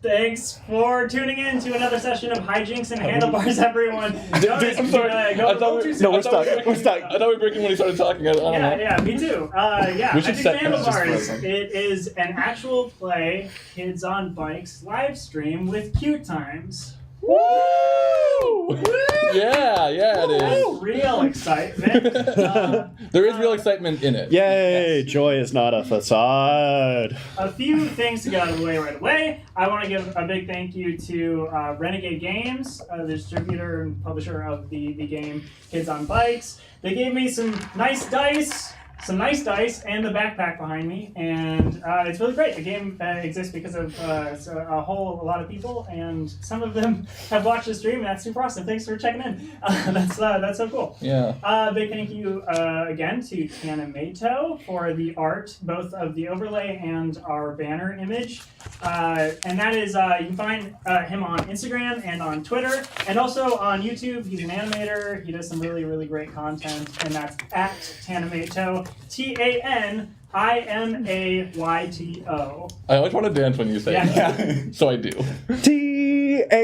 Thanks for tuning in to another session of Hijinks and Handlebars, everyone. Jonas, I'm sorry. I We're stuck. I thought we were breaking when he started talking. I don't know. Yeah, me too. We should Hijinks set Handlebars. It is an actual play, Kids on Bikes live stream with QueueTimes. Woo! Yeah, it is. That's real excitement. There is real excitement in it. Yay! Yes. Joy is not a facade. A few things to get out of the way right away. I want to give a big thank you to Renegade Games, the distributor and publisher of the game Kids on Bikes. They gave me some nice dice, and the backpack behind me, and it's really great. The game exists because of a lot of people, and some of them have watched the stream, and that's super awesome. Thanks for checking in. That's so cool. Yeah. Big thank you again to Tanimato for the art, both of the overlay and our banner image. And that is, you can find him on Instagram and on Twitter, and also on YouTube. He's an animator. He does some really, really great content, and that's at Tanimato. Tanimayto. I always want to dance when you say that. So I do. Tanimayto.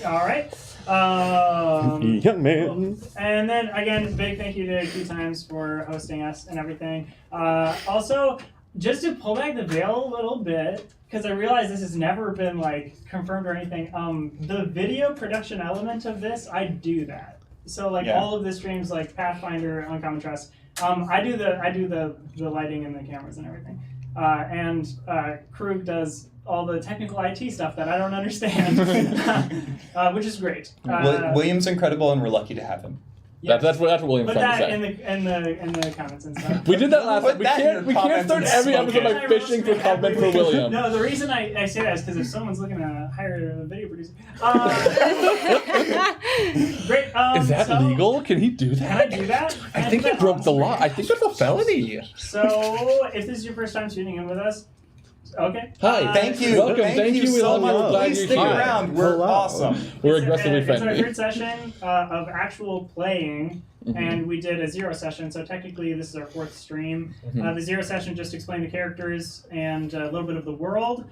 All right. Young man. And then, again, big thank you to QueueTimes for hosting us and everything. Also, just to pull back the veil a little bit, because I realize this has never been, confirmed or anything, the video production element of this, I do that. So all of the streams like Pathfinder, Uncommon Trust, I do the lighting and the cameras and everything, and Krug does all the technical IT stuff that I don't understand, which is great. William's incredible, and we're lucky to have him. Yes. That's what William's Put trying to that say. in the comments and stuff. We did that last time. We can't start every episode by fishing for comments for William. No, the reason I say that is because if someone's looking to hire a video producer. Great. Is that legal? Can he do that? Can I do that? I think he broke the law. I think that's a felony. So, if this is your first time tuning in with us, okay. Hi, thank you. Welcome. Thank you. We so love you. much. We're glad Please you're stick here. around. We're awesome. We're aggressively It's our friendly. third session of actual playing, and we did a 0 session, so technically this is our 4th stream. The 0 session just explained the characters and a little bit of the world.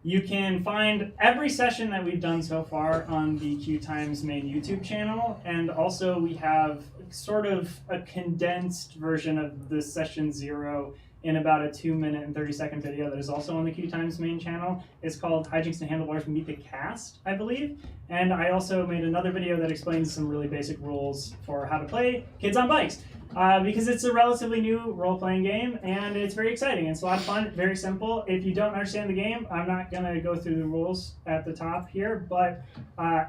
You can find every session that we've done so far on the QueueTimes main YouTube channel, and also we have sort of a condensed version of the session 0 in about a 2-minute and 30-second video that is also on the QueueTimes main channel. It's called Hijinks and Handlebars Meet the Cast, I believe. And I also made another video that explains some really basic rules for how to play Kids on Bikes. Because it's a relatively new role-playing game, and it's very exciting. It's a lot of fun, very simple. If you don't understand the game, I'm not going to go through the rules at the top here, but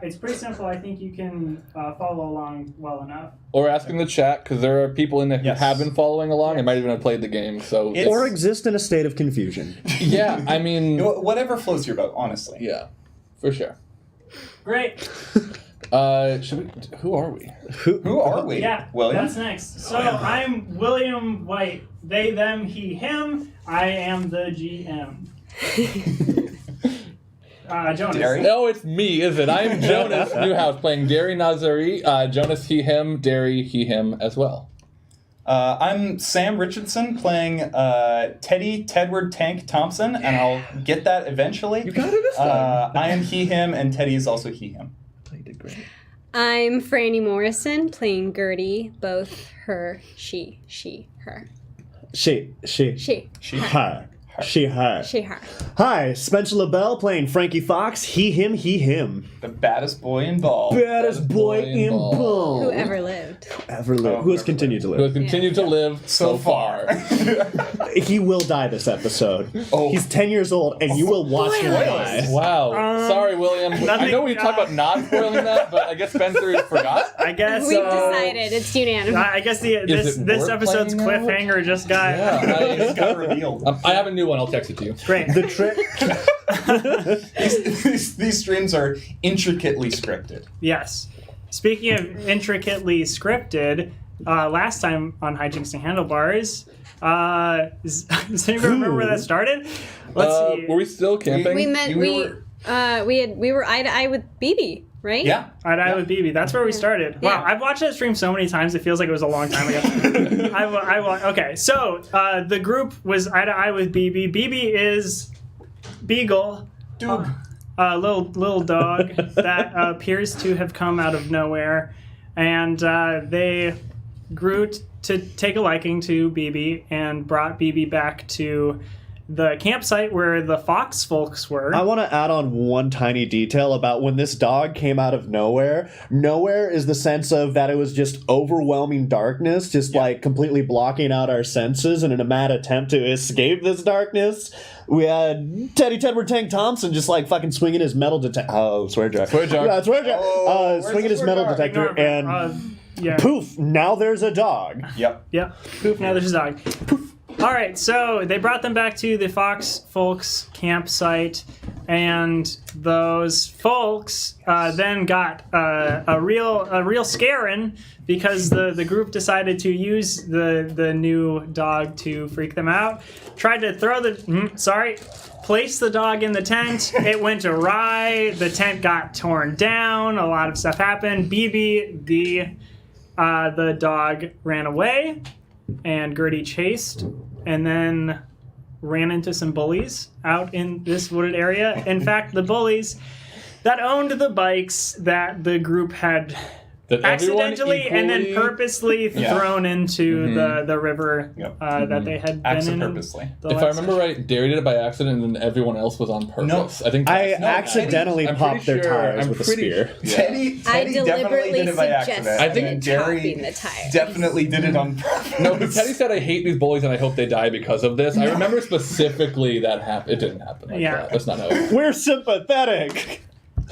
it's pretty simple. I think you can follow along well enough. Or ask in the chat, because there are people in there who have been following along and might even have played the game. So Or exist in a state of confusion. Yeah, I mean... Whatever floats your boat, honestly. Yeah, for sure. Great. Who are we? Who are we? Yeah, William? that's next. So I'm William White. They, them, he, him. I am the GM. Jonas. Derry? No, it's me, is it? I'm Jonas Newhouse playing Derry Nazari. Jonas, he, him. Derry, he, him as well. I'm Sam Richardson playing Teddy Tedward Tank Thompson, and I'll get that eventually. You got it this time. I am he, him, and Teddy is also he, him. You did great. I'm Franny Morrison playing Gertie, both her, she, her. She. Her. She, her. She, her. Hi, Spencer LaBelle playing Frankie Fox. He, him. The baddest boy in ball. Baddest boy in ball. Who ever lived. Who has continued to Who live. has continued to live so far. He will die this episode. He's 10 years old, and you will watch him die. Wow. Sorry, William. I know we talked about not spoiling that, but I guess Spencer forgot. I guess We've decided. It's unanimous. I guess this worth episode's playing now? cliffhanger just got... It got revealed. I have a new one. I'll text it to you. Great. The trick. These streams are intricately scripted. Yes. Speaking of intricately scripted, last time on Hijinks and Handlebars, does anybody remember where that started? Let's see. Were we still camping? We were eye to eye with BB, right? Yeah. Eye to Eye with BB. That's where we started. Yeah. Wow, I've watched that stream so many times, it feels like it was a long time ago. Okay, so the group was Eye to Eye with BB. BB is beagle, a little dog that appears to have come out of nowhere, and they grew to take a liking to BB and brought BB back to the campsite where the fox folks were. I want to add on one tiny detail about when this dog came out of nowhere. Nowhere is the sense of that it was just overwhelming darkness, just like completely blocking out our senses, and in a mad attempt to escape this darkness, we had Tedward Tank Thompson just like fucking swinging his metal detector. Oh, swear jar. Swear jar. Yeah, swear jar. Oh, swinging his metal detector, and poof, now there's a dog. Yep. Poof, now there's a dog. Poof. All right, so they brought them back to the Fox folks campsite, and those folks then got a real scaring because the group decided to use the new dog to freak them out. Tried to place the dog in the tent. It went awry. The tent got torn down. A lot of stuff happened. BB, the dog, ran away, and Gertie chased, and then ran into some bullies out in this wooded area. In fact, the bullies that owned the bikes that the group had accidentally and then purposely thrown into the river that they had been in. Purposely. If I remember right, Derry did it by accident, and then everyone else was on purpose. No. I accidentally popped their tires with a spear. Teddy I definitely deliberately did it by suggested accident. I think Derry the tires. definitely did it on purpose. No, but Teddy said, I hate these bullies and I hope they die because of this. I remember specifically that happened. It didn't happen like that. That's not how it We're sympathetic.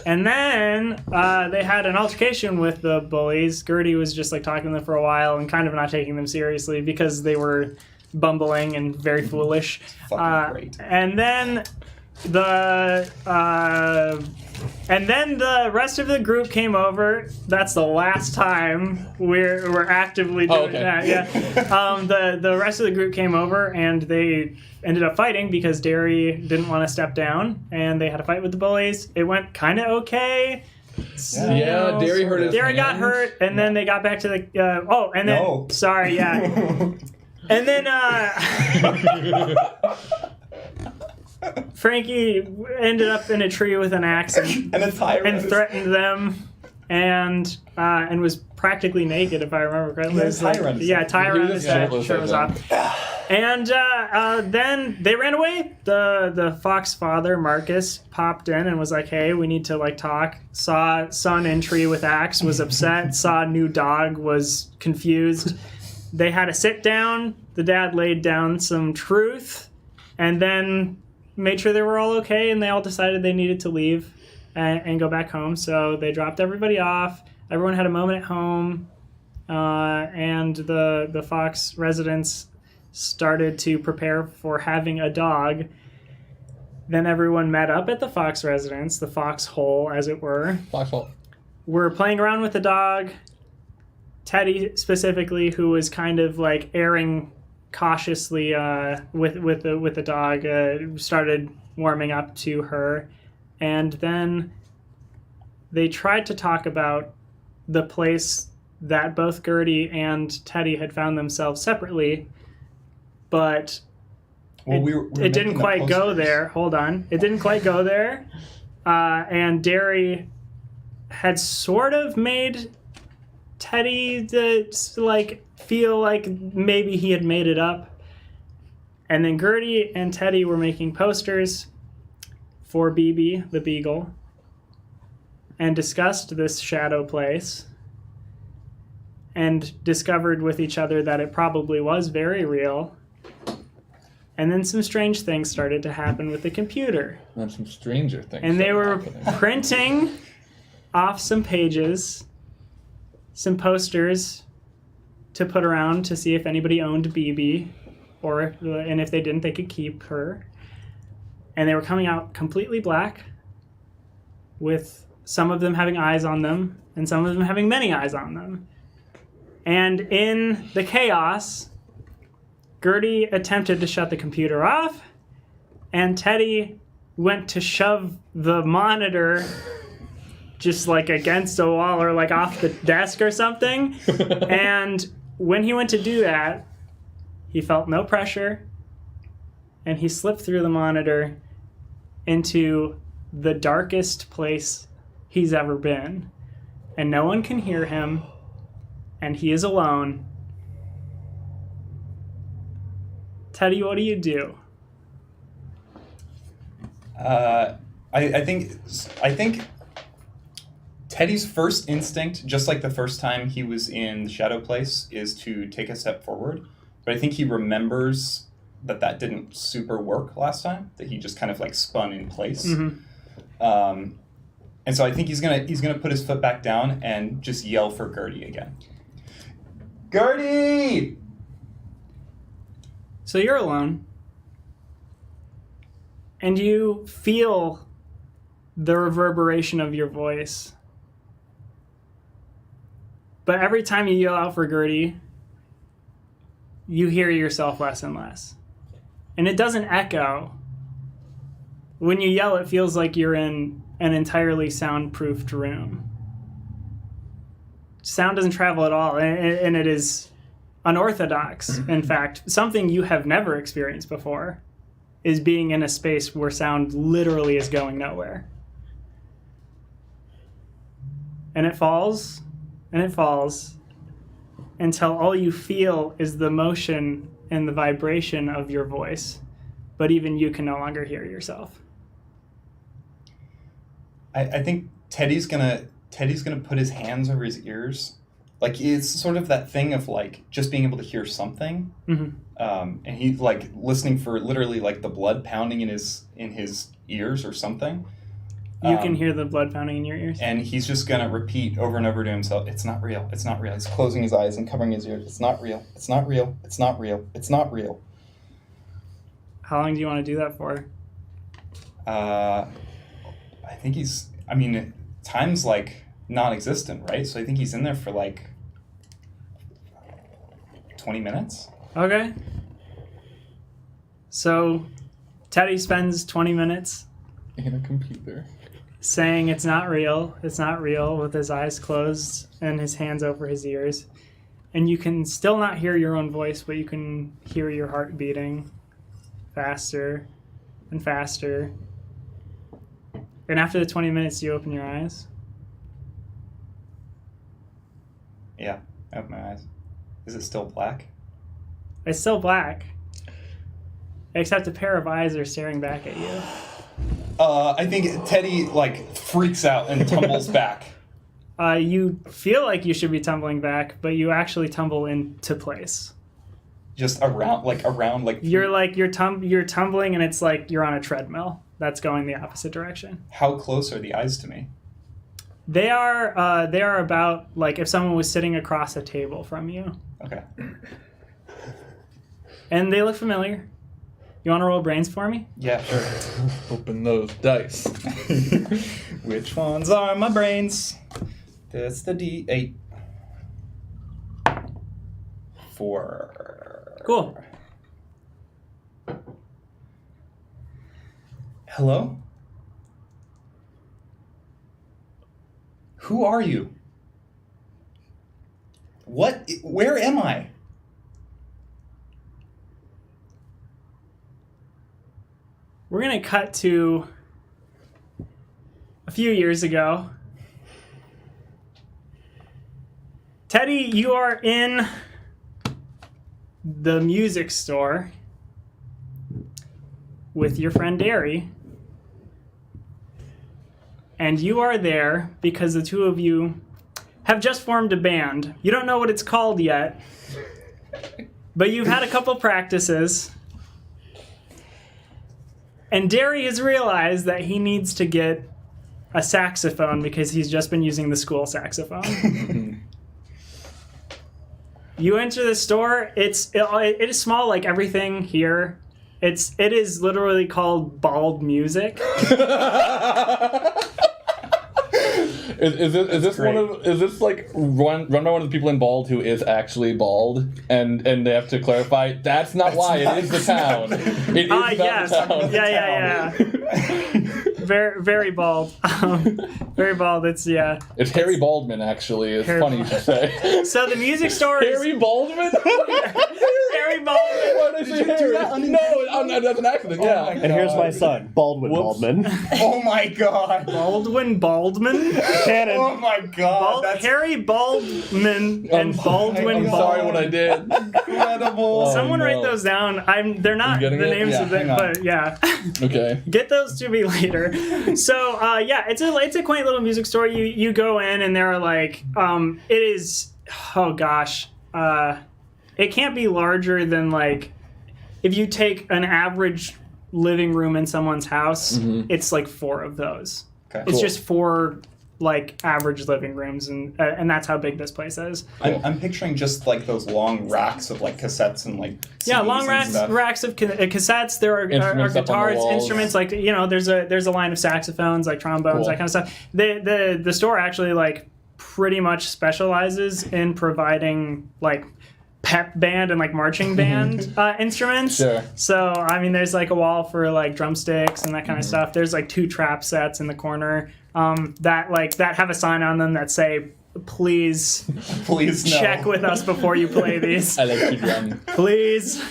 And then they had an altercation with the bullies. Gertie was just like talking to them for a while and kind of not taking them seriously because they were bumbling and very foolish. Fucking great. And then the rest of the group came over. That's the last time we're actively doing that. Yeah. The rest of the group came over and they ended up fighting because Derry didn't want to step down, and they had a fight with the bullies. It went kind of okay. So, Derry hurt his Derry got hand. hurt, and then they got back to the. Sorry, yeah. And then Frankie ended up in a tree with an axe and threatened them, and was practically naked, if I remember correctly. Tie around his head. Tie around his head. Shirt was off. And then they ran away. The fox father, Marcus, popped in and was like, hey, we need to talk. Saw son in tree with axe, was upset. Saw new dog, was confused. They had a sit down. The dad laid down some truth and then made sure they were all okay, and they all decided they needed to leave and go back home. So they dropped everybody off. Everyone had a moment at home, and the Fox residents started to prepare for having a dog. Then everyone met up at the Fox residence, the foxhole, as it were. Foxhole. We're playing around with the dog. Teddy, specifically, who was kind of erring cautiously with the dog, started warming up to her, and then they tried to talk about the place that both Gertie and Teddy had found themselves separately, but it didn't quite go there. Hold on. It didn't quite go there. And Derry had sort of made Teddy feel like maybe he had made it up. And then Gertie and Teddy were making posters for BB, the Beagle, and discussed this shadow place and discovered with each other that it probably was very real. And then some strange things started to happen with the computer. And some stranger things. And they were happening. printing off some pages, some posters to put around to see if anybody owned BB, and if they didn't, they could keep her. And they were coming out completely black, with some of them having eyes on them, and some of them having many eyes on them. And in the chaos, Gertie attempted to shut the computer off, and Teddy went to shove the monitor just against a wall or off the desk or something. And when he went to do that, he felt no pressure, and he slipped through the monitor into the darkest place he's ever been, and no one can hear him, and he is alone. Teddy, what do you do? I think Teddy's first instinct, just like the first time he was in the Shadow Place, is to take a step forward. But I think he remembers that didn't super work last time. That he just kind of like spun in place. Mm-hmm. And so I think he's gonna put his foot back down and just yell for Gertie again. Gertie! So you're alone, and you feel the reverberation of your voice. But every time you yell out for Gertie, you hear yourself less and less. And it doesn't echo. When you yell, it feels like you're in an entirely soundproofed room. Sound doesn't travel at all, and it is unorthodox. In fact, something you have never experienced before is being in a space where sound literally is going nowhere. And it falls, and it falls, until all you feel is the motion and the vibration of your voice, but even you can no longer hear yourself. I think Teddy's gonna put his hands over his ears. Like, it's sort of that thing of like just being able to hear something. Mm-hmm. And he's like listening for literally like the blood pounding in his ears or something. You can hear the blood pounding in your ears. And he's just gonna repeat over and over to himself, "It's not real, it's not real." He's closing his eyes and covering his ears. "It's not real, it's not real, it's not real, it's not real." How long do you want to do that for? I think time's like non-existent, right? So I think he's in there for like 20 minutes. Okay. So Teddy spends 20 minutes In a computer. saying it's not real, with his eyes closed and his hands over his ears. And you can still not hear your own voice, but you can hear your heart beating faster and faster. And after the 20 minutes, you open your eyes. Yeah, I open my eyes. Is it still black? It's still black, except a pair of eyes are staring back at you. I think Teddy like freaks out and tumbles back. You feel like you should be tumbling back, but you actually tumble into place. Just around. You're tumbling, and it's like you're on a treadmill that's going the opposite direction. How close are the eyes to me? They are about like if someone was sitting across a table from you, Okay. and they look familiar. You want to roll brains for me? Yeah, sure. Open those dice. Which ones are my brains? That's the D8. 4. Cool. Hello? Who are you? What? Where am I? We're gonna cut to a few years ago. Teddy, you are in the music store with your friend Derry. And you are there because the two of you have just formed a band. You don't know what it's called yet, but you've had a couple practices. And Derry has realized that he needs to get a saxophone because he's just been using the school saxophone. You enter the store. It is small like everything here. It is literally called Bald Music. Is this like run by one of the people in Bald who is actually bald, and they have to clarify it is the town. It is about yes. the town. Yeah. very, very bald. Very bald. It's yeah. It's Harry Baldwin, actually. It's Harry funny you should say. So the music store is Harry Baldwin? Harry Baldwin. Why did I say Harry? No, that's an accident. Yeah. my And here's my son, Baldwin Whoops. Baldman. Oh my god. Baldwin Baldman. Canon. Oh my god. That's Harry Baldman and Baldwin I'm sorry Baldwin. what I did. incredible. Oh, Someone no. write those down. They're not the getting it? names Yeah, of them, hang on. but yeah. Okay. Get those to me later. So yeah, it's a quaint little music store. You go in and there are like it is, oh gosh, it can't be larger than like if you take an average living room in someone's house, it's like 4 of those. Okay. It's Cool. just 4 like average living rooms, and that's how big this place is. I'm picturing just like those long racks of like cassettes and like Yeah, CDs long and racks stuff. racks of cassettes. There are Instruments up on the guitars, walls. instruments like there's a line of saxophones, like trombones, Cool. that kind of stuff. The store actually like pretty much specializes in providing like pep band and like marching band instruments. Sure. So I mean, there's like a wall for like drumsticks and that kind of stuff. There's like 2 trap sets in the corner that have a sign on them that say, "Please Please no. check with us before you play these." I like to drum. Please.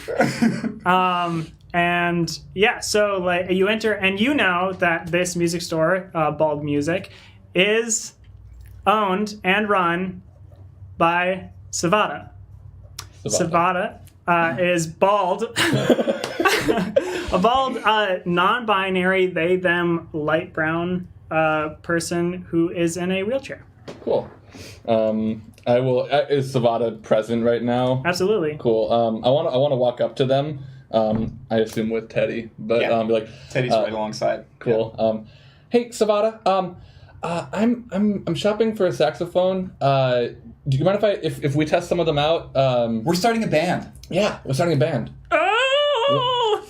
And yeah, so like you enter and you know that this music store, Bald Music, is owned and run by Savada. Savada is bald. A bald, non-binary, they, them, light brown person who is in a wheelchair. Cool. I will. Is Savada present right now? Absolutely. Cool. I want to walk up to them. I assume with Teddy, but Yeah. be like, Teddy's right alongside. cool. Hey, Savada. I'm shopping for a saxophone. Do you mind if we test some of them out? We're starting a band. Yeah, we're starting a band. Oh!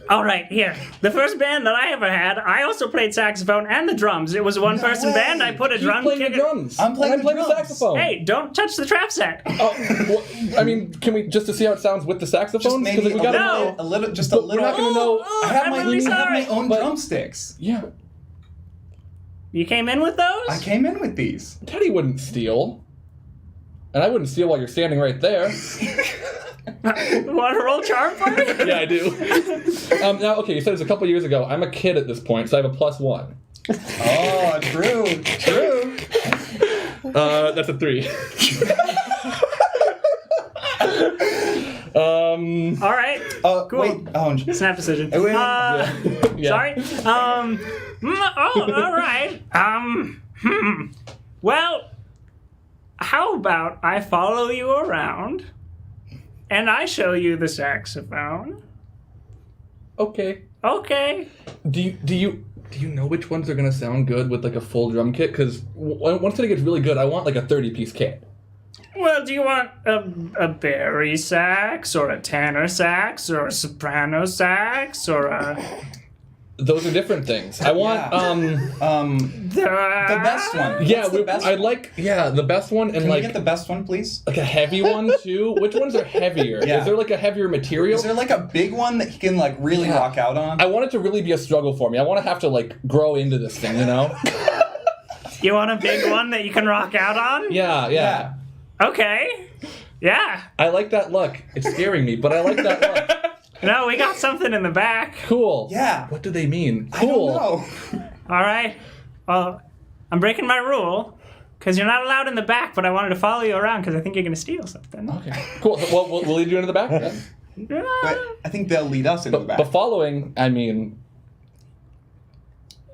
All right, here. The first band that I ever had, I also played saxophone and the drums. It was a one-person way. band. I put a He's drum playing the kicker. drums. I'm playing and the I'm playing drums. the saxophone. Hey, don't touch the trap set. Oh, well, I mean, can we just to see how it sounds with the Just saxophones? maybe we gotta No. a little, just a But we're little. not gonna know. I have I'm my, really I have sorry. my own But- drumsticks. Yeah, You came in with those? I came in with these. Teddy wouldn't steal, and I wouldn't steal while you're standing right there. Want to roll charm for me? Yeah, I do. Now, okay, you said it's a couple years ago. I'm a kid at this point, so I have a +1. Oh, true. That's a 3. All right. Cool. Wait. Oh, Snap decision. Wait. Yeah. Sorry. All right. Well, how about I follow you around and I show you the saxophone? Okay. Okay. Do you know which ones are gonna sound good with like a full drum kit? Because once it gets really good, I want like a 30-piece kit. Well, do you want a bari sax or a tenor sax or a soprano sax or a Those are different things. I want The best one. yeah, What's the best I one? like the best one and Can we like get the best one, please? like a heavy one too. Which ones are heavier? Yeah. Is there like a heavier material? Is there like a big one that he can like really Yeah. rock out on? I want it to really be a struggle for me. I want to have to like grow into this thing, you know? You want a big one that you can rock out on? Yeah. Okay. Yeah. I like that look. It's scaring me, but I like that look. No, we got something in the back. Cool. Yeah. What do they mean? I don't Cool. know. All right. Well, I'm breaking my rule because you're not allowed in the back, but I wanted to follow you around because I think you're going to steal something. Okay. Cool. Well, we'll lead you into the back then. But I think they'll lead us into the back. But following, I mean,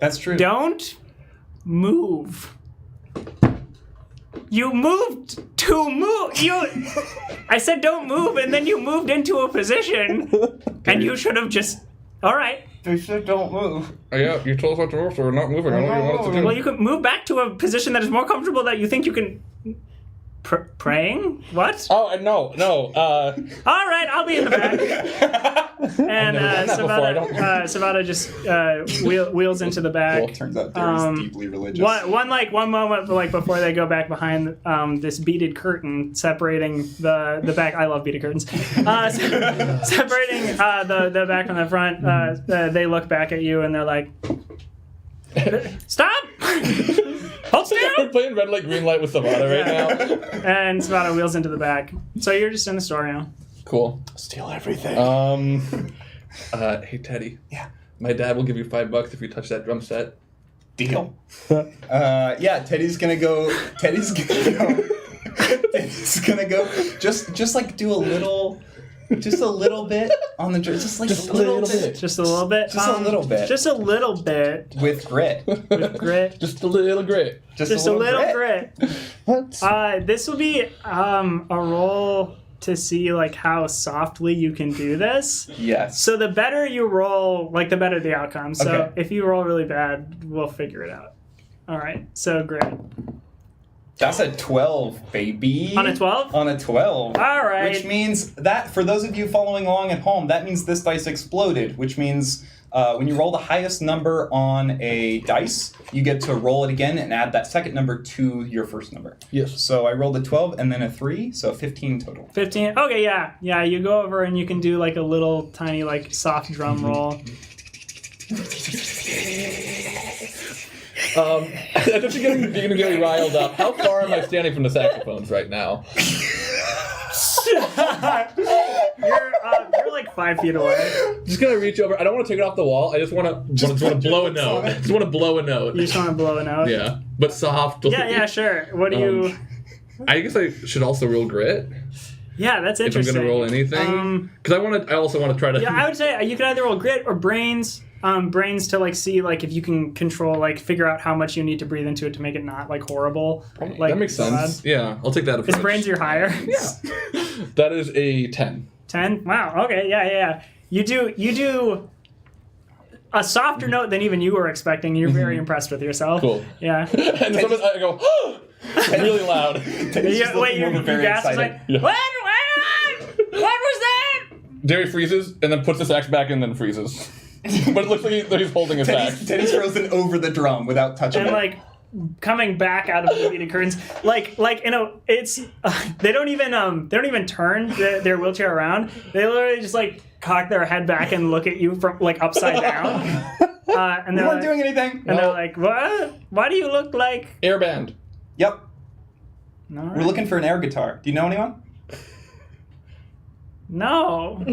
That's true. Don't move. You moved to move. I said don't move, and then you moved into a position, and you should have just. All right. They said don't move. yeah, you told us not to move, so we're not moving. I don't know what you want us to do. Well, you can move back to a position that is more comfortable that you think you can. Praying? What? Oh, no. All right, I'll be in the back. And never done that before, I don't- Savada just wheels into the back. Cool. Turns out Darren's deeply religious. One moment like before they go back behind this beaded curtain separating the back. I love beaded curtains. Separating the back from the front. They look back at you and they're like, Stop! Hold still! We're playing red light, green light with Savannah right now. And Savannah wheels into the back. So you're just in the store now. Cool. Steal everything. Hey Teddy. Yeah. My dad will give you $5 if you touch that drum set. Deal. Yeah, Teddy's gonna go. Teddy's gonna go. Just like do a little bit on the drum. Just like Just a little bit. Just a little bit. Just a little bit. Just a little bit. With grit. With grit. Just a little grit. Just a little grit. What? This will be a roll to see like how softly you can do this. Yes. So the better you roll, like the better the outcome. So Okay. if you roll really bad, we'll figure it out. All right. So great. That's a 12, baby. On a 12? On a 12. All right. Which means that, for those of you following along at home, that means this dice exploded, which means when you roll the highest number on a dice, you get to roll it again and add that second number to your first number. Yes. So I rolled a 12 and then a 3, so 15 total. 15. Okay, yeah. Yeah, you go over and you can do like a little tiny like soft drum roll. I think you're gonna get me riled up. How far am I standing from the saxophones right now? You're like 5 feet away. Just gonna reach over. I don't want to take it off the wall. I just want to blow a note. Just want to blow a note. You just want to blow a note? Yeah, but soft. Yeah, sure. What do you... I guess I should also roll grit Yeah, that's if I'm interesting. gonna roll anything. Because I also want to try to. Yeah, I would say you could either roll grit or brains. Brains to like see like if you can control like figure out how much you need to breathe into it to make it not like horrible. Like that makes sense. Yeah, I'll take that approach. Is brains your higher? Yeah. That is a 10. 10? Wow. Okay. Yeah. You do a softer note than even you were expecting. You're very impressed with yourself. Cool. Yeah. And sometimes I go really loud. Wait, you gasp is like, Yeah. what was that? Jerry freezes and then puts the sax back and then freezes. But it looks like he's holding his sax. Teddy's frozen over the drum without touching And it. like coming back out of the beaded curtains, like it's they don't even turn their wheelchair around. They literally just like cock their head back and look at you from like upside down. And We they're weren't like, doing anything. and they're like, what? Why do you look like? Airband. Yep. No. We're looking for an air guitar. Do you know anyone? No.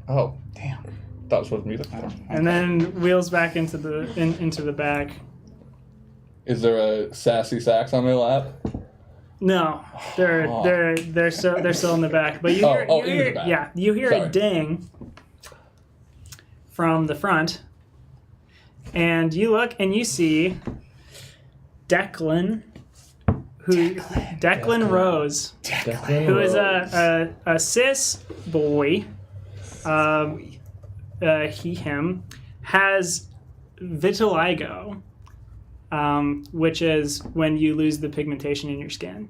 Oh, Damn. that was music. And then wheels back into the back. Is there a sassy sax on my lap? No, they're still in the back. But you hear, in the back. yeah, you hear Sorry. a ding from the front, and you look and you see Declan, Declan Rose, who is a cis boy. Him has vitiligo, which is when you lose the pigmentation in your skin,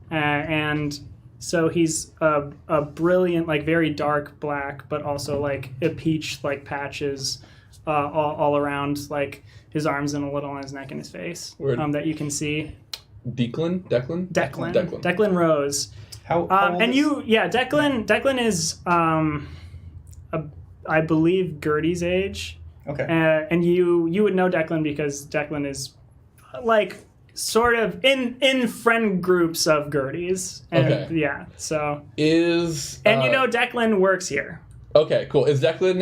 and so he's a brilliant, like very dark black, but also like a peach like patches all around like his arms and a little on his neck and his face. Weird. That you can see. Declan Rose. How old And is- Declan is I believe Gertie's age. Okay. And you would know Declan because Declan is like sort of in friend groups of Gertie's. And Okay. yeah, so is and Declan works here. Okay, cool. Is Declan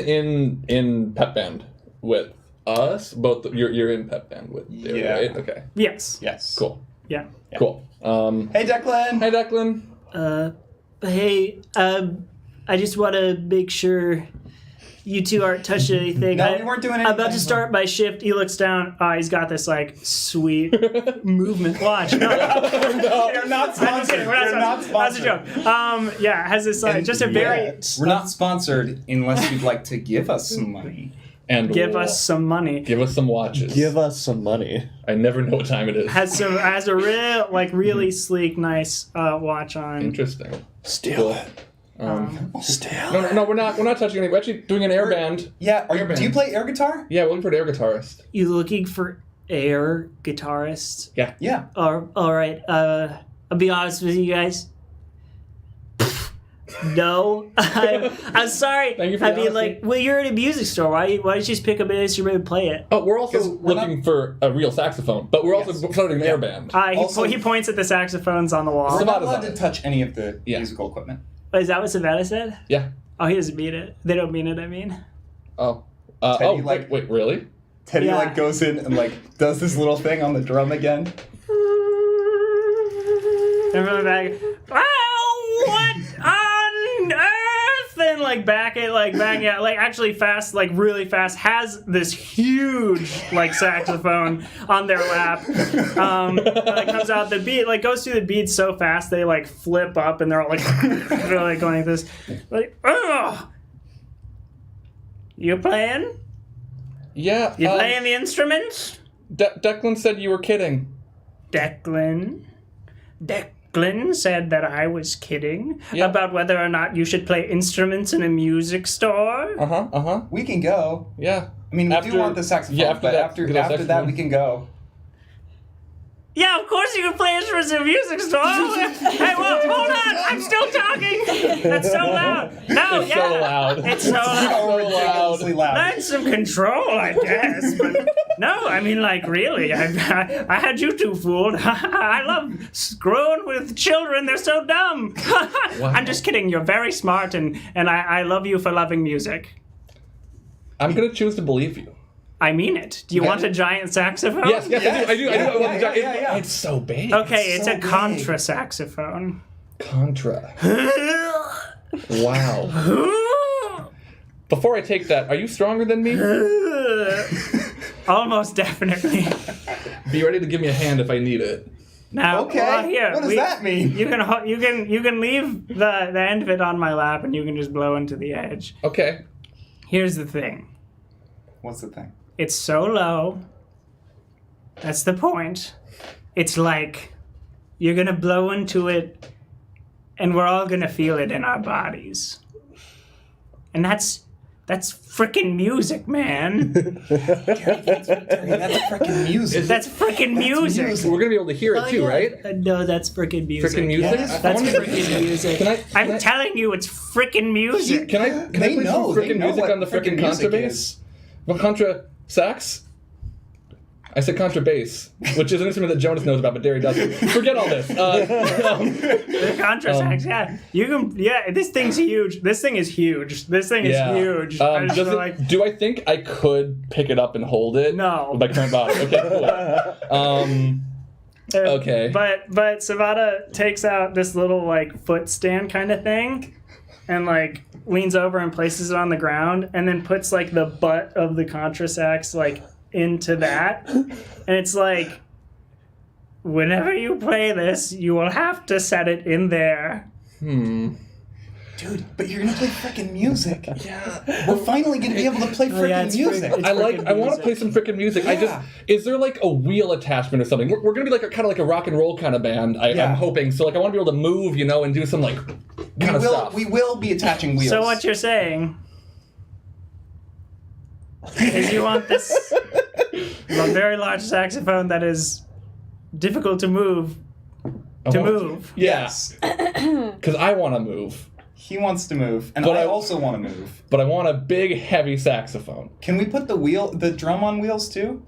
in pep band with us? Both you're in pep band with David, Yeah. right? Okay. Yes. Yes. Cool. Yeah. Cool. Hey, Declan. Hey Declan. Hey, I just want to make sure you two aren't touching anything. No, we weren't doing anything. I'm about to start my shift. He looks down. He's got this like sweet movement watch. No, You're not I'm just sponsored. kidding. We're not sponsored. That's a joke. Yeah, has this just a very We're not sponsored unless you'd like to give us some money. And give us some money. give us some watches. Give us some money. I never know what time it is. Has a real really sleek, nice watch on. Interesting. Steal Cool. it. Steal. No, we're not touching any. We're actually doing an air band. Yeah. Air band. Do you play air guitar? Yeah, we're looking for an air guitarist. You looking for air guitarist? Yeah. All right. I'll be honest with you guys. No, I'm sorry. Thank you for I the mean, honesty. like, well, you're in a music store. Why don't you just pick up an instrument and play it? Oh, we're also 'Cause we're looking for a real saxophone, but we're also Yes. starting an air band. Also- He points at the saxophones on the wall. We're not Savannah's allowed on to it. touch any of the Yeah. musical equipment. Is that what Savannah said? Yeah. Oh, he doesn't mean it. They don't mean it, I mean. Oh. Teddy, Wait, really? Teddy Yeah. goes in and does this little thing on the drum again. And from the back, oh, what on earth? And back out, actually fast, really fast, has this huge saxophone on their lap. Comes out the beat, goes through the beat so fast they flip up and they're all they're going like this, ugh. You playing? Yeah. You playing the instruments? Declan said you were kidding. Declan said that I was kidding Yeah. about whether or not you should play instruments in a music store. We can go. Yeah. I mean, we After- do want the saxophone, yeah, after but that- after get our that saxophone. we can go. Yeah, of course you can play instruments in a music store. Hey, well, hold on. I'm still talking. That's so loud. No, It's yeah. so loud. It's so loud. So ridiculously loud. Learn some control, I guess. But no, I mean, really, I had you two fooled. I love screwing with children. They're so dumb. I'm just kidding. You're very smart, and I love you for loving music. I'm gonna choose to believe you. I mean it. Do you want a giant saxophone? Yes, I do. I want the giant. yeah. It's so big. Okay, it's so a big. contra saxophone. Contra. Wow. Before I take that, are you stronger than me? Almost definitely. Be ready to give me a hand if I need it. Now, Okay. well, here, What does that mean? You can leave the end of it on my lap, and you can just blow into the edge. Okay. Here's the thing. What's the thing? It's so low. That's the point. It's like you're gonna blow into it, and we're all gonna feel it in our bodies. And that's frickin' music, man. That's freaking music. That's frickin' music. We're gonna be able to hear it too, right? No, that's freaking music. Freaking music. Yes. That's freaking music. Can I'm telling you, it's frickin' music. Can I They play know. some They freaking know music what on the freaking frickin' music contrabass? is. Well, contra sax? I said contrabass, which is an instrument that Jonas knows about, but Derry doesn't. Forget all this. The contra sax, yeah. You can, yeah. This thing's huge. This thing is huge. This thing is huge. I just feel like do I think I could pick it up and hold it? No. With my current body. Okay, cool. Okay. But Savannah takes out this little foot stand kind of thing, and leans over and places it on the ground, and then puts the butt of the contra sax into that, and it's whenever you play this, you will have to set it in there. Dude, but you're gonna play freaking music. Yeah. We're finally gonna be able to play freaking yeah, it's music. freaking- I want to music. play some freaking music. Yeah. Is there a wheel attachment or something? We're gonna be kind of a rock and roll kind of band. Yeah. I'm hoping. So I want to be able to move, and do some kind of stuff. We will be attaching wheels. So what you're saying is you want this a very large saxophone that is difficult to move move. Yes. Because I want to move, He wants to move, and But I I- also want to move. but I want a big, heavy saxophone. Can we put the drum on wheels too?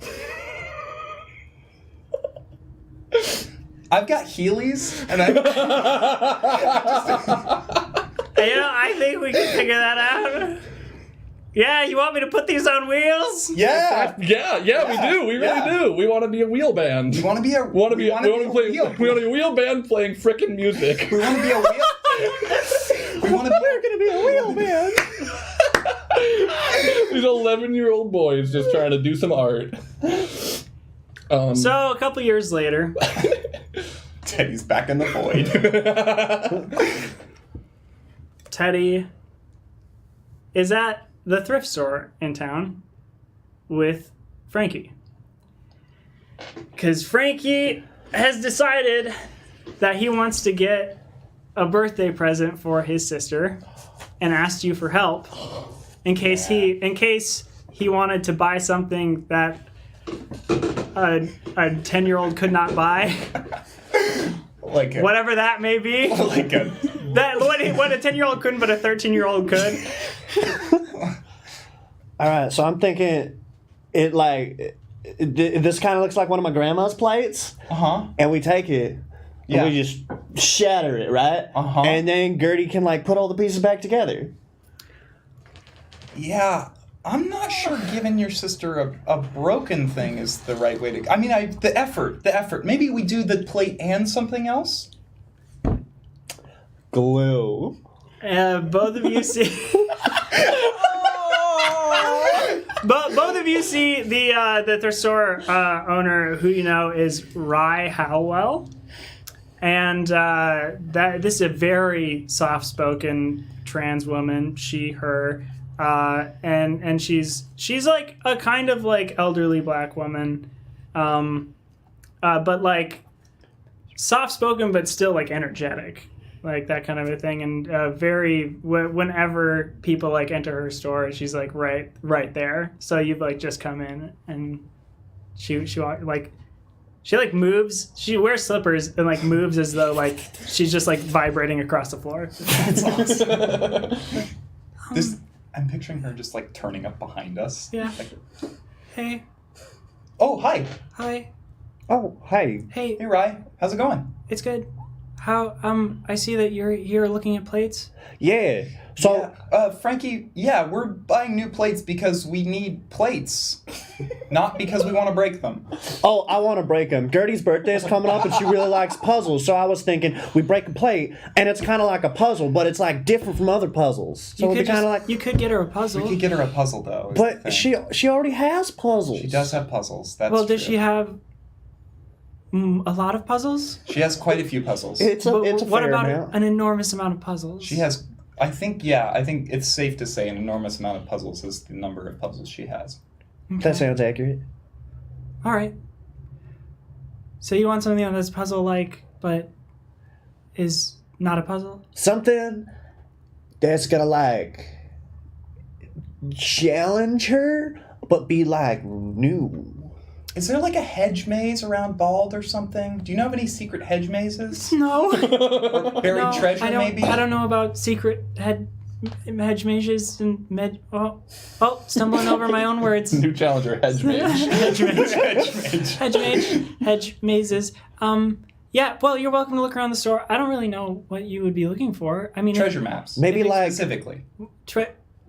I've got Heelys, and I. I think we can figure that out. Yeah, you want me to put these on wheels? Yeah. Yeah, we do. We really do. We want to be a wheel band. We want to be a. We want to be a wheel band playing frickin' music. We want to be a wheel. We want to. We're gonna be a wheel band. These 11-year-old boys just trying to do some art. So a couple years later, Teddy's back in the void. Teddy is at the thrift store in town with Frankie. Because Frankie has decided that he wants to get a birthday present for his sister and asked you for help in case he wanted to buy something that a 10-year-old could not buy. Like a, Whatever that may be. like a That what a 10-year-old couldn't, but a 13-year-old could. All right, so I'm thinking this kind of looks like one of my grandma's plates, and we take it. Yeah. And we just shatter it, right? And then Gertie can put all the pieces back together. Yeah, I'm not sure giving your sister a broken thing is the right way to... I mean, the effort. Maybe we do the plate and something else? Glue. Both of you see... Both of you see the thrift store owner, who you know is Rye Howell. And this is a very soft-spoken trans woman, she, her, and she's like a kind of elderly black woman, but soft-spoken but still energetic, that kind of a thing. And whenever people enter her store, she's right there. So you've just come in and she moves. She wears slippers and moves as though she's just vibrating across the floor. That's awesome. I'm picturing her just turning up behind us. Yeah. Hey. Oh, hi. Hi. Oh, hey. Hey. Hey, Rye. How's it going? It's good. How I see that you're here looking at plates. Yeah. So, Frankie, we're buying new plates because we need plates, not because we want to break them. Oh, I want to break them. Gertie's birthday is coming up, and she really likes puzzles. So I was thinking we break a plate, and it's kind of like a puzzle, but it's different from other puzzles. So it'd be kind of you could get her a puzzle. We could get her a puzzle though. But she already has puzzles. She does have puzzles. That's well, does true. she have a lot of puzzles? She has quite a few puzzles. It's a what fair about amount. an enormous amount of puzzles? She has. I think it's safe to say an enormous amount of puzzles is the number of puzzles she has. Okay. That sounds accurate. All right. So you want something that's puzzle-like, but is not a puzzle? Something that's gonna challenge her, but be new. Is there a hedge maze around Bald or something? Do you know of any secret hedge mazes? No. Or buried treasure, maybe? I don't know about secret hedge mages and stumbling over my own words. New challenger, hedge mage. Hedge mazes. Yeah, well, you're welcome to look around the store. I don't really know what you would be looking for. I mean, treasure maps. Maybe specifically.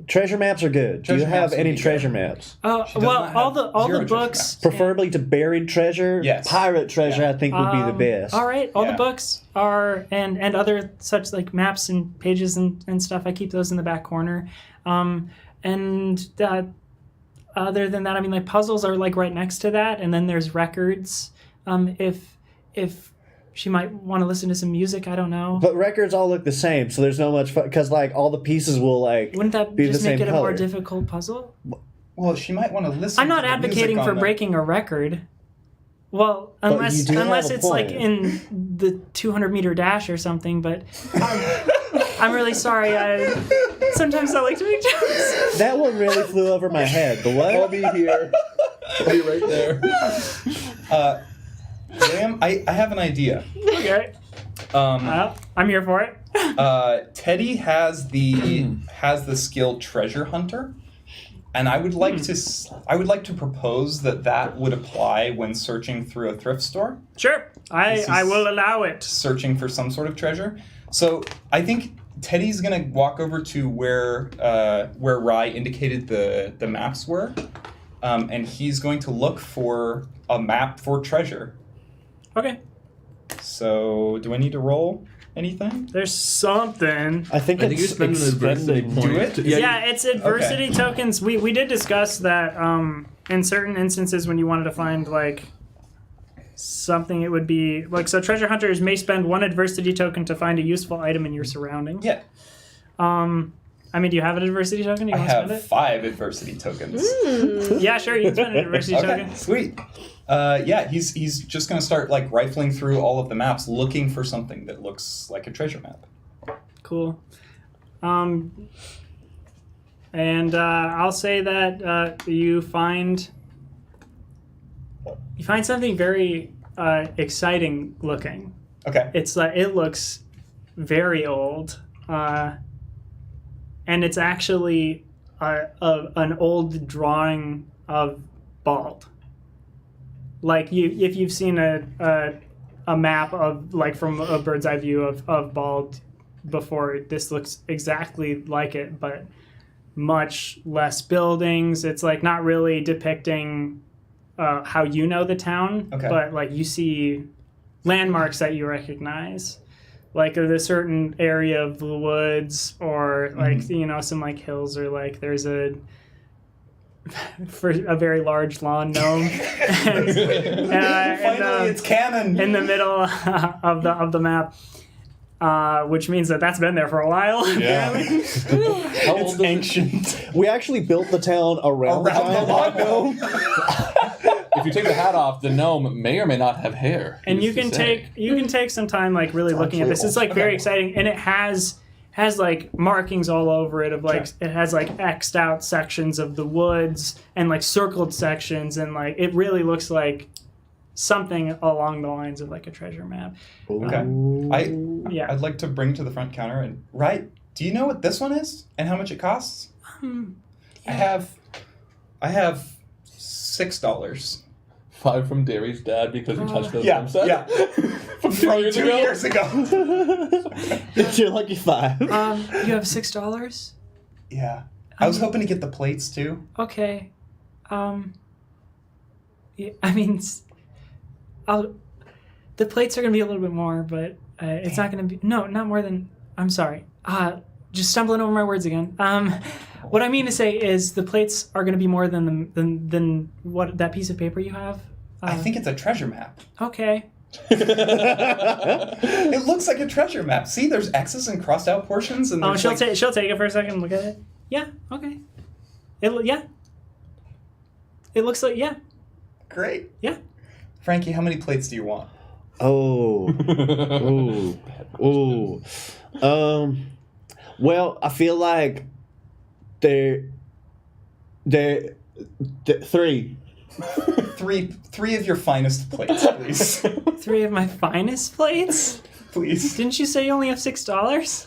Treasure maps are good. Do you have any treasure maps? All the books, preferably to buried treasure. Yes. Pirate treasure, I think would be the best. All right, the books are and other such maps and pages and stuff. I keep those in the back corner. Other than that, I mean, puzzles are right next to that, and then there's records. If she might want to listen to some music, I don't know. But records all look the same, so there's no much fun, because all the pieces will wouldn't that be just the same make it color. a more difficult puzzle? Well, she might want to listen. I'm not to the music advocating on for the... breaking a record. Well, unless you do have a it's point. in the 200-meter dash or something. But I'm really sorry. Sometimes I like to make jokes. That one really flew over my head. The what? I'll be here. I'll be right there. Graham, I have an idea. Okay. I'm here for it. Teddy has the skill treasure hunter, and I would like to propose that would apply when searching through a thrift store. Sure, I will allow it. Searching for some sort of treasure. So I think Teddy's gonna walk over to where Rye indicated the maps were, and he's going to look for a map for treasure. Okay. So, do I need to roll anything? There's something. I think you it's spend an adversity expending. point. Do it? Yeah, it's adversity tokens. We did discuss that in certain instances when you wanted to find something, it would be so treasure hunters may spend one adversity token to find a useful item in your surroundings. Yeah. I mean, do you have an adversity token? Do you I want to have spend it? 5 adversity tokens. Yeah, sure. You can spend an adversity token. Okay, sweet. He's just gonna start rifling through all of the maps, looking for something that looks like a treasure map. Cool. And I'll say that you find something very exciting looking. Okay. It's it looks very old, and it's actually an old drawing of Bald. Like if you've seen a map of like from a bird's eye view of Bald before, this looks exactly like it, but much less buildings. It's like not really depicting how you know the town, but like you see landmarks that you recognize, like a certain area of the woods, or like some like hills, or like there's a very large lawn gnome, Finally, it's canon in the middle of the map. Which means that's been there for a while. Yeah. How old It's ancient. We actually built the town around the giant gnome. If you take the hat off, the gnome may or may not have hair. And you can take some time like really looking at this. It's like very exciting, and it has like markings all over it of like it has like X'd out sections of the woods and like circled sections, and like it really looks like something along the lines of like a treasure map. Okay. I'd like to bring to the front counter and do you know what this one is and how much it costs? Yeah. I have $6. 5 from Derry's dad because he touched those Yeah. from 2 years 2 ago. years ago. It's your lucky 5. You have $6? Yeah. I was hoping to get the plates too. Okay. Yeah, I mean, the plates are gonna be a little bit more, but it's not gonna be not more than. I'm sorry. Just stumbling over my words again. What I mean to say is the plates are gonna be more than what that piece of paper you have. I think it's a treasure map. Okay. It looks like a treasure map. See, there's X's and crossed out portions, and she'll take it for a second and look at it. Yeah. Okay. It looks like Great. Yeah. Frankie, how many plates do you want? Well, I feel like they're 3. Three of your finest plates, please. 3 of my finest plates? Please. Didn't you say you only have $6?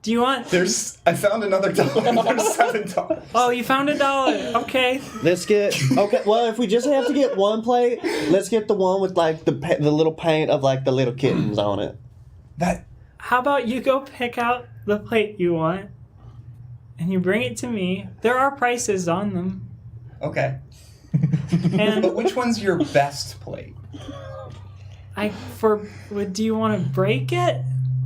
Do you want... I found another dollar. There's $7. Oh, you found $1. Okay. Well, if we just have to get one plate, let's get the one with like the little paint of like the little kittens on it. How about you go pick out the plate you want, and you bring it to me. There are prices on them. Okay. And But which one's your best plate? do you want to break it?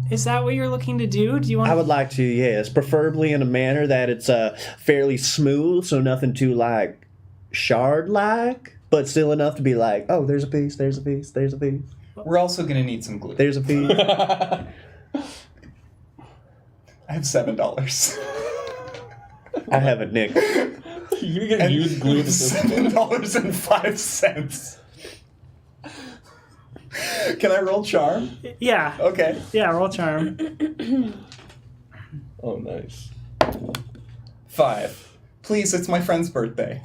Is that what you're looking to do? Do you want? I would like to, yes, preferably in a manner that it's fairly smooth, so nothing too like shard-like, but still enough to be like, oh, there's a piece, there's a piece, there's a piece. We're also gonna need some glue. There's a piece. I have $7. I have a nickel. You're gonna get used glue to this. $7.05. Can I roll charm? Yeah. Okay. Yeah, roll charm. Oh, nice. 5. Please, it's my friend's birthday.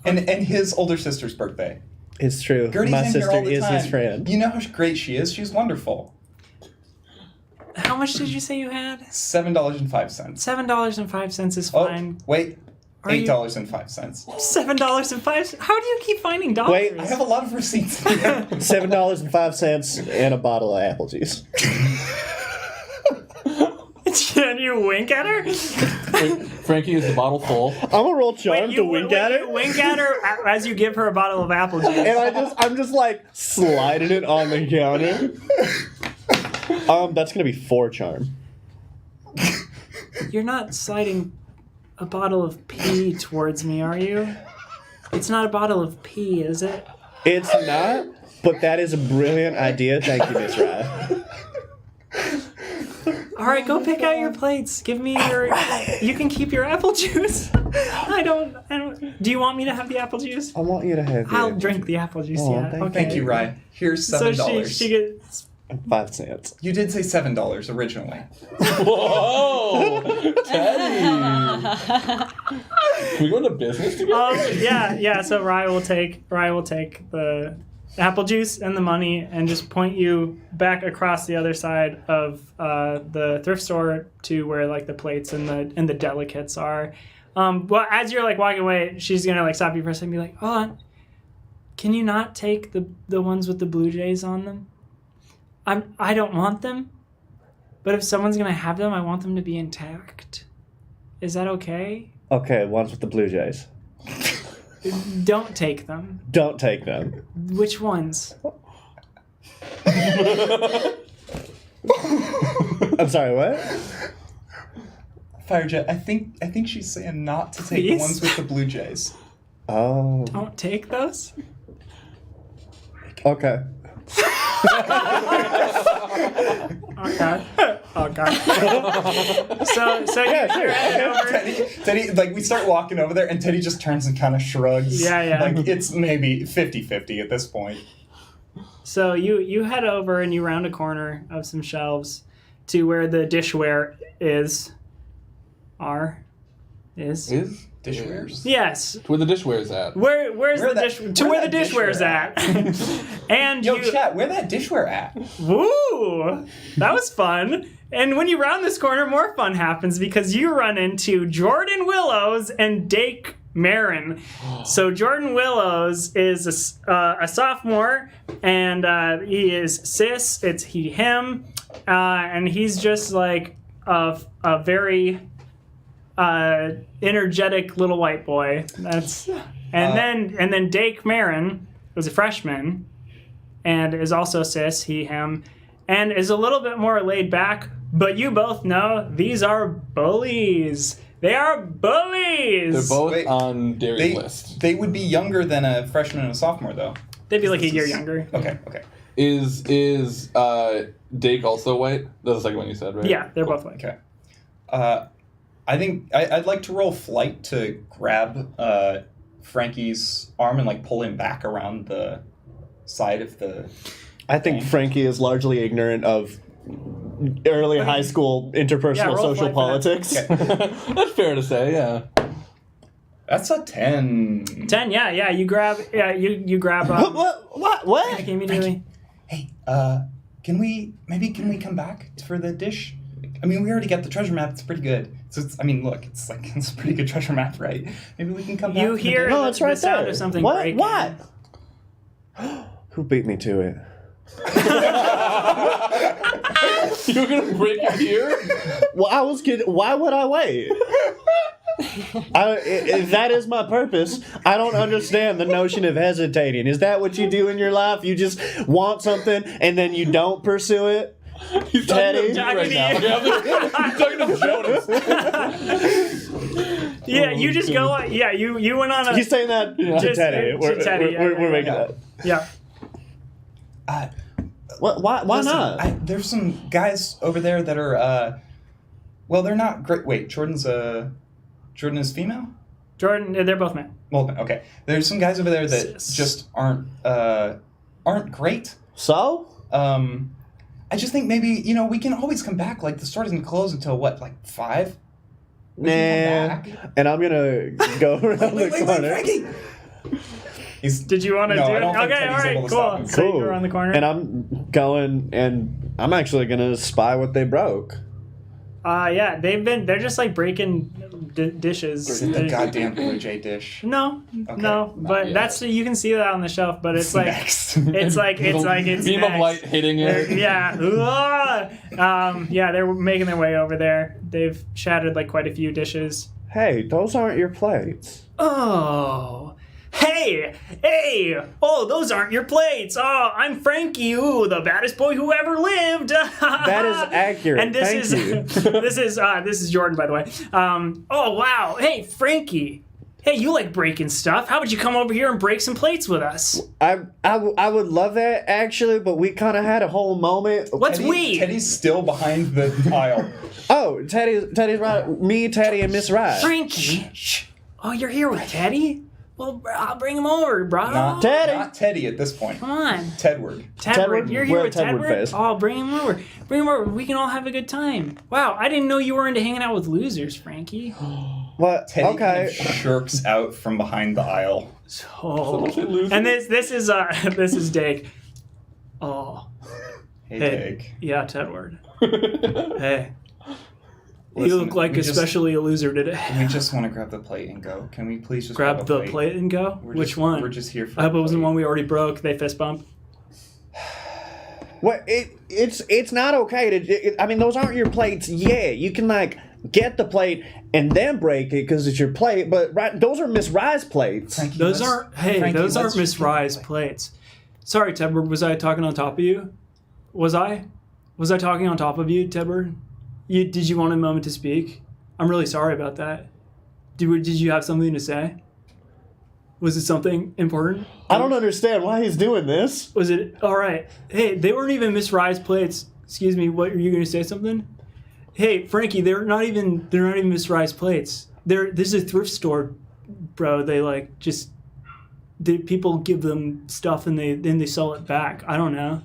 and his older sister's birthday. It's true. Gertie's My in here all sister the is time. his friend. You know how great she is? She's wonderful. How much did you say you had? $7.05. $7.05 is Oh, fine. wait. Are you- $8.05. $7.05. How do you keep finding dollars? Wait, I have a lot of receipts here. $7.05 and a bottle of apple juice. Can you wink at her? Frankie, is the bottle full? I'm gonna roll charm to wink at You her. wink at her as you give her a bottle of apple juice. And I'm just like sliding it on the counter. That's gonna be 4 charm. You're not sliding a bottle of pee towards me, are you? It's not a bottle of pee, is it? It's not, but that is a brilliant idea. Thank you, Miss Rye. All right, go pick out your plates. Give me your. You can keep your apple juice. I don't. Do you want me to have the apple juice? I want you to have the I'll apple drink the apple juice. Oh, Yeah. thank Okay. Thank you, Rye. Here's $7. So she gets. 5 cents. You did say $7 originally. Whoa! Teddy! Can we go into business together? Yeah. So Rye will take the apple juice and the money and just point you back across the other side of the thrift store to where like the plates and the delicates are. Well, as you're like walking away, she's gonna like stop you for a second and be like, "Hold on, can you not take the ones with the Blue Jays on them? I don't want them, but if someone's gonna have them, I want them to be intact. Is that okay? Okay, ones with the Blue Jays. Don't take them. Don't take them. Which ones? I'm sorry, what? Firejet, I think she's saying not to take Please? the ones with the Blue Jays. Oh. Don't take those? Okay. Okay. Okay. So Yeah, you're sure. heading over. Teddy, like, we start walking over there, and Teddy just turns and kind of shrugs. Yeah. Like, it's maybe 50-50 at this point. So you head over and you round a corner of some shelves to where the dishware is. Is? Dishwares? Yes. Where the dishware's at. Where's Where the that- dish? To where where the that dishware's dishware at. And Yo, you. chat, where that dishware at? Woo! That was fun. And when you round this corner, more fun happens because you run into Jordan Willows and Dake Marin. So Jordan Willows is a sophomore, and he is cis. It's he, him, and he's just like a very energetic little white boy. And then Dake Marin was a freshman and is also cis, he, him, and is a little bit more laid back, but you both know these are bullies. They are bullies! They're both Wait, on Darius' list. They would be younger than a freshman and a sophomore, though. They'd be like a This year is- younger. Okay. Is Dake also white? That's the second one you said, right? Yeah, they're both white. Okay. I think I'd like to roll flight to grab Frankie's arm and like pull him back around the side of the. I think Frankie is largely ignorant of early high school interpersonal roll social flight for that. politics. That's fair to say, yeah. That's a 10. 10, yeah. You grab. You grab. What? Frankie immediately. Hey, can we come back for the dish? I mean, we already got the treasure map. It's pretty good. So it's a pretty good treasure map, right? Maybe we can come back. You for the hear dish? No, it's the right sound there. of something What? breaking. What? Who beat me to it? You're gonna break your ear? Well, I was kidding. Why would I wait? If that is my purpose, I don't understand the notion of hesitating. Is that what you do in your life? You just want something and then you don't pursue it? He's Teddy? talking to me right now. He's talking to Jonas. Yeah, you just go. Yeah, you went on a. He's saying that to Just- Teddy. to Teddy, We're making yeah. that. Yeah. Why Listen, not? There's some guys over there that are, well, they're not great. Wait, Jordan is female? Jordan, they're both men. Well, okay. There's some guys over there that Cis. just aren't great. So? I just think maybe, we can always come back. Like, the store doesn't close until, what, like 5? We Nah. can come back. And I'm gonna go around the corner. Frankie! Did you want to No, do I it? don't think Okay, all Teddy's right, able to stop cool. him. So you're around the corner. And I'm going and I'm actually gonna spy what they broke. Yeah, they're just like breaking dishes. Is it the goddamn Blue Jay dish? No, Okay. no, but yet. you can see that on the shelf, but it's like Next. it's Beam next. of light hitting it. Yeah. Yeah, they're making their way over there. They've shattered like quite a few dishes. Hey, those aren't your plates. Oh. Hey! Oh, those aren't your plates! Oh, I'm Frankie, the baddest boy who ever lived! That is accurate. And this Thank is you. this is Jordan, by the way. Oh wow! Hey, Frankie! Hey, you like breaking stuff? How about you come over here and break some plates with us? I would love that actually, but we kind of had a whole moment. What's we? Teddy's still behind the aisle. Oh, Teddy's right. Me, Teddy, and Miss Wright. Frankie? Oh, you're here with Teddy? Well, I'll bring him over, bro. Not Teddy. Not Teddy at this point. Come on. Tedward. Tedward, you're here We're with at Tedward Tedward? phase. Oh, bring him over. Bring him over. We can all have a good time. Wow, I didn't know you were into hanging out with losers, Frankie. What? Teddy Okay. kind of shirks out from behind the aisle. Oh. And this is Dake. Oh. Hey, Hey. Jake. Yeah, Tedward. Hey. You Listen, look like we just- especially a loser today. We just want to grab the plate and go. Can we please just Grab a the plate and go? We're Which just- one? We're just here for I hope a it wasn't plate. one we already broke. They fist bump. What? It's not okay to. I mean, those aren't your plates. Yeah, you can like get the plate and then break it because it's your plate. But those are Miss Rye's plates. Frankie, Those let's- aren't Frankie, those aren't let's Miss just get the Rye's plate. plates. Sorry, Tedward, was I talking on top of you? Was I? Was I talking on top of you, Tedward? Did you want a moment to speak? I'm really sorry about that. Did you have something to say? Was it something important? I don't understand why he's doing this. Was it all right? Hey, they weren't even Miss Rye's plates. Excuse me. What, are you going to say something? Hey, Frankie, they're not even Miss Rye's plates. This is a thrift store, bro. They like just people give them stuff and they sell it back. I don't know.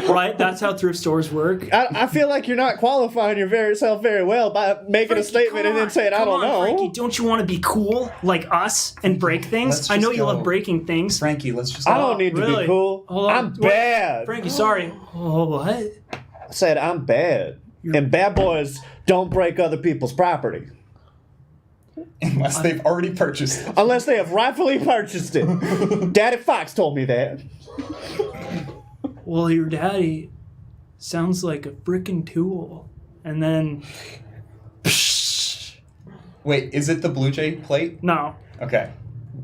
Right? That's how thrift stores work. I feel like you're not qualifying yourself very well by making a Frankie, statement and then saying, I don't know. Frankie, don't you want to be cool like us and break things? Let's I know just you go. love breaking things. Frankie, let's just. I don't need to really? be cool. Hold on. I'm What? bad. Frankie, sorry. Oh, what? I said I'm bad. And bad boys don't break other people's property. Unless they've already purchased it. Unless they have rightfully purchased it. Daddy Fox told me that. Well, your daddy sounds like a frickin' tool. And then, Wait, is it the Blue Jay plate? no. Okay.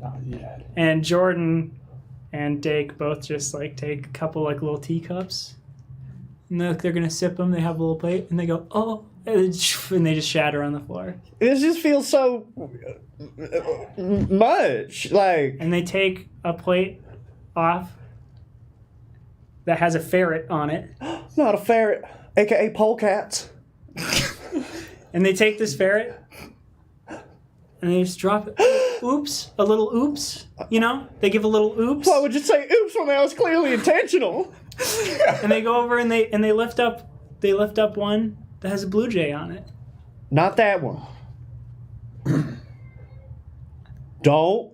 Not yet. And Jordan and Dake both just like take a couple like little teacups. And they're gonna sip them. They have a little plate, and they go, oh, and they just shatter on the floor. This just feels so much. Like, And they take a plate off that has a ferret on it, not a ferret, aka polecats. and they take this ferret and they just drop it. Oops, a little oops. You know, they give a little oops, Why would you say oops when that was clearly intentional? and they go over and they lift up one that has a blue jay on it. Not that one. Don't.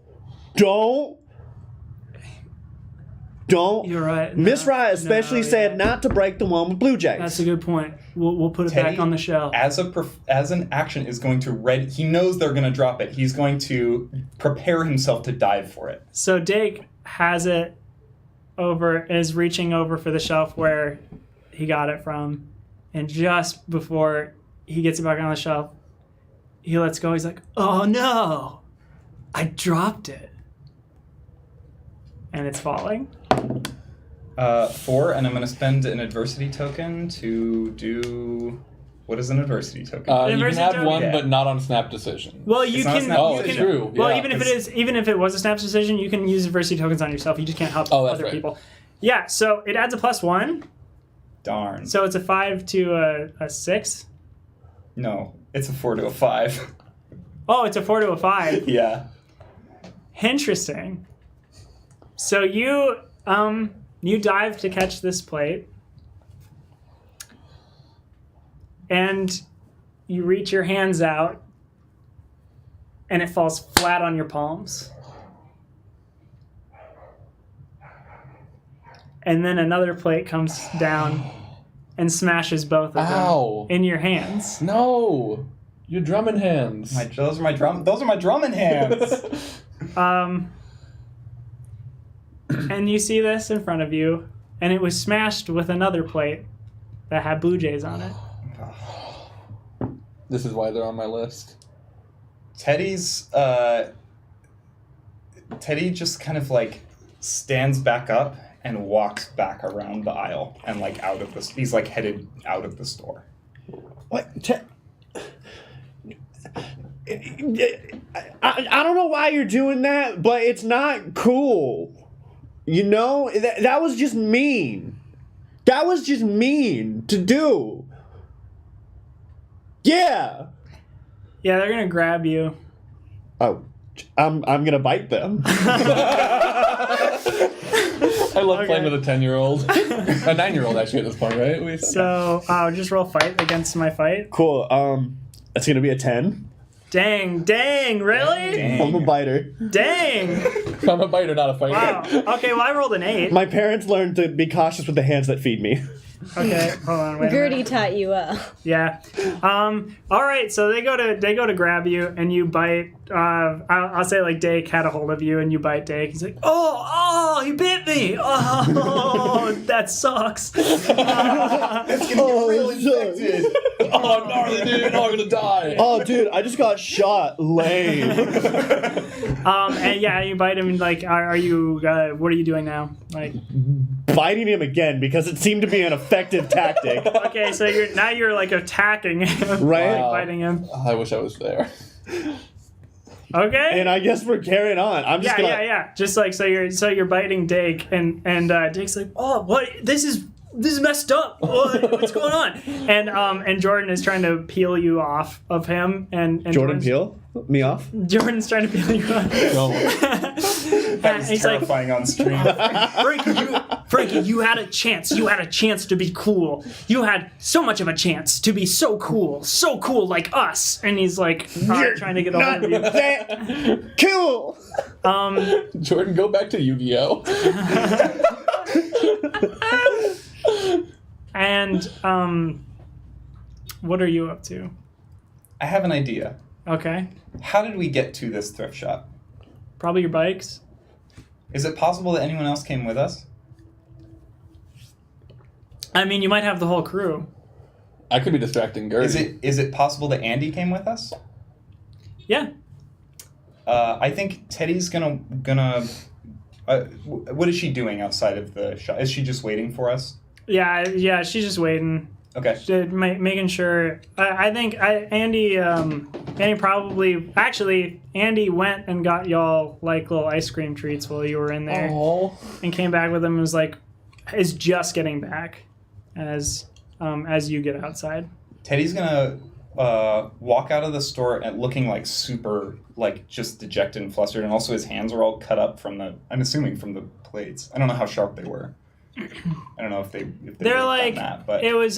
You're right. Miss No, Rye especially no, said yeah. not to break the one with Blue Jays. That's a good point. We'll put it Teddy, back on the shelf. As an action, is going to He knows they're going to drop it. He's going to prepare himself to dive for it. So Dake has it over, is reaching over for the shelf where he got it from, and just before he gets it back on the shelf, he lets go. He's like, "Oh no, I dropped it," and it's falling. 4, and I'm going to spend an adversity token to do. What is an adversity token? You can Adversity have token? one, Yeah. but not on snap decision. Well, you It's not a can. snap Oh, you it's can true. Well, Yeah. even if it was a snap decision, you can use adversity tokens on yourself. You just can't help Oh, that's other right. people. Yeah. So it adds a +1. Darn. So it's a 5 to a 6. No, it's a 4 to a 5. Oh, it's a 4 to a 5. Yeah. Interesting. So you dive to catch this plate, and you reach your hands out, and it falls flat on your palms. And then another plate comes down and smashes both of them Ow. in your hands. No! Your drumming hands. Those are my drumming hands. And you see this in front of you, and it was smashed with another plate that had Blue Jays on it. This is why they're on my list. Teddy just kind of like stands back up and walks back around the aisle and like out of the. He's like headed out of the store. What? I don't know why you're doing that, but it's not cool. You know? That was just mean. That was just mean to do. Yeah. Yeah, they're gonna grab you. Oh. I'm gonna bite them. I love playing with a 10-year-old. A 9-year-old, actually, at this point, right? So just roll fight against my fight. Cool. It's gonna be a 10. Dang, really? Dang. I'm a biter. Dang. I'm a biter, not a fighter. Wow. Okay, well I rolled an 8. My parents learned to be cautious with the hands that feed me. Okay, hold on, wait a Gertie minute. taught you well. Yeah. All right. So they go to grab you, and you bite. I'll say like Dake had a hold of you, and you bite Dake. He's like, oh, he bit me. Oh, that sucks. It's gonna get real infected. Oh, gnarly, dude. Oh, I'm gonna die. Oh, dude, I just got shot. Lame. And yeah, you bite him. And like, are you? What are you doing now? Like, Biting him again because it seemed to be an effective tactic. okay, so you're like attacking him, Right? like biting him. I wish I was there. Okay. And I guess we're carrying on. I'm just gonna. Yeah. Just like so you're biting Dake, and Dake's like, oh, what? This is messed up. What's going on? And Jordan is trying to peel you off of him, and Jordan Peele? Me off? Jordan's trying to peel you off. No. That was He's like, terrifying on stream. Frankie, you had a chance. You had a chance to be cool. You had so much of a chance to be so cool like us. And he's like trying to get a hold of you. That cool. Jordan, go back to Yu-Gi-Oh! And what are you up to? I have an idea. Okay, How did we get to this thrift shop? probably your bikes. Is it possible that anyone else came with us? I mean, you might have the whole crew. I could be distracting Gertie. Is it possible that Andy came with us? Yeah. I think Teddy's gonna. What is she doing outside of the shop? Is she just waiting for us? Yeah. She's just waiting. Okay. Making sure. I think Andy probably actually Andy went and got y'all like little ice cream treats while you were in there, and came back with them and was like, is just getting back as you get outside. Teddy's gonna walk out of the store and looking like super like just dejected and flustered, and also his hands are all cut up from the. I'm assuming from the plates. I don't know how sharp they were. I don't know if they They're like that, but it was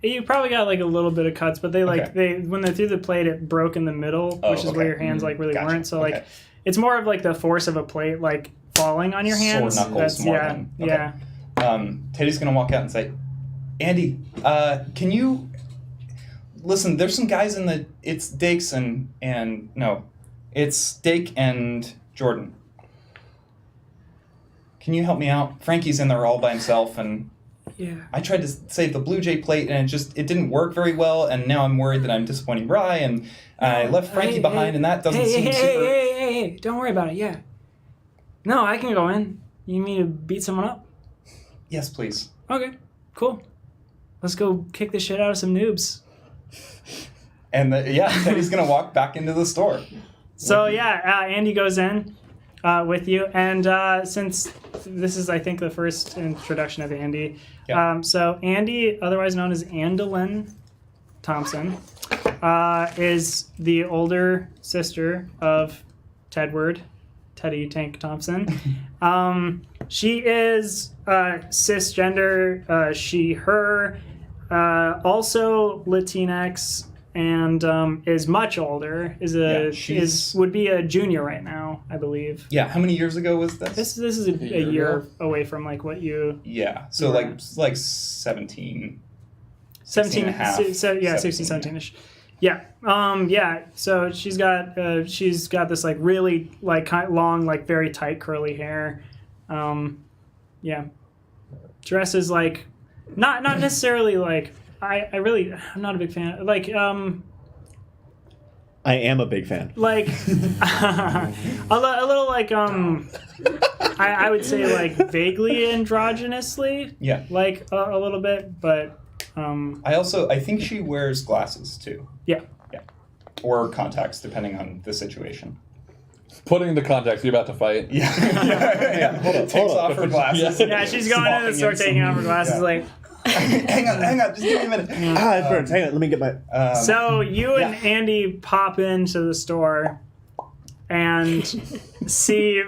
you probably got like a little bit of cuts, but they when they threw the plate it broke in the middle, which is where your hands like really Gotcha. weren't. So Okay. like it's more of like the force of a plate like falling on your hands. Sore knuckles more than okay. Teddy's gonna walk out and say, Andy, can you listen? There's some guys in the. It's Dake's and no, it's Dake and Jordan. Can you help me out? Frankie's in there all by himself, and Yeah. I tried to save the Blue Jay plate, and it didn't work very well, and now I'm worried that I'm disappointing Rye, and I left Frankie behind, and that doesn't seem super. Hey, don't worry about it. Yeah. No, I can go in. You need me to beat someone up? Yes, please. Okay, cool. Let's go kick the shit out of some noobs. And Teddy's gonna walk back into the store. So Andy goes in with you, and since this is, I think, the first introduction of Andy, so Andy, otherwise known as Andolin Thompson, is the older sister of Teddy Tank Thompson. She is cisgender, she, her, also Latinx, and is much older. Would be a junior right now, I believe. Yeah, how many years ago was this? This is a year away from like what you. Yeah, so like 17. 17 and a half. 16, 17ish. Yeah. So she's got this like really like long, like very tight curly hair. Dresses like not necessarily like I'm not a big fan. Like I am a big fan. like a little like I would say like vaguely androgynously. Yeah. Like a little bit, but I think she wears glasses too. Yeah. Yeah. Or contacts, depending on the situation. Putting the contacts, you're about to fight. Yeah. Hold on. Takes off her glasses. Yeah, she's going into the store taking off her glasses like. hang on, just give me a minute. It burns. Hang on, let me get my. So you and Andy pop into the store, and see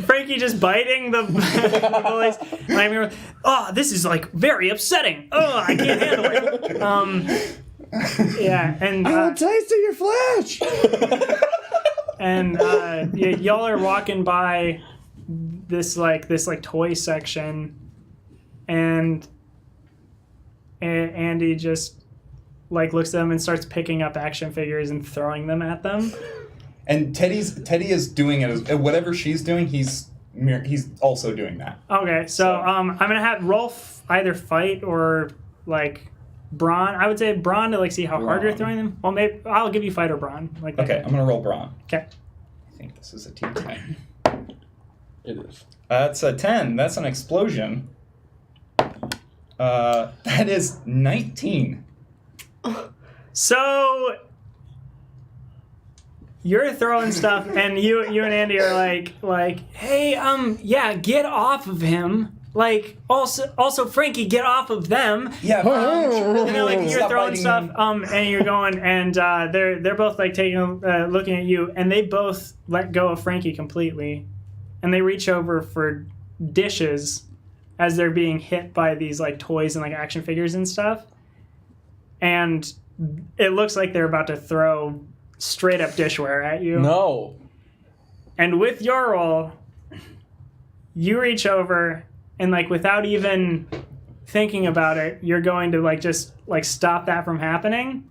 Frankie just biting the bullies. And I'm here, oh, this is like very upsetting. Oh, I can't handle it. Yeah, and I want a taste of your flesh. and y'all are walking by this toy section, and Andy just like looks at them and starts picking up action figures and throwing them at them. And Teddy is doing it whatever she's doing. He's also doing that. Okay, so I'm gonna have Rolf either fight or like brawn. I would say brawn to like see how hard you're throwing them. Well, maybe I'll give you fight or brawn. Like that. Okay, I'm gonna roll brawn. Okay. I think this is a team 10. It is. That's a 10. That's an explosion. That is 19. So you're throwing stuff, and you and Andy are like, hey, yeah, get off of him. Like, also, Frankie, get off of them. Yeah. And then, like, you're Stop throwing biting stuff, him. and you're going, and they're both like looking at you, and they both let go of Frankie completely, and they reach over for dishes as they're being hit by these like toys and like action figures and stuff, and it looks like they're about to throw straight up dishware at you. No. And with your roll, you reach over and like without even thinking about it, you're going to like just like stop that from happening,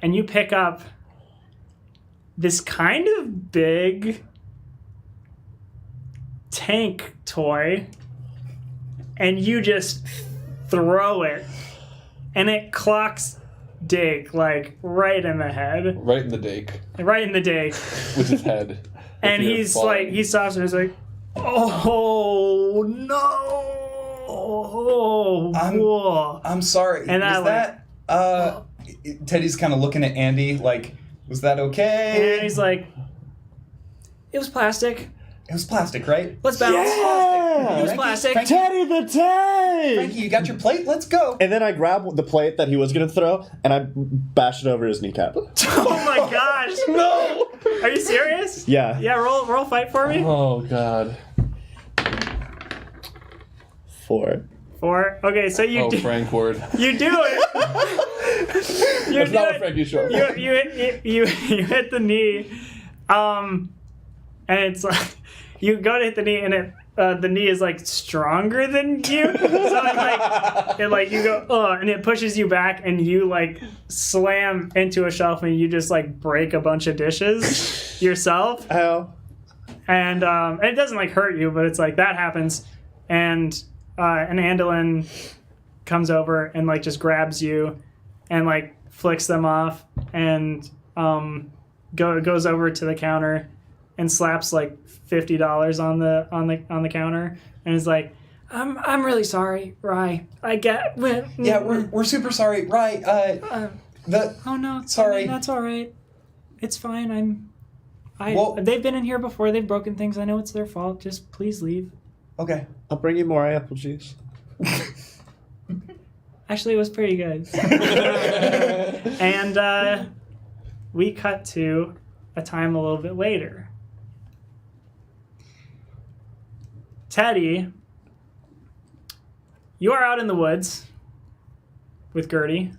and you pick up this kind of big tank toy and you just throw it, and it clocks Dig like right in the head. Right in the dake. Right in the Dig. With his head. And he's like, he stops and he's like, oh no. I'm sorry. And was Teddy's kind of looking at Andy like, was that okay? And he's like, it was plastic. It was plastic, right? Let's bounce. Yeah! It was plastic. Teddy the tank! Frankie, you got your plate? Let's go. And then I grab the plate that he was going to throw, and I bash it over his kneecap. Oh my gosh. No! Are you serious? Yeah. Yeah, roll fight for me. Oh, God. 4. Okay, so you do, Frank word. you do it. You That's do not it. what Frankie's short. You hit the knee, and it's like you go to hit the knee, and the knee is like stronger than you, so you go and it pushes you back, and you like slam into a shelf, and you just like break a bunch of dishes yourself. Ow. And it doesn't like hurt you, but it's like that happens, and Andolin comes over and like just grabs you and like flicks them off, and goes over to the counter and slaps like $50 on the counter, and is like, I'm really sorry, Rye. Yeah, we're super sorry, right? Oh no, sorry. That's all right. It's fine. Well- They've been in here before. They've broken things. I know it's their fault. Just please leave. Okay. I'll bring you more apple juice. Actually, it was pretty good. And we cut to a time a little bit later. Teddy, you are out in the woods with Gertie.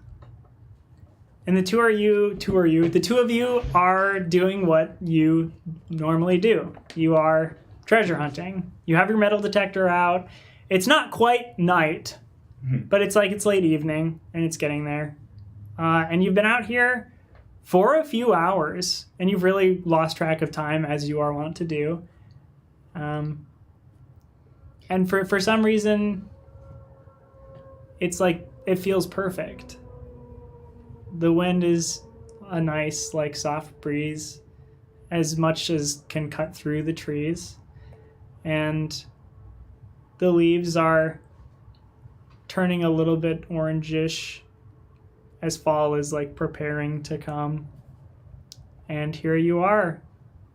And the two of you are doing what you normally do. You are treasure hunting. You have your metal detector out. It's not quite night, but it's late evening, and it's getting there. And you've been out here for a few hours, and you've really lost track of time, as you are wont to do. And for some reason, it's like it feels perfect. The wind is a nice, like, soft breeze, as much as can cut through the trees. And the leaves are turning a little bit orangish as fall is, like, preparing to come. And here you are.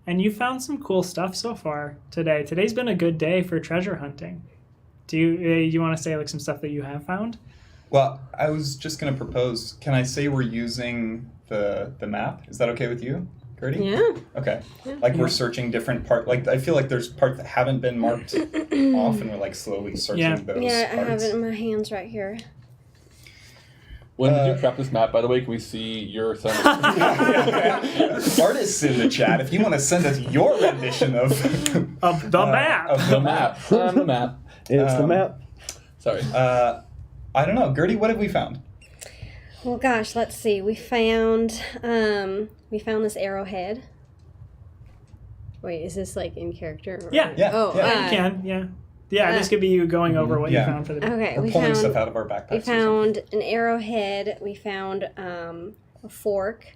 And you found some cool stuff so far today. Today's been a good day for treasure hunting. Do you want to say, like, some stuff that you have found? Well, I was just going to propose, can I say we're using the map? Is that okay with you? Gertie? Yeah. Okay. Like we're searching different parts. Like I feel like there's parts that haven't been marked off, and we're like slowly searching those Yeah, I have parts. it in my hands right here. When did you craft this map, by the way? Can we see your son? Artists in the chat, if you want to send us your rendition of the map. of The map. The map. It's the map. Sorry. I don't know, Gertie. What have we found? Well, gosh, let's see. We found this arrowhead. Wait, is this like in character? Or... Yeah. Yeah. Oh, Yeah, you can. Yeah. Yeah, this could be you going over what Yeah. you found for the. Okay, We're we pulling found stuff out of our backpacks. we or something. found an arrowhead. We found a fork,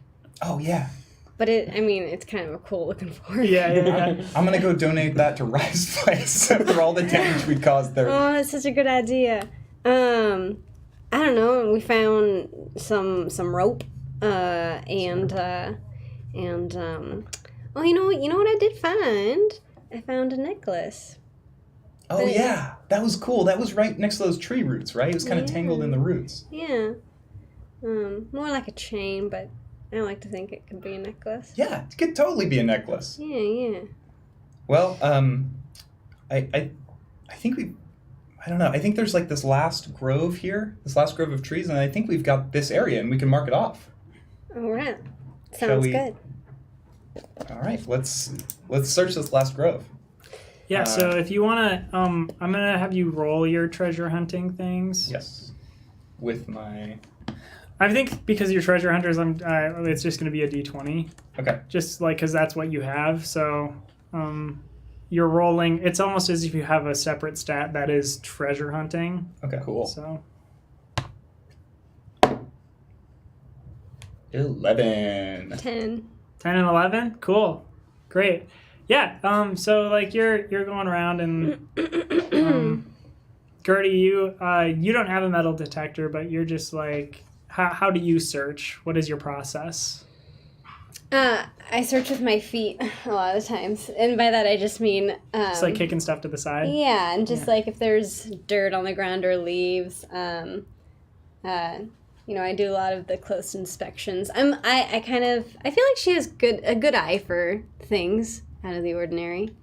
Oh yeah. but it's kind of a cool looking fork. Yeah. I'm gonna go donate that to Rise Place for all the damage we caused there. Oh, that's such a good idea. I don't know. We found some rope, and oh, you know what I did find? I found a necklace. Oh yeah, that was cool. That was right next to those tree roots, right? It was kind of tangled in the roots. Yeah. More like a chain, but I like to think it could be a necklace. Yeah, it could totally be a necklace. Yeah. Well, I think I don't know. I think there's like this last grove here, this last grove of trees, and I think we've got this area, and we can mark it off. All right. Shall Sounds we- good. All right, let's search this last grove. Yeah. So if you wanna, I'm gonna have you roll your treasure hunting things. Yes, with my. I think because you're treasure hunters, it's just gonna be a d20. Okay. Just like because that's what you have. So, you're rolling. It's almost as if you have a separate stat that is treasure hunting. Okay. Cool. So 11. 10. 10 and 11. Cool. Great. Yeah. So like you're going around and Gertie, you don't have a metal detector, but you're just like how do you search? What is your process? I search with my feet a lot of times, and by that I just mean Just like kicking stuff to the side. yeah, and just Yeah. like if there's dirt on the ground or leaves, I do a lot of the close inspections. I feel like she has a good eye for things out of the ordinary,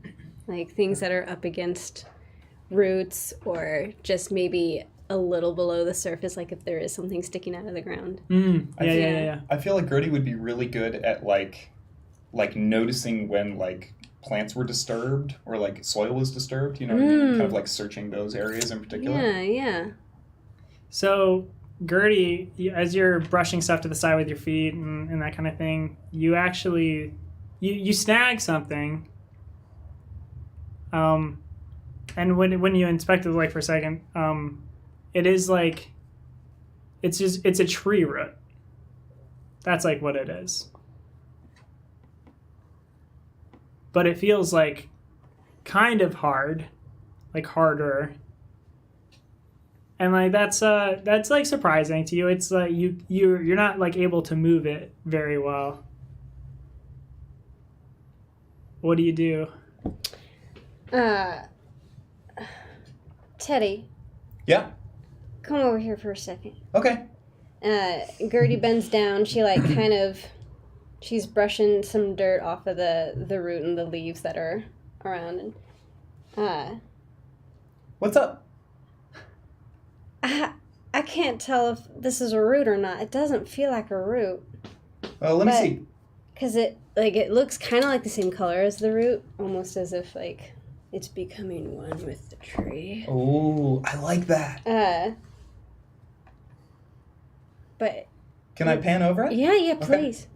like things that are up against roots or just maybe a little below the surface, like if there is something sticking out of the ground. Yeah. I feel like Gertie would be really good at like noticing when like plants were disturbed or like soil was disturbed. You know what I mean? Kind of like searching those areas in particular. Yeah. So Gertie, as you're brushing stuff to the side with your feet and that kind of thing, you actually you snag something. And when you inspect it like for a second, it is like it's a tree root. That's like what it is. But it feels like kind of hard, like harder. And like that's like surprising to you. It's like you're not like able to move it very well. What do you do? Teddy, Yeah. come over here for a second. Okay. Gertie bends down. She like she's brushing some dirt off of the root and the leaves that are around. And What's up? I can't tell if this is a root or not. It doesn't feel like a root. Well, let me But- see. Because it looks kind of like the same color as the root, almost as if like it's becoming one with the tree. Oh, I like that. But Can I pan over it? yeah, please.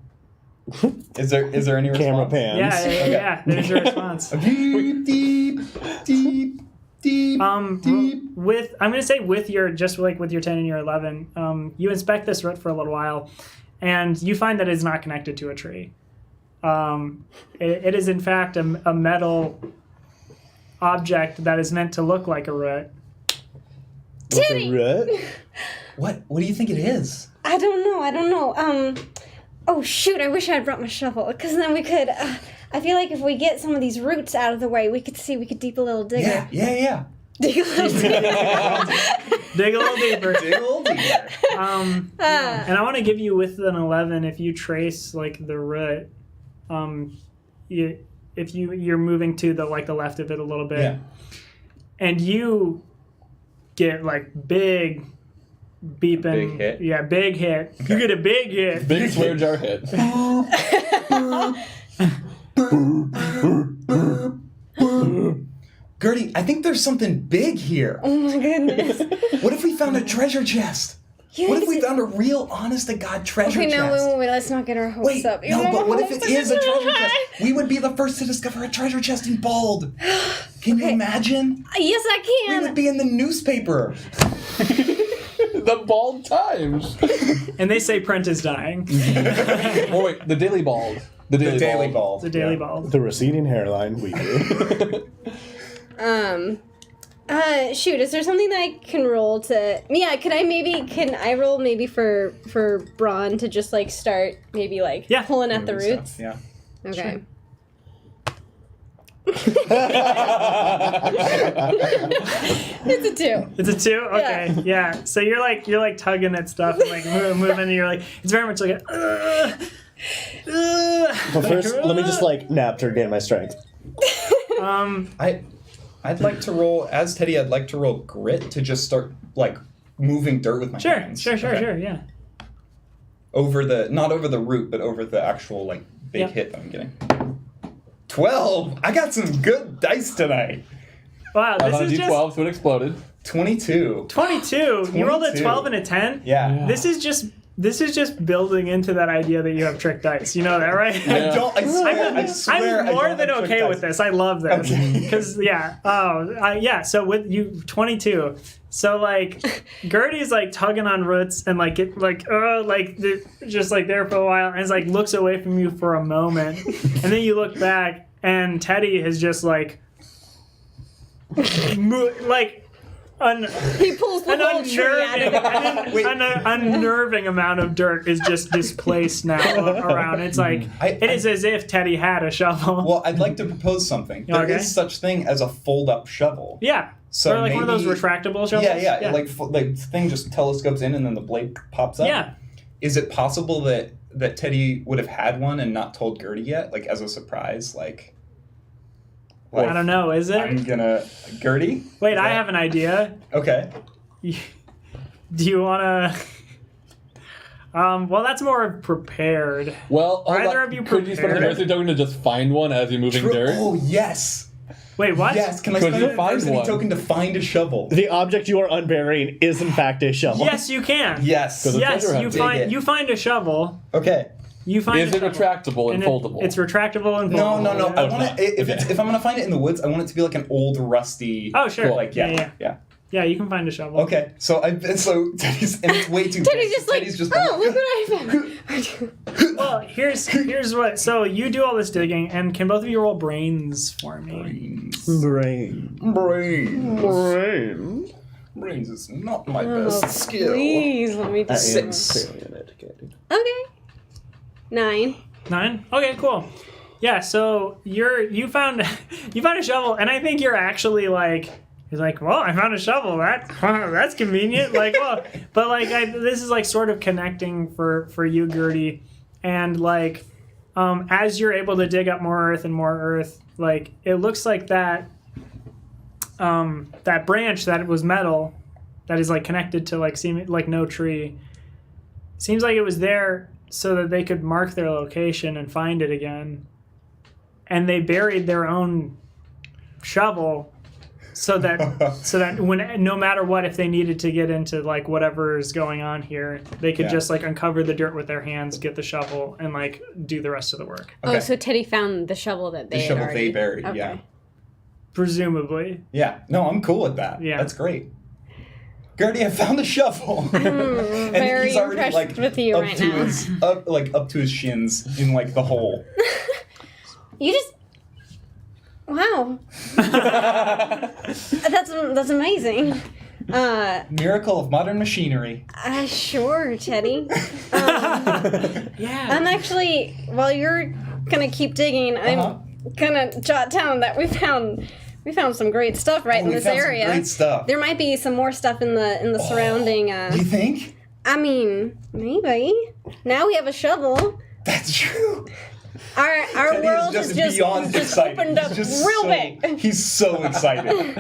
Is there any Camera response? pans. Yeah. There's your response. Deep, deep, deep, deep, deep. With I'm gonna say with your 10 and your 11, you inspect this root for a little while, and you find that it's not connected to a tree. It is in fact a metal object that is meant to look like a root. Teddy! What do you think it is? I don't know. Oh shoot! I wish I had brought my shovel, because then we could. I feel like if we get some of these roots out of the way, we could deep a little digger. Yeah. Dig a little digger. Dig a little deeper. Dig a little deeper. And I want to give you with an 11 if you trace like the root. you're moving to the left of it a little bit, Yeah. and you get like big beeping. Big hit? Yeah, big hit. Okay. You get a big hit. Big swear jar hit. Gertie, I think there's something big here. Oh my goodness. What if we found a treasure chest? What if we found a real, honest-to-God treasure Okay, chest? no, wait, let's not get our hopes Wait, up. no, but what if Hopes it are is a so treasure chest? high. We would be the first to discover a treasure chest in Bald. Can you Okay. imagine? Yes, I We can. would be in the newspaper. The Bald Times. And they say Prent is dying. Oh wait, the Daily Bald. The Daily, The Daily Bald. Bald. The Daily Yeah. Bald. The receding hairline weekly. Shoot, is there something that I can roll to... Yeah, can I roll maybe for Braun to just, like, start maybe, like, Yeah. pulling at the Moving roots? stuff, Yeah. Okay. It's a 2. It's a 2? Okay, yeah. So you're like tugging at stuff and like moving, and you're like, it's very much like a. But first, let me just like nap to regain my strength. I'd like to roll, as Teddy, I'd like to roll grit to just start, like, moving dirt with my hands. Sure, Okay. yeah. Not over the root, but over the actual, like, big Yep. hit that I'm getting. 12! I got some good dice tonight. Wow, I this was on a is D12, just so it exploded. 22. 22. You rolled a 22. 12 and a 10. Yeah. This is just building into that idea that you have trick dice. You know that, right? Yeah. I swear. I'm more I don't than have trick okay dice. with this. I love this Okay. because yeah. So with you, 22. So like, Gertie's like tugging on roots and like it just like there for a while, and it's like looks away from you for a moment, and then you look back, and Teddy has just like, He pulls the an whole tree out of the Wait. an unnerving amount of dirt is just displaced now around. It's like it is as if Teddy had a shovel. Well, I'd like to propose something. There is Okay. such thing as a fold-up shovel. Yeah. So or like one of those maybe- retractable shovels. Yeah. Like the thing just telescopes in and then the blade pops up. Yeah. Is it possible that Teddy would have had one and not told Gertie yet, like as a surprise, like I don't know. Is it? I'm gonna Gertie? Wait, Is I that- have an idea. Okay. Do you want to? Well, that's more prepared. Well, Are hold either on. of you Could you spend a prepared? mercy token to just find one as you're moving dirt? Oh yes. Wait, what? Yes. Can I Could spend you a find diversity one? token to find a shovel? The object you are unburying is in fact a shovel. Yes, you can. Yes. Because Yes, treasure you hunt. Dig find it. you find a shovel. Okay. You find Is a it shovel. retractable and foldable? It's retractable and No. foldable. I want it. If I'm gonna find it in the woods, I want it to be like an old rusty. Oh, sure. Like yeah. Yeah, you can find a shovel. Okay. So Teddy's and it's way too. Teddy's big. just like, Teddy's just oh, look what I found. Well, here's what. So you do all this digging, and can both of you roll brains for me? Brain. Brains is not my Oh, best skill. please, let me I just... am Six. fairly uneducated. Okay. 9. 9. Okay, cool. Yeah. So you found a shovel, and I think you're actually like. He's like, well, I found a shovel. That's convenient. Like, well, but like, this is like sort of connecting for you, Gertie, and like, as you're able to dig up more earth and more earth, like it looks like that branch that was metal, that is like connected to like like no tree, seems like it was there so that they could mark their location and find it again, and they buried their own shovel. So that when no matter what, if they needed to get into like whatever is going on here, they could just like uncover the dirt with their hands, get the shovel, and like do the rest of the work. Oh, so Teddy found the shovel that they The had shovel already... they buried. Okay. Yeah. Presumably. Yeah. No, I'm cool with that. Yeah. That's great. Gertie, I found a shovel. And very he's already impressed like with you up right to now. his up to his shins in like the hole. You just... Wow. That's amazing. Miracle of modern machinery. Sure, Teddy. Yeah. I'm actually, while you're gonna keep digging, I'm gonna jot down that we found some great stuff right in We this found some area. great stuff. There might be some more stuff in the surrounding. Do you think? I mean, maybe. Now we have a shovel. That's true. Our Teddy world is is just beyond just excited. opened up He's just real so, big. He's so excited.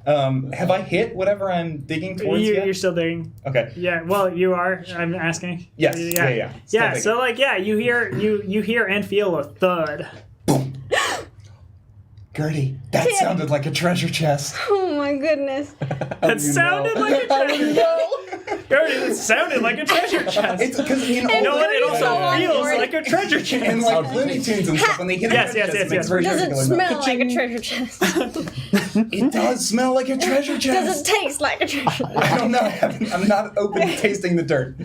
Have I hit whatever I'm digging towards yet? You're still digging. Okay. Yeah, well, you are. I'm asking. Yes. Yeah. Yeah. Still Yeah. digging. So like, yeah, you hear and feel a thud. Gertie, that sounded like a treasure chest. Oh my goodness. That sounded like a treasure chest. Gertie, it sounded like a treasure chest. It's because You know what? It also on feels board. like a treasure and chest. like Looney Tunes and stuff when they hit a Yes, treasure yes, chest, it makes yes, very Does it particular smell noise. like a treasure chest? It does smell like a treasure Does chest. it taste like a treasure chest? I don't know. I'm not open to tasting the dirt.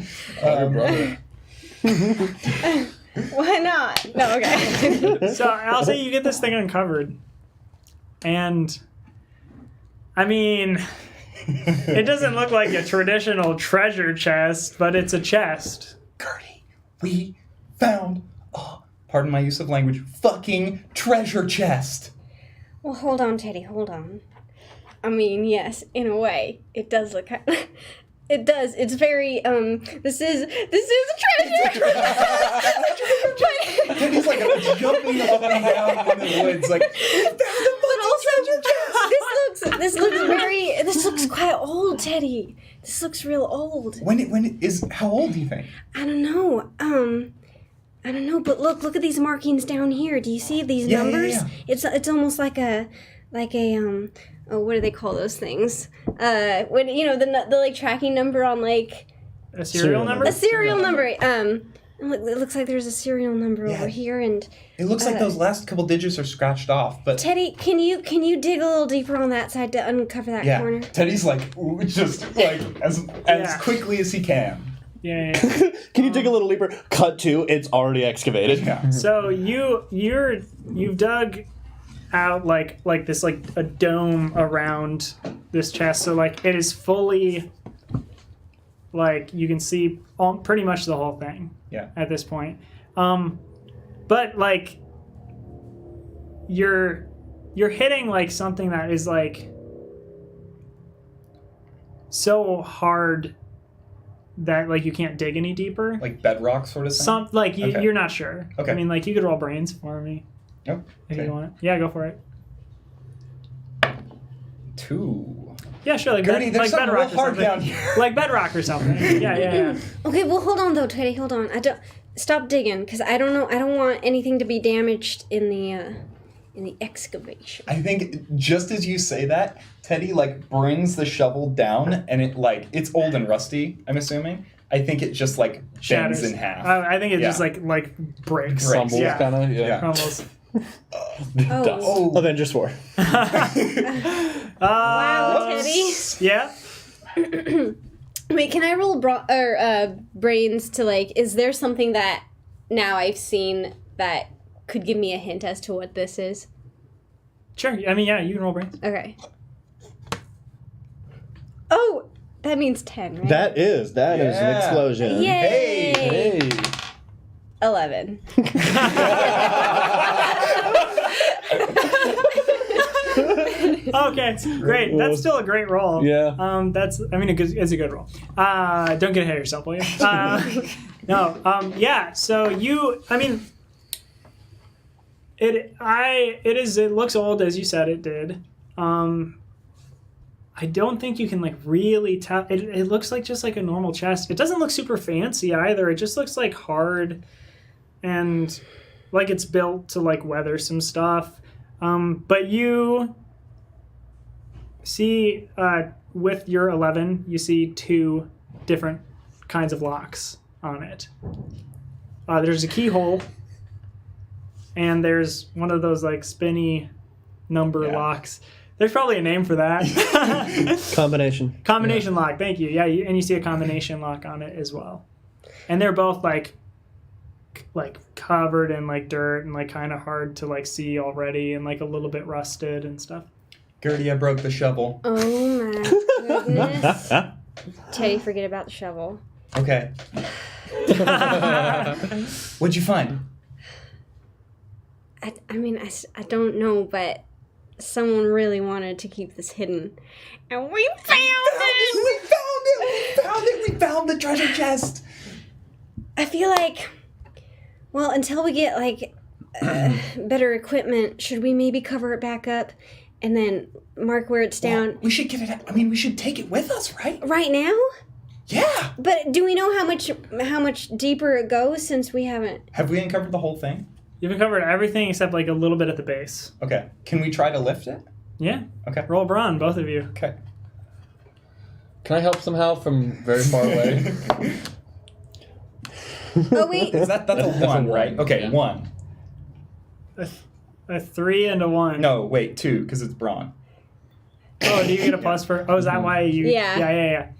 Why not? No, okay. So I'll say you get this thing uncovered, and I mean, it doesn't look like a traditional treasure chest, but it's a chest. Gertie, we found, pardon my use of language, fucking treasure chest. Well, hold on, Teddy, hold on. I mean, yes, in a way, it does look it does. It's very, this is a treasure! Teddy's like jumping up and down in the woods, like, But also, this looks quite old, Teddy. This looks real old. how old do you think? I don't know. I don't know, but look at these markings down here. Do you see these Yeah, numbers? yeah. It's almost like a oh, what do they call those things? When the like tracking number on like A serial number? a serial number. It looks like there's a serial number Yeah. over here, and It looks like those last couple digits are scratched off, but Teddy, can you dig a little deeper on that side to uncover that yeah, corner? Teddy's like just like as Yeah. quickly as he can. Yeah. Can you dig a little deeper? Cut to, it's already excavated. Yeah. So you've dug out like this like a dome around this chest, so like it is fully like you can see pretty much the whole thing. Yeah. At this point, but like you're hitting like something that is like so hard that like you can't dig any deeper. Like bedrock sort of thing. Okay. You're not sure. Okay. I mean, like you could roll brains for me Oh, if okay. you want. Yeah, go for it. 2. Yeah, sure. Like, Gertie, there's like something real bedrock or hard something. down here. Like bedrock or something. Yeah. Okay, well, hold on though, Teddy. Hold on. I don't stop digging because I don't know. I don't want anything to be damaged in the excavation. I think just as you say that, Teddy like brings the shovel down, and it's old and rusty. I'm assuming. I think it just like bends Shatters. in half. I think it Yeah. just like breaks. Crumbles, Yeah. kind of. Yeah. Almost. Dust. Oh, Avengers 4. wow, Teddy. Yeah. Wait, can I roll brains to like? Is there something that now I've seen that could give me a hint as to what this is? Sure. I mean, yeah, you can roll brains. Okay. Oh, that means 10, right? That is an Yeah. explosion. Yay! Hey. 11. Okay, great. That's still a great roll. Yeah. It's a good roll. Don't get ahead of yourself, will you? No. Yeah. So it looks old, as you said it did. I don't think you can like really tell. It looks like just like a normal chest. It doesn't look super fancy either. It just looks like hard and like it's built to like weather some stuff. But you see with your 11, you see 2 different kinds of locks on it. There's a keyhole, and there's one of those like spinny number locks. There's probably a name for that. Combination. Combination lock, thank you. Yeah, and you see a combination lock on it as well. And they're both like covered in like dirt and like kind of hard to like see already and like a little bit rusted and stuff. Gertie, I broke the shovel. Oh my goodness. Teddy, forget about the shovel. Okay. What'd you find? I mean, I don't know, but someone really wanted to keep this hidden. And we found it! We found the treasure chest! I feel like, well, until we get like better equipment. Should we maybe cover it back up and then mark where it's down? Well, we should get it. I mean, we should take it with us, right? Right now? Yeah. But do we know how much deeper it goes since we haven't? Have we uncovered the whole thing? You've covered everything except like a little bit at the base. Okay. Can we try to lift it? Yeah. Okay. Roll brawn, both of you. Okay. Can I help somehow from very far away? Oh wait. That's a That's a 1, one, right? Okay, yeah. 1. A 3 and a 1. No, wait, 2, because it's brawn. Oh, do you get a plus for? Oh, is that why you? Yeah. Yeah.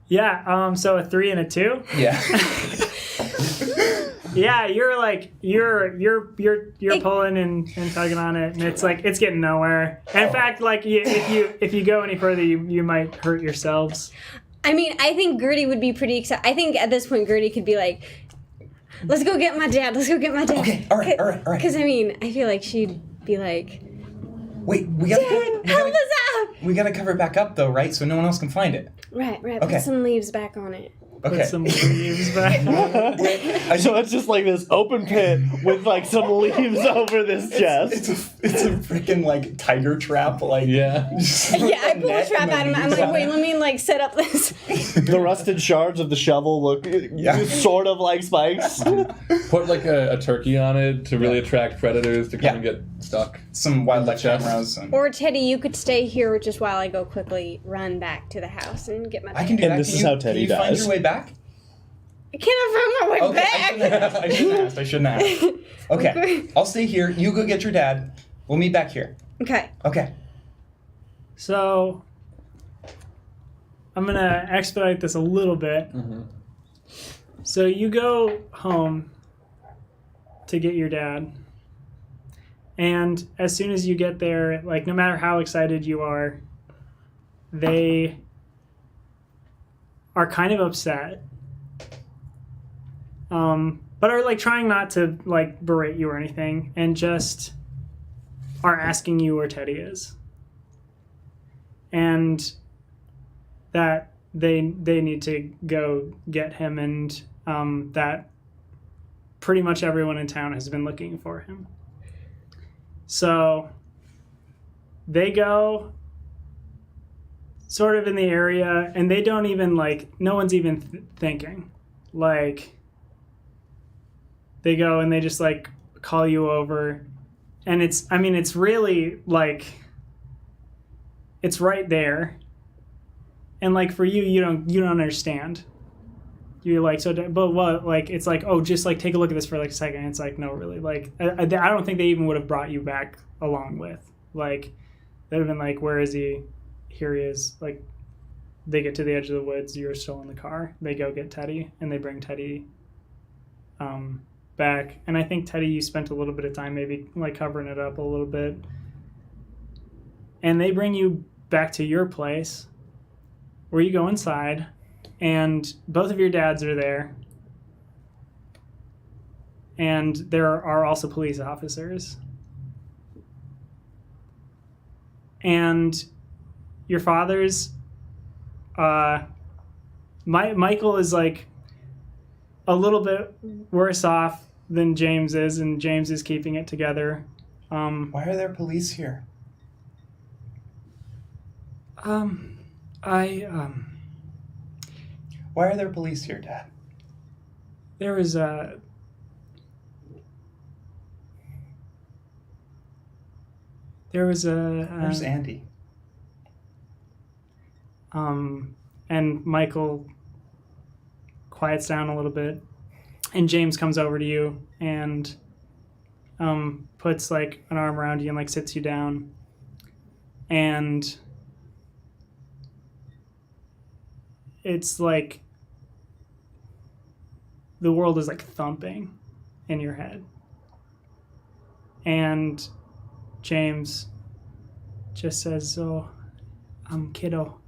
Yeah. So a 3 and a 2. Yeah. Yeah, you're pulling and tugging on it, and it's like it's getting nowhere. And in fact, like if you go any further, you might hurt yourselves. I mean, I think Gertie would be pretty excited. I think at this point, Gertie could be like, "Let's go get my dad. Let's go get my dad." Okay, all right. Because I mean, I feel like she'd be like, Wait, we gotta "Dad, help us out!" we gotta cover it back up though, right? So no one else can find it. Right. Okay. Put some leaves back on it. Okay. Put some leaves back. So it's just like this open pit with like some leaves over this chest. It's a freaking like tiger trap, like Yeah. Yeah, I pull a trap out of him. I'm like, wait, let me like set up this. The rusted shards of the shovel look sort of like spikes. Put like a turkey on it to really attract predators to come and get stuck. some wildlife Chest. cameras. And Or Teddy, you could stay here just while I go quickly run back to the house and get my dad. I can do And that. this Can is you- how Teddy can you find dies. your way back? Can I find my way Okay, back? I shouldn't have asked. Okay, I'll stay here. You go get your dad. We'll meet back here. Okay. Okay. So I'm gonna expedite this a little bit. So you go home to get your dad, and as soon as you get there, like no matter how excited you are, they are kind of upset. But are like trying not to like berate you or anything, and just are asking you where Teddy is, and that they need to go get him, and that pretty much everyone in town has been looking for him. So they go sort of in the area, and they don't even like, no one's even thinking. Like, they go and they just like call you over, and it's really like, it's right there. And like for you, you don't understand. You're like, so, but what, like, it's like, oh, just like take a look at this for like a second. It's like, no, really, like, I don't think they even would have brought you back along with, like, they'd have been like, where is he? Here he is. Like, they get to the edge of the woods, you're still in the car. They go get Teddy, and they bring Teddy back. And I think, Teddy, you spent a little bit of time maybe like covering it up a little bit. And they bring you back to your place, where you go inside, and both of your dads are there. And there are also police officers. And your father's Michael is like a little bit worse off than James is, and James is keeping it together. Why are there police here? Why are there police here, Dad? There was a Where's Andy? And Michael quiets down a little bit, and James comes over to you and puts like an arm around you and like sits you down, and it's like the world is like thumping in your head. And James just says, "Oh, kiddo,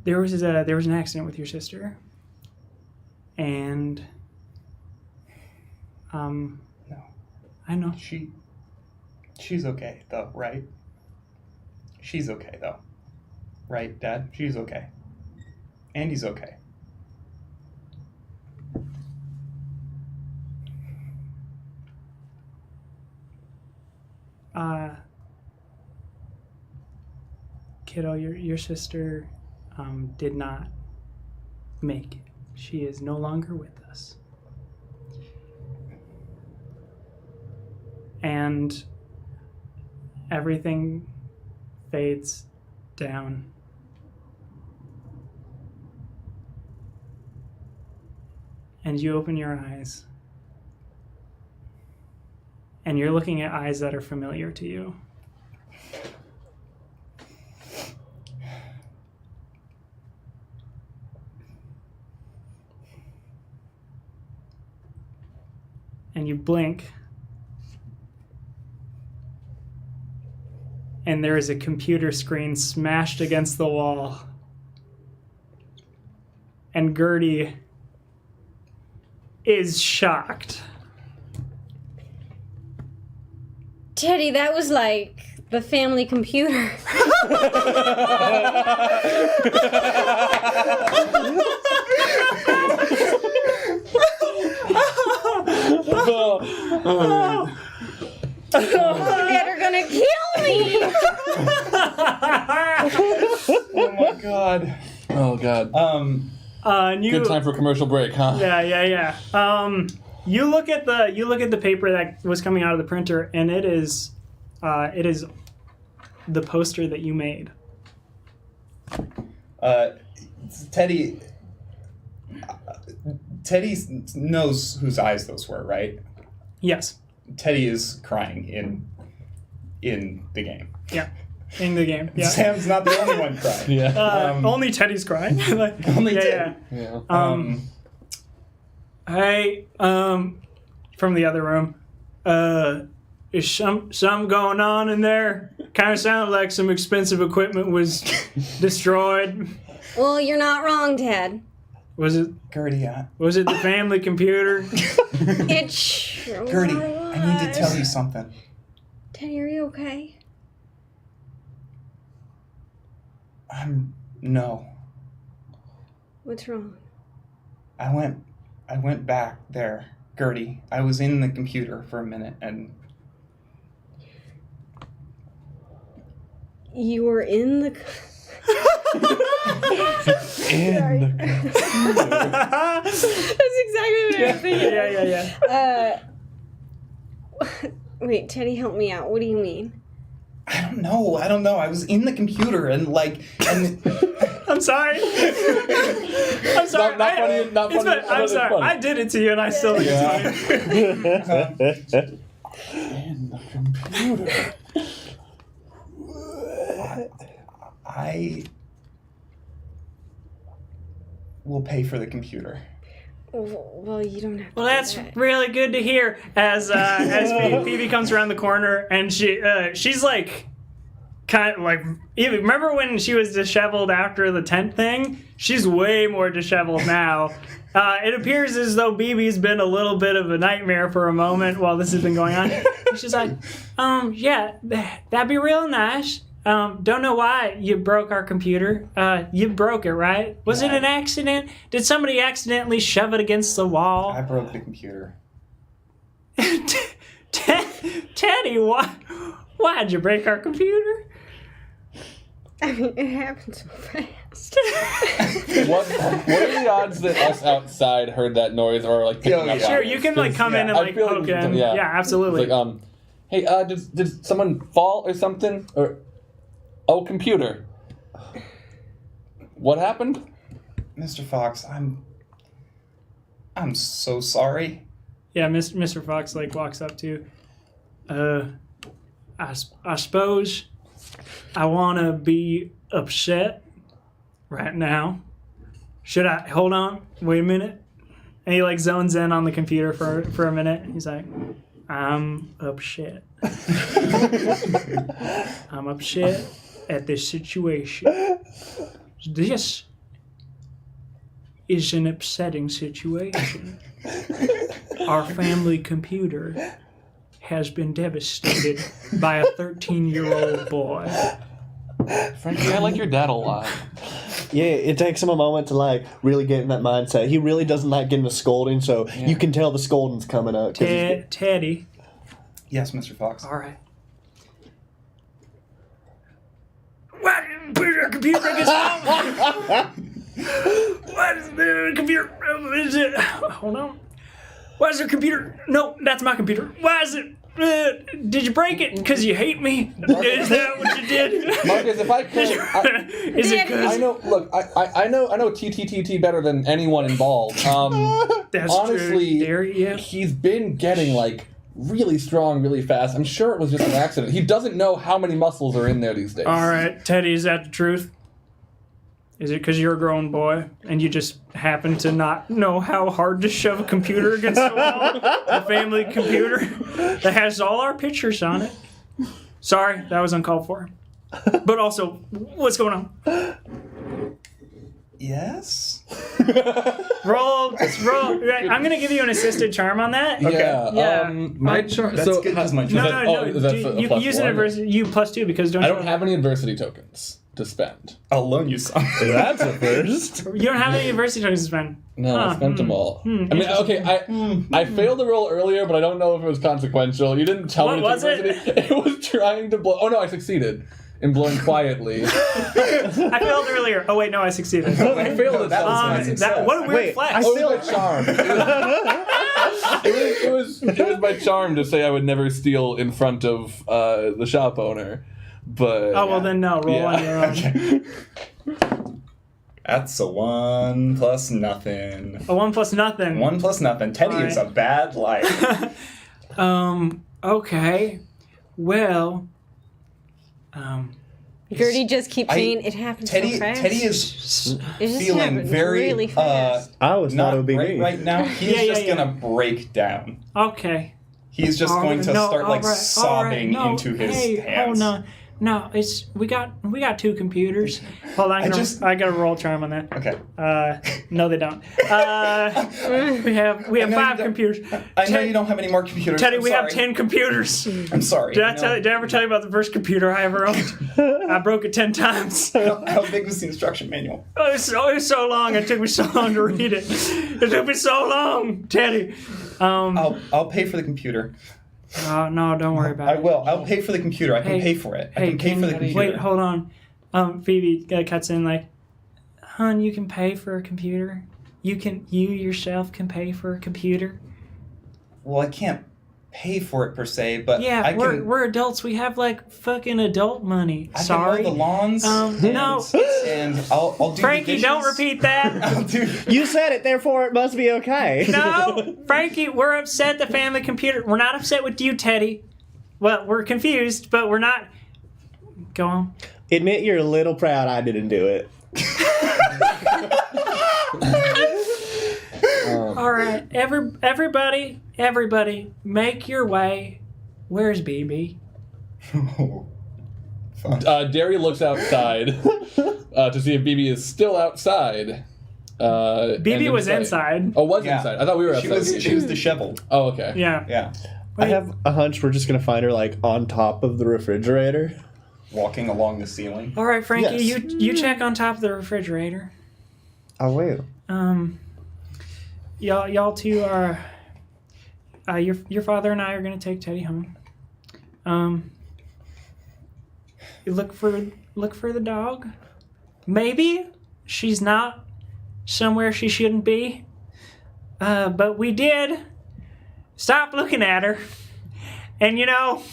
there was an accident with your sister, and No. I know She's okay though, right? She's okay though. Right, Dad? She's okay. Andy's okay. Kiddo, your sister did not make it. She is no longer with us. And everything fades down. And you open your eyes. And you're looking at eyes that are familiar to you. And you blink. And there is a computer screen smashed against the wall. And Gertie is shocked. Teddy, that was like the family computer. They're gonna kill me. Oh my god. Oh god. And you, Good time for a commercial break, huh? Yeah. You look at the paper that was coming out of the printer, and it is the poster that you made. Teddy knows whose eyes those were, right? Yes. Teddy is crying in the game. Yeah. In the game. Yeah. Sam's not the only one crying. Yeah. Only Teddy's crying. Like, Only yeah, Teddy. Yeah. Hey, from the other room, is something going on in there? Kind of sounded like some expensive equipment was destroyed. Well, you're not wrong, Ted. Was it Gertie, the family computer? It sure Gertie, was. I need to tell you something. Teddy, are you okay? No. What's wrong? I went back there, Gertie. I was in the computer for a minute and You were in the... That's exactly what I was thinking. Yeah. Wait, Teddy, help me out. What do you mean? I don't know. I was in the computer and I'm sorry. I'm sorry. Not funny. Not It's funny. fine. I'm sorry. Funny. I did it to you, and I still think it's funny. In the computer. I will pay for the computer. Well, you don't have to. Well, that's really good to hear. As Phoebe comes around the corner, and she's like, kind of like, even remember when she was disheveled after the tent thing? She's way more disheveled now. It appears as though BB's been a little bit of a nightmare for a moment while this has been going on. She's like, yeah, that'd be real nice. Don't know why you broke our computer. You broke it, right? Was it an accident? Did somebody accidentally shove it against the wall? I broke the computer. Teddy, why'd you break our computer? I mean, it happened so fast. What are the odds that us outside heard that noise or like picking up? Sure, on you it? can like come in and I like feel poke like in. yeah. Yeah, absolutely. It's like hey, did someone fall or something? Or computer. What happened? Mr. Fox, I'm so sorry. Yeah, Mr. Fox like walks up to you. I suppose I want to be upset right now. Should I hold on? Wait a minute. And he like zones in on the computer for a minute. He's like, I'm upset. I'm upset at this situation. This is an upsetting situation. Our family computer has been devastated by a 13-year-old boy. Frankie, I like your dad a lot. Yeah, it takes him a moment to like really get in that mindset. He really doesn't like getting the scolding, so you can tell the scolding's coming up. Teddy. Yes, Mr. Fox. All right. computer gets Why is the computer? Is it? Hold on. Why is there a computer? No, that's my computer. Why is it? Did you break it because you hate me? Is that what you did? Marcus, if I could, Is it I know. Look, I know TTTT better than anyone involved. That's honestly, true. There, yeah. he's been getting like really strong, really fast. I'm sure it was just an accident. He doesn't know how many muscles are in there these days. All right, Teddy, is that the truth? Is it because you're a grown boy and you just happen to not know how hard to shove a computer against the wall? A family computer that has all our pictures on it. Sorry, that was uncalled for. But also, what's going on? Yes. Roll. I'm gonna give you an assisted charm on that. Yeah. Yeah. My charm. That's good because my No, charm. no, Oh, no. that's You a can +1. use an adversity. You +2 because I don't have any adversity tokens to spend. I'll loan you some. That's a first. You don't have any adversity tokens to spend. No, I spent them all. I mean, interesting. okay, I failed the roll earlier, but I don't know if it was consequential. You didn't tell me. What was it? It was trying to blow. Oh no, I succeeded in blowing quietly. I failed earlier. Oh wait, no, I succeeded. I failed that was my it. success. What a weird Wait, flex. I Oh, still- it was my charm. It was my charm to say I would never steal in front of the shop owner, but Oh, well then no, roll on your own. Okay. That's a 1 plus nothing. A 1 plus nothing. 1 plus nothing. Teddy All is a bad life. Okay. Well, Gertie just keeps I- saying it happens so Teddy fast. is It just feeling happens very really fast. I always thought not it would be great me. right now. He's Yeah, just yeah. gonna break down. okay. He's just All going right, to no, start all like right, all sobbing right, no, into his hey, hands. Oh no, it's we got 2 computers. Hold on, I gotta roll charm on that. Okay. No, they don't. We have I know you 5 don't- computers. I know you don't have any more computers. Teddy, I'm we have sorry. 10 computers. I'm sorry. Did I No. ever tell you about the first computer I ever owned? I broke it 10 times. How big was the instruction manual? It was so long. It took me so long to read it. It took me so long, Teddy. I'll pay for the computer. No, don't worry about I it. will. I'll pay for the computer. I can Hey, pay for it. I Hey, can pay for the computer. Wait, hold on. Phoebe cuts in like, "Hun, you can pay for a computer. You yourself can pay for a computer." Well, I can't pay for it per se, but Yeah, I can. we're adults. We have like fucking adult money. I Sorry. can mow the lawns. No. And I'll do Frankie, the dishes. don't repeat that. I'll do. You said it, therefore it must be okay. No, Frankie, we're upset the family computer. We're not upset with you, Teddy. Well, we're confused, but we're not. Go on. Admit you're a little proud I didn't do it. All right, everybody, make your way. Where's BB? Derry looks outside to see if BB is still outside. BB was inside. Oh, was Yeah. inside. I thought we were outside. She was disheveled. Oh, okay. Yeah. Yeah. I have a hunch we're just gonna find her like on top of the refrigerator. Walking along the ceiling. All right, Frankie, Yes. you check on top of the refrigerator. I will. Y'all two are. Your father and I are gonna take Teddy home. You look for the dog. Maybe she's not somewhere she shouldn't be. But we did stop looking at her, and you know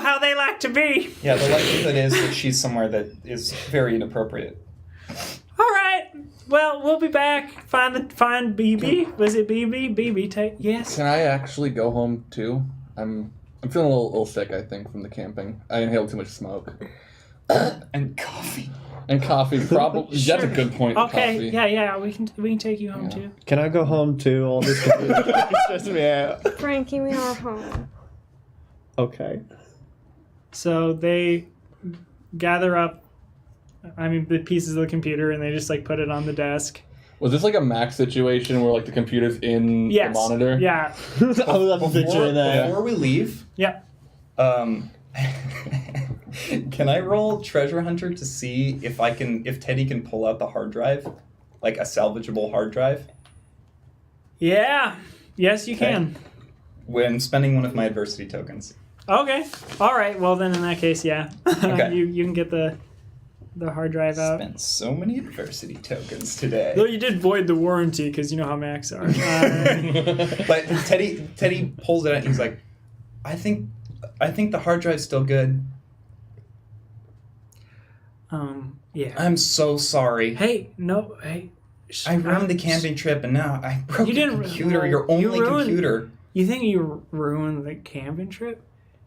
how they like to be. Yeah, the likelihood is that she's somewhere that is very inappropriate. All right. Well, we'll be back. Find BB. Was it BB? BB, take yes. Can I actually go home too? I'm feeling a little sick. I think from the camping. I inhaled too much smoke And coffee. and coffee. Probably that's a Sure. good point. Okay. Coffee. Yeah. We can take you home too. Can I go home too? All this confusion stresses me out. Frankie, we are home. Okay. So they gather up. The pieces of the computer, and they just like put it on the desk. Was this like a Mac situation where like the computer's in Yes. the monitor? Yeah. I love the picture in that. Before we leave, Yeah. can I roll Treasure Hunter to see if Teddy can pull out the hard drive, like a salvageable hard drive, Yeah. Yes, you Okay. can. when spending one of my adversity tokens? Okay. All right. Well, then in that case, yeah. Okay. you can get the the hard drive out. Spent so many adversity tokens today. Though you did void the warranty because you know how Macs are. But Teddy pulls it out and he's like, I think the hard drive's still good. Yeah. I'm so sorry. Hey. I ruined the camping trip and now I broke You your didn't- computer, well, your you only ruined- computer. You think you ruined the camping trip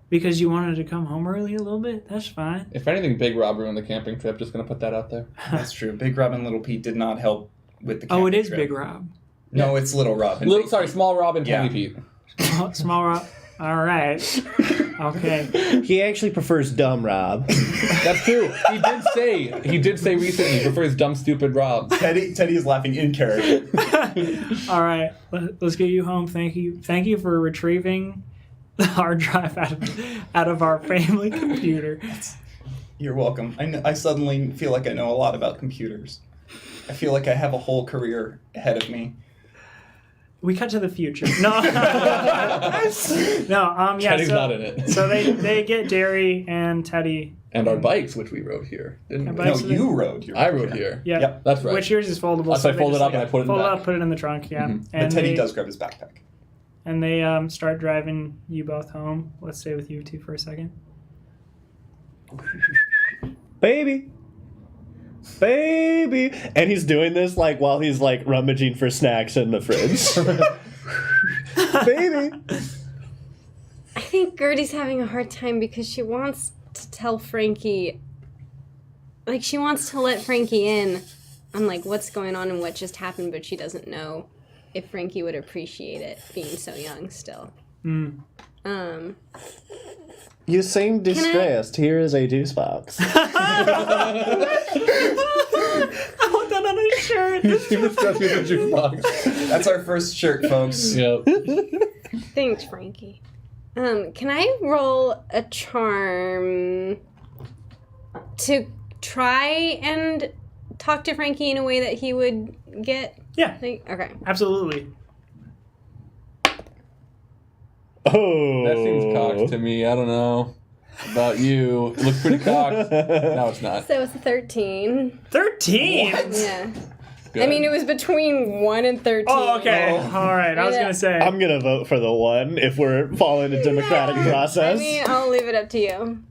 because you wanted to come home early a little bit? That's fine. If anything, Big Rob ruined the camping trip. Just gonna put that out there. That's true. Big Rob and Little Pete did not help with the camping Oh, it is trip. Big Rob. No, it's Little Rob. And Big Pete. Small Rob and Tiny Yeah. Pete. Small Rob. All right. Okay. He actually prefers Dumb Rob. That's true. He did say recently he prefers dumb, stupid Rob. Teddy is laughing in character. All right. Let's get you home. Thank you for retrieving the hard drive out of our family computer. You're welcome. I suddenly feel like I know a lot about computers. I feel like I have a whole career ahead of me. We cut to the future. No. Yeah. Teddy's not in it. So they get Derry and Teddy. And our bikes, which we rode here, didn't Our we? bikes. No, you rode. I rode here. Yeah. Yep. That's right. Which yours is foldable. So I they fold it just, up and I put it in the fold it back. up, put it in the trunk. Yeah. Mhm. And But Teddy they, does grab his backpack. And they start driving you both home. Let's stay with you two for a second. Baby. And he's doing this like while he's like rummaging for snacks in the fridge. Baby. I think Gertie's having a hard time because she wants to tell Frankie, like she wants to let Frankie in on like what's going on and what just happened, but she doesn't know if Frankie would appreciate it being so young still. You seem distressed. Here is a juice box. I want that on a shirt. He was just with the jukebox. That's our first shirt, folks. Yep. Thanks, Frankie. Can I roll a charm to try and talk to Frankie in a way that he would get? Yeah, Like, okay. absolutely. Oh. That seems cocked to me. I don't know about you. It looks pretty cocked. No, it's not. So it's a 13. 13. Yeah. Good. I mean, it was between 1 and 13. Oh, okay. All right. I was Yeah. gonna say. I'm gonna vote for the one if we're following a democratic I process. mean, I'll leave it up to you.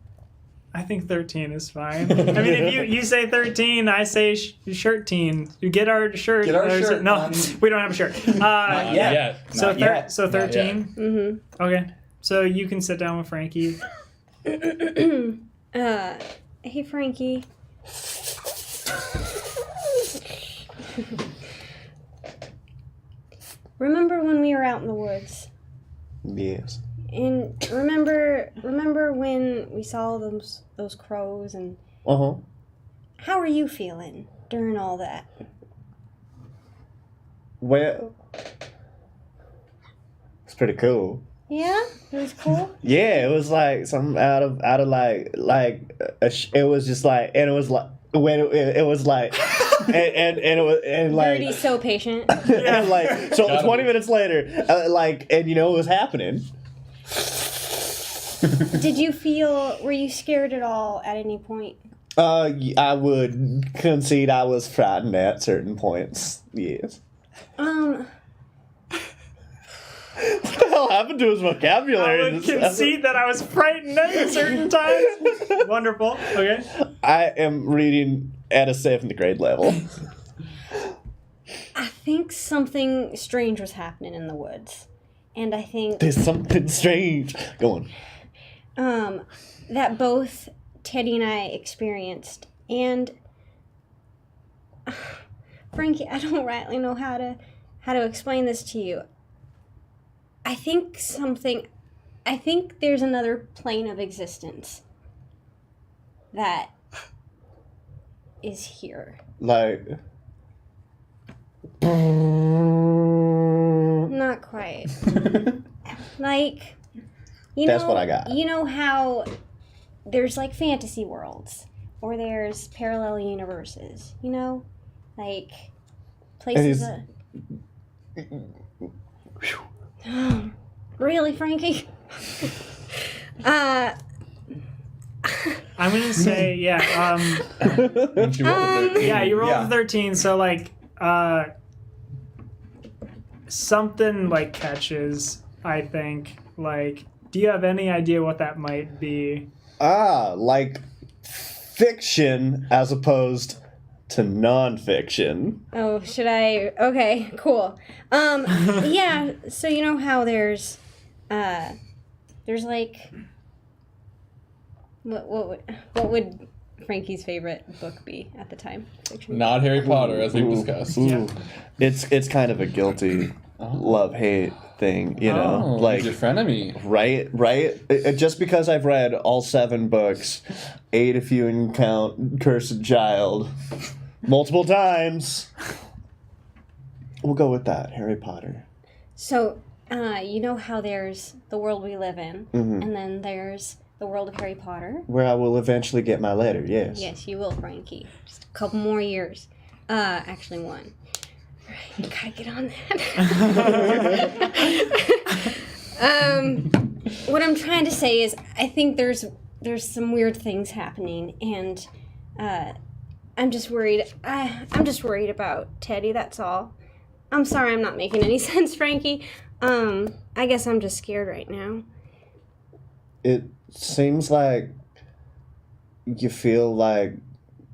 I think 13 is fine. I mean, if you say 13, I say shirt-teen. You get our shirt. Get our There's shirt, No, man. we don't have a shirt. Not yet. Yeah. So, Not yet. so 13. Mm-hmm. Okay. So you can sit down with Frankie. Hey, Frankie. Remember when we were out in the woods? Yes. And remember when we saw those crows, and Uh-huh. how are you feeling during all that? Well, it's pretty cool. Yeah, it was cool. Yeah, it was like something out of like it was just like, and it was like when it was like and it was and like Gertie's so patient. and like so Gotta 20 be. minutes later like, and you know it was happening. Were you scared at all at any point? I would concede I was frightened at certain points. Yes. What the hell happened to his vocabulary? I would concede that I was frightened at certain times. Wonderful. Okay. I am reading at a 7th grade level. I think something strange was happening in the woods. And I think There's something strange. Go on. that both Teddy and I experienced. And Frankie, I don't rightly know how to explain this to you. I think there's another plane of existence that is here. Like. Not quite. Like, That's what I got. You know how there's like fantasy worlds or there's parallel universes, you know? Like places Really, Frankie? I'm gonna say And she rolled a 13. yeah. You rolled Yeah. a 13, so like something like catches. I think. Like, do you have any idea what that might be? Like fiction as opposed to nonfiction. Oh, should I? Okay, cool. Yeah. So you know how there's like, what would Frankie's favorite book be at the time? Fiction. Not Harry Potter, as we've discussed. Ooh. It's kind of a guilty love-hate thing, you know? Oh, like, he's your frenemy. right? Just because I've read all 7 books, 8 if you can count Cursed Child, multiple times, we'll go with that, Harry Potter. So, you know how there's the world we live in, and then there's the world of Harry Potter. Where I will eventually get my letter, yes. Yes, you will, Frankie. Just a couple more years. Actually, one. All right, you gotta get on that. What I'm trying to say is, I think there's some weird things happening, and I'm just worried. I'm just worried about Teddy. That's all. I'm sorry, I'm not making any sense, Frankie. I guess I'm just scared right now. It seems like you feel like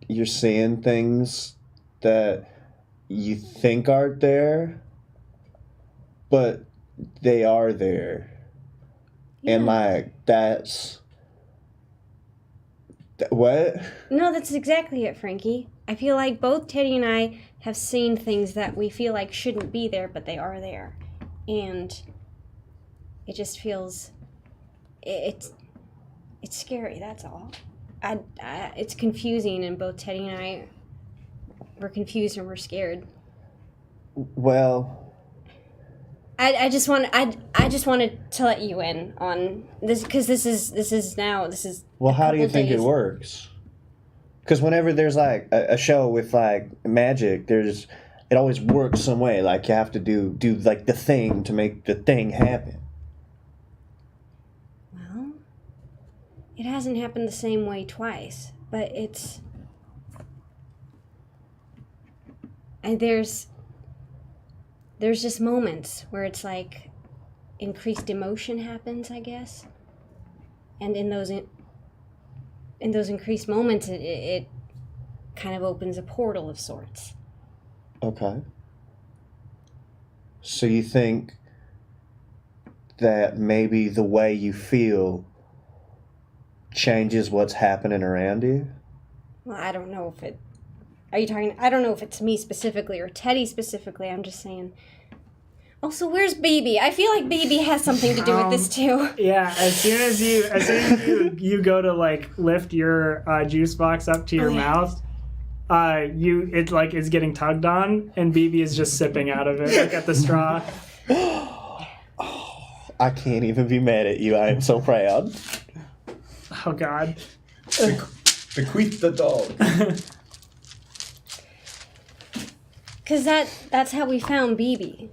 you're seeing things that you think aren't there, but they are there. And like what? No, that's exactly it, Frankie. I feel like both Teddy and I have seen things that we feel like shouldn't be there, but they are there. And it just feels... It's scary, that's all. It's confusing, and both Teddy and I, we're confused and we're scared. Well, I just wanted to let you in on this, because this is. well, a how do you couple think it days. works? Because whenever there's like a show with like magic, it always works some way. Like you have to do like the thing to make the thing happen. Well, it hasn't happened the same way twice, but it's... And there's just moments where it's like increased emotion happens, I guess. And in those increased moments, it kind of opens a portal of sorts. Okay. So you think that maybe the way you feel changes what's happening around you? Well, I don't know if it... Are you talking... I don't know if it's me specifically or Teddy specifically. I'm just saying... Also, where's Baby? I feel like Baby has something to do with this too. Yeah, as soon as you go to like lift your juice box up to your mouth, it's getting tugged on, and BB is just sipping out of it, like at the straw. I can't even be mad at you. I am so proud. Oh God. Bequeath the dog. Because that's how we found BB.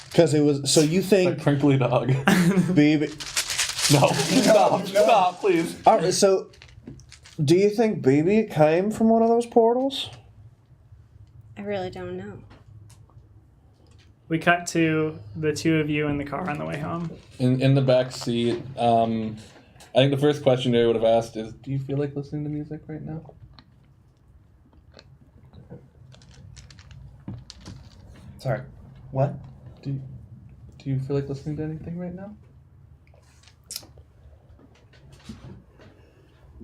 Because it was... So you That think... crinkly dog. Baby... No. Stop, please. All right, so... Do you think Baby came from one of those portals? I really don't know. We cut to the two of you in the car on the way home. In the back seat, I think the first question Jerry would have asked is, do you feel like listening to music right now? Sorry. What? Do you feel like listening to anything right now?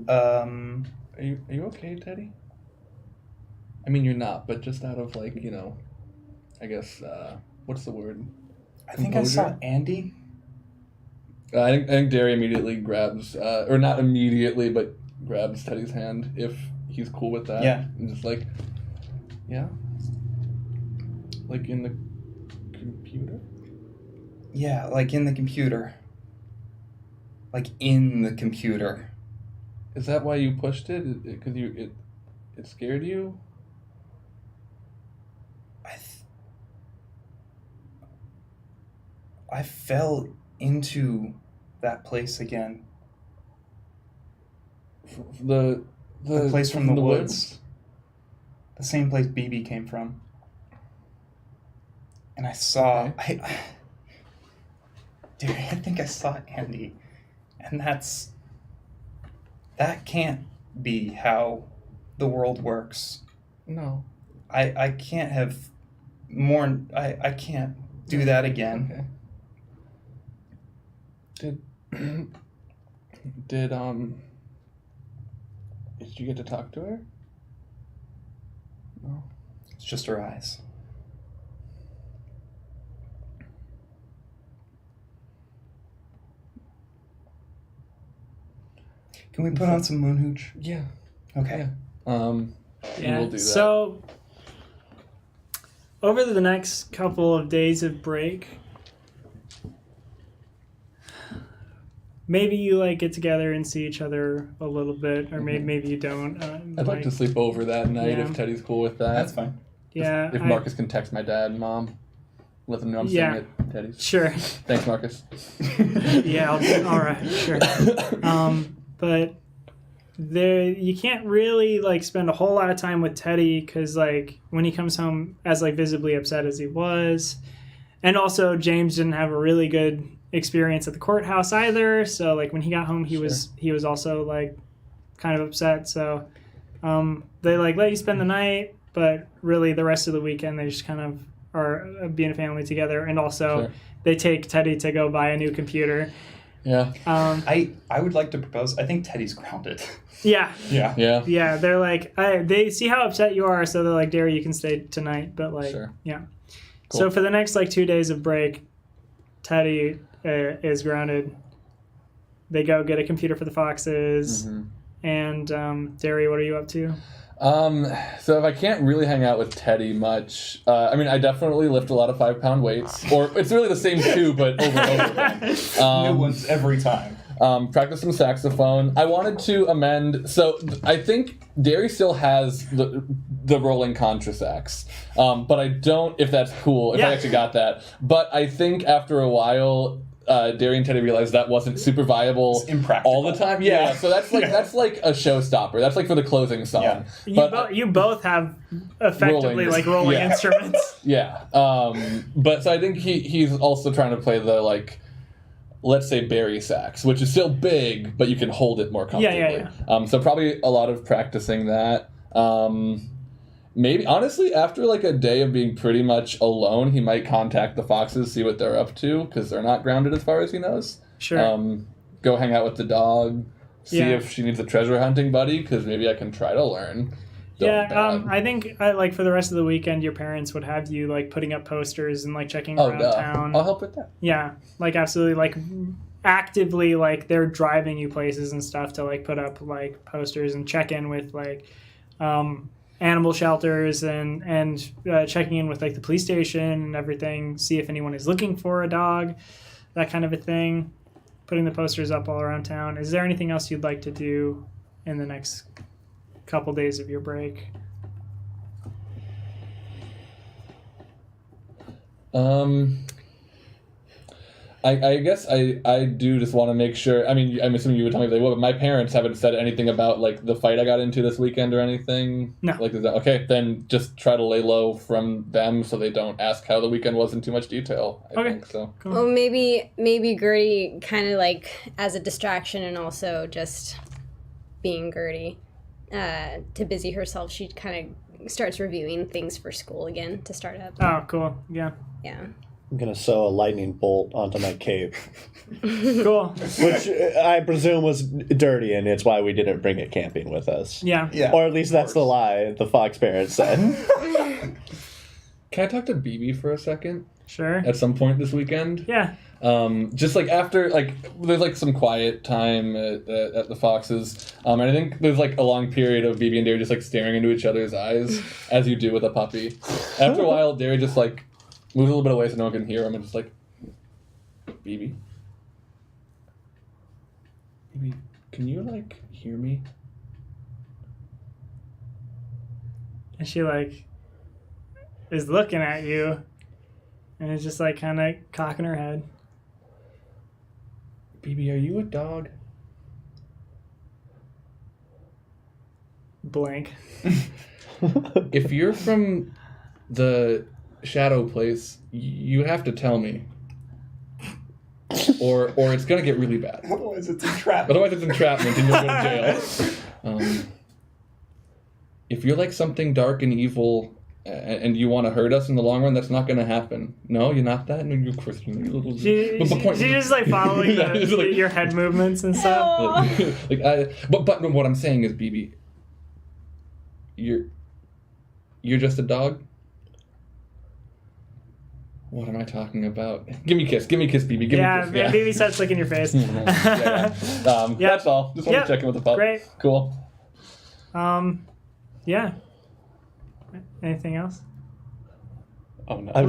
Are you okay, Teddy? I mean, you're not, but just out of like, I guess, what's the word? I think I saw Composure? Andy. I think Derry immediately grabs, or not immediately, but grabs Teddy's hand if he's cool with that. Yeah. And just like, yeah. Like in the computer? Yeah, like in the computer. Like in the computer. Is that why you pushed it? Because it scared you? I fell into that place again. The place from the woods. The same place BB came from. And I saw... Dude, I think I saw Andy. And that can't be how the world works. No. I can't have more... I can't do that again. Okay. Did you get to talk to her? No. It's just her eyes. Can we put on some moon hooch? Yeah. Okay. Yeah. Yeah. We'll do that. So over the next couple of days of break, maybe you like get together and see each other a little bit, or maybe you don't. I'd like to sleep over that night Yeah. if Teddy's cool with that. That's fine. Yeah. If Marcus can text my dad and mom, let them know I'm Yeah. staying at Teddy's. Sure. Thanks, Marcus. Yeah. All right. Sure. But there, you can't really like spend a whole lot of time with Teddy because like when he comes home as like visibly upset as he was, and also James didn't have a really good experience at the courthouse either. So like when he got home, he was also like kind of upset. So they like let you spend the night, but really the rest of the weekend they just kind of are being a family together. And also they take Teddy to go buy a new computer. Yeah. I would like to propose. I think Teddy's grounded. Yeah. Yeah. Yeah. Yeah. They're like they see how upset you are, so they're like, Derry, you can stay tonight. But like, yeah. Cool. So for the next like 2 days of break, Teddy is grounded. They go get a computer for the foxes. Mm-hmm. And Derry, what are you up to? So if I can't really hang out with Teddy much, I mean, I definitely lift a lot of 5-pound weights, or it's really the same two, but over and over again. New ones every time. Practice some saxophone. I wanted to amend, so I think Derry still has the rolling contra sax, but I don't, if that's cool, if I actually got that. But I think after a while, Derry and Teddy realized that wasn't super viable It's impractical. all the time. Yeah, so that's like a showstopper. That's like for the closing song. Yeah. You both have effectively rolling Yeah. instruments. Yeah. But so I think he's also trying to play the like, let's say Barry sax, which is still big, but you can hold it more comfortably. Yeah. So probably a lot of practicing that. Maybe, honestly, after like a day of being pretty much alone, he might contact the foxes, see what they're up to, because they're not grounded as far as he knows. Sure. Go hang out with the dog, see Yeah. if she needs a treasure hunting buddy, because maybe I can try to learn. I think like for the rest of the weekend, your parents would have you like putting up posters and like checking around town. I'll help with that. Yeah, like absolutely, like actively, like they're driving you places and stuff to like put up like posters and check in with like animal shelters and checking in with like the police station and everything, see if anyone is looking for a dog, that kind of a thing. Putting the posters up all around town. Is there anything else you'd like to do in the next couple days of your break? I guess I do just want to make sure. I mean, I'm assuming you would tell me if they would, but my parents haven't said anything about like the fight I got into this weekend or anything. No. Like, is that okay? Then just try to lay low from them so they don't ask how the weekend was in too much detail. I think so. Cool. Well, maybe Gertie kind of like as a distraction and also just being Gertie to busy herself. She kind of starts reviewing things for school again to start up. Oh, cool. Yeah. Yeah. I'm gonna sew a lightning bolt onto my cape, Cool. which I presume was dirty, and it's why we didn't bring it camping with us. Yeah. Yeah. Or at least that's the lie the fox parents said. Can I talk to BB for a second Sure. at some point this weekend? Yeah. Just like after, like, there's like some quiet time at the Foxes, and I think there's like a long period of BB and Derry just like staring into each other's eyes, as you do with a puppy. After a while, Derry just like moves a little bit away so no one can hear him, and just like, BB, can you like hear me? And she like is looking at you and is just like kind of cocking her head. BB, are you a dog? blank. If you're from the shadow place, you have to tell me. Or it's gonna get really bad. Otherwise, it's entrapment. Otherwise, it's entrapment and you'll go to jail. If you're like something dark and evil and you want to hurt us in the long run, that's not going to happen. No, you're not that? No, you're Christian. She's just like following Yeah, it's like- your head movements and stuff. But what I'm saying is, BB, you're just a dog? What am I talking about? Give me a kiss, BB. Give me a kiss. Baby starts licking your face. Yeah. That's all. Just want to check in with the pup. Great. Cool. Yeah. Anything else? Oh no. I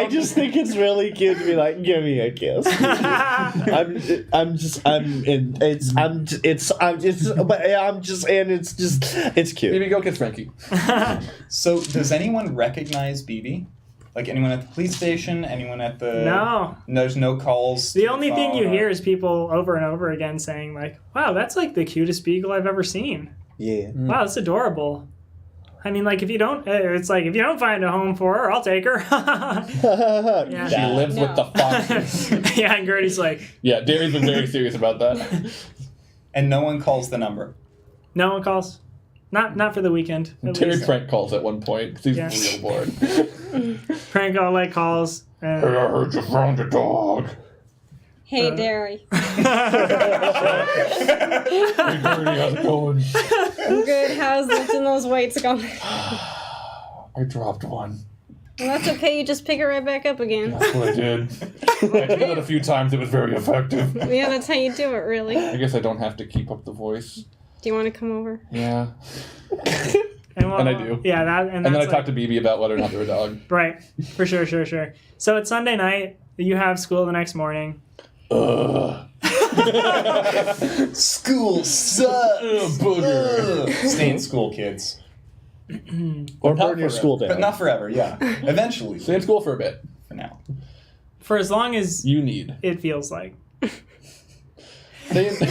just think it's really cute to be like, give me a kiss. But it's cute. BB, go kiss Frankie. So, does anyone recognize BB? Like anyone at the police station? Anyone at the... No. There's no calls? The only thing you hear is people over and over again saying like, wow, that's like the cutest beagle I've ever seen. Yeah. Wow, that's adorable. I mean, like, if you don't find a home for her, I'll take her. Yeah. She lives with the foxes. Yeah, and Gertie's like, Yeah, Derry's been very serious about that. And no one calls the number? no one calls. Not for the weekend. At Terry least. Frank calls at one point because he's Yeah. real bored. Frank all like calls. I heard you found a dog. Hey, Derry. Hey, Gertie, how's it going? I'm good. How's lifting those weights going? I dropped one. Well, that's okay. You just pick it right back up again. That's what I did. I did it a few times. It was very effective. Yeah, that's how you do it, really. I guess I don't have to keep up the voice. Do you want to come over? Yeah. And I do. Yeah, And then I talked to BB about whether or not they're a dog. Right. For sure. So it's Sunday night. You have school the next morning. Ugh. School sucks! Booger. Stay in school, kids. Or not burn your forever. school down. But not forever, yeah. Eventually. Stay in school for a bit. For now. For as long as You need. it feels like. Stay in... so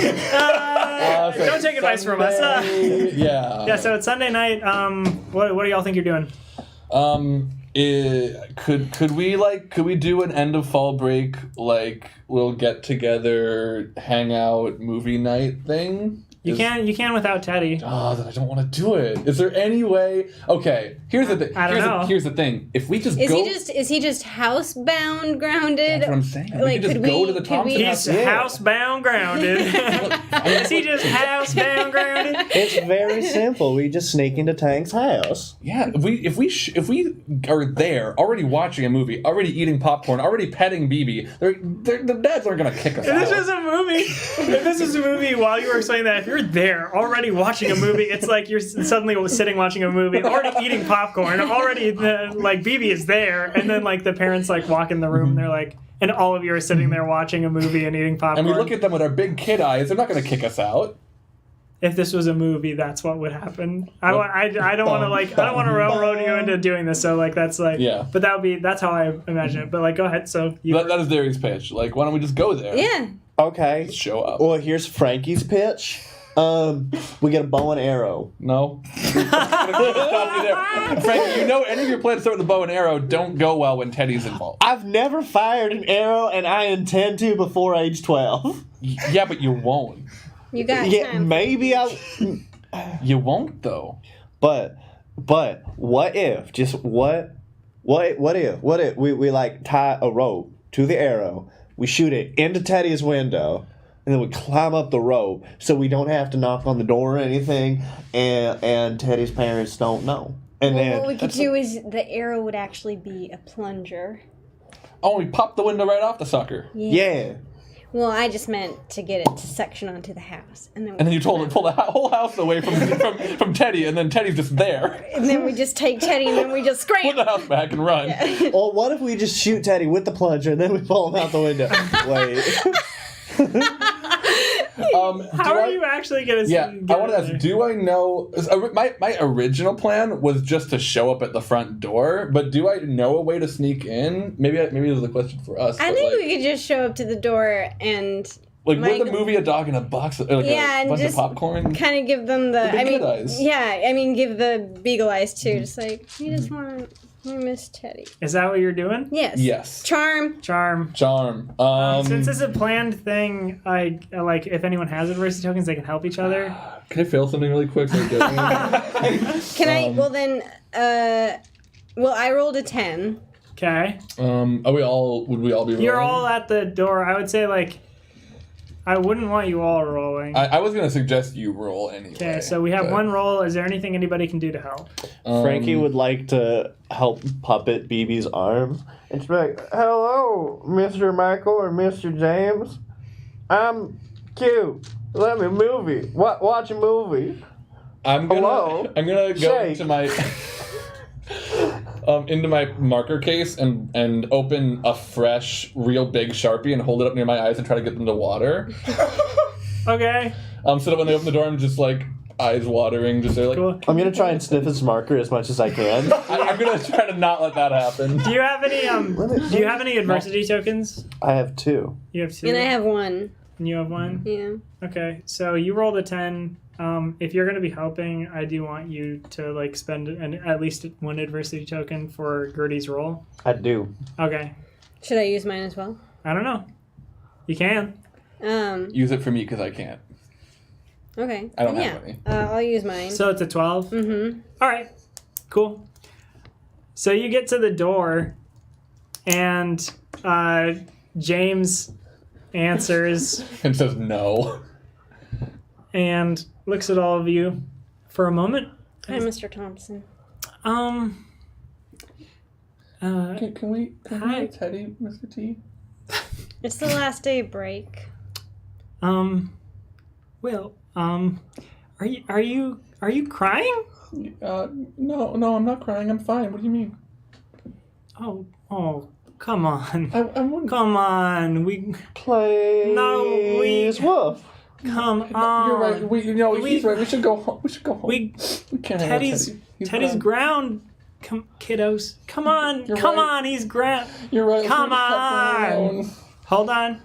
Don't take advice from us. Sunday- yeah. Yeah, so it's Sunday night. What do y'all think you're doing? Could we do an end of fall break, like we'll get together, hang out, movie night thing? You can without Teddy. Oh, then I don't want to do it. Is there any way? Okay, here's the thing. I don't know. Here's the thing. If we just Is go, he just housebound, grounded? that's what I'm saying. We Like, could just could go we- to the could Thompson we- house. He's Yeah. housebound grounded. Is he just housebound grounded? It's very simple. We just sneak into Tank's house. Yeah, if we are there already watching a movie, already eating popcorn, already petting BB, the dads aren't gonna kick us If this out. was a movie, while you were explaining that, if you're there already watching a movie, it's like you're suddenly sitting watching a movie, already eating popcorn, already like BB is there, and then like the parents like walk in the room, they're like, and all of you are sitting there watching a movie and eating popcorn. And we look at them with our big kid eyes. They're not gonna kick us out. If this was a movie, that's what would happen. I don't want to railroad you into doing this. So like that's like Yeah. But that's how I imagine it. But like go ahead. So you That is Darius' pitch. Like, why don't we just go there? Yeah. Okay. Just show up. Well, here's Frankie's pitch. We get a bow and arrow. No. Stop you there. Frank, you know any of your plans to start with the bow and arrow don't go well when Teddy's involved. I've never fired an arrow, and I intend to before age 12. Yeah, but you won't. You got Yeah, time. maybe I. You won't, though. But what if? Just what if we like tie a rope to the arrow, we shoot it into Teddy's window, and then we climb up the rope so we don't have to knock on the door or anything, and Teddy's parents don't know. And Well, then what we could do is the arrow would actually be a plunger. Oh, we popped the window right off the sucker. yeah. Well, I just meant to get it to section onto the house, and then You told him to pull the whole house away from Teddy, and then Teddy's just there. and then we just take Teddy, and then we just Put scram. the house back and run. Well, what if we just shoot Teddy with the plunger and then we pull him out the window? Wait. how are you actually gonna? Yeah, get I want to in ask, there? do I know... My original plan was just to show up at the front door, but do I know a way to sneak in? Maybe this is a question for us. I but, think like, we could just show up to the door and Like, with Michael- the movie A Dog in a Box, like Yeah, a and bunch of just popcorn. kind of give them the. The big I mean, kid eyes. yeah. I mean, give the beagle eyes too. Just like you just want we miss Teddy. Is that what you're doing? Yes. Yes. Charm. Charm. Since it's a planned thing, I like if anyone has adversity tokens, they can help each other. Can I fail something really quick? Like, Can I? Well then. Well, I rolled a 10. Okay. would we all be rolling? You're all at the door. I would say like, I wouldn't want you all rolling. I was gonna suggest you roll anyway. Okay, so we have but, one roll. Is there anything anybody can do to help? Frankie would like to help puppet BB's arm. It's like, hello, Mr. Michael or Mr. James. I'm cute. Let me movie. Watch a movie. I'm gonna Hello? go Shake. into my marker case and open a fresh, real big Sharpie and hold it up near my eyes and try to get them to water. Okay. So that when they open the door, I'm just like eyes watering, just like. Cool. I'm gonna try and sniff his marker as much as I can. I'm gonna try to not let that happen. Do you have any Do you have any adversity tokens? I have 2. You have 2. And I have 1. And you have 1. Yeah. Okay, so you rolled a 10. If you're going to be helping, I do want you to like spend at least 1 adversity token for Gertie's roll. I do. Okay. Should I use mine as well? I don't know. You can. Use it for me because I can't. Okay. I don't yeah. have any. I'll use mine. So it's a 12. Mm-hmm. All right. Cool. So you get to the door, and James answers And says no. and looks at all of you for a moment. Hi, Mr. Thompson. Can we Hi. Teddy, Mr. T? It's the last day of break. Will, are you crying? No, I'm not crying. I'm fine. What do you mean? Oh, come on. I wouldn't. Come on. Please, woof. Come on. You're right. He's right. We should go home. We can't hang out with Teddy. Teddy's ground. Come, kiddos. Come on. You're Come right. on. He's ground. You're right. Come Let's just cut on. them alone. Hold on.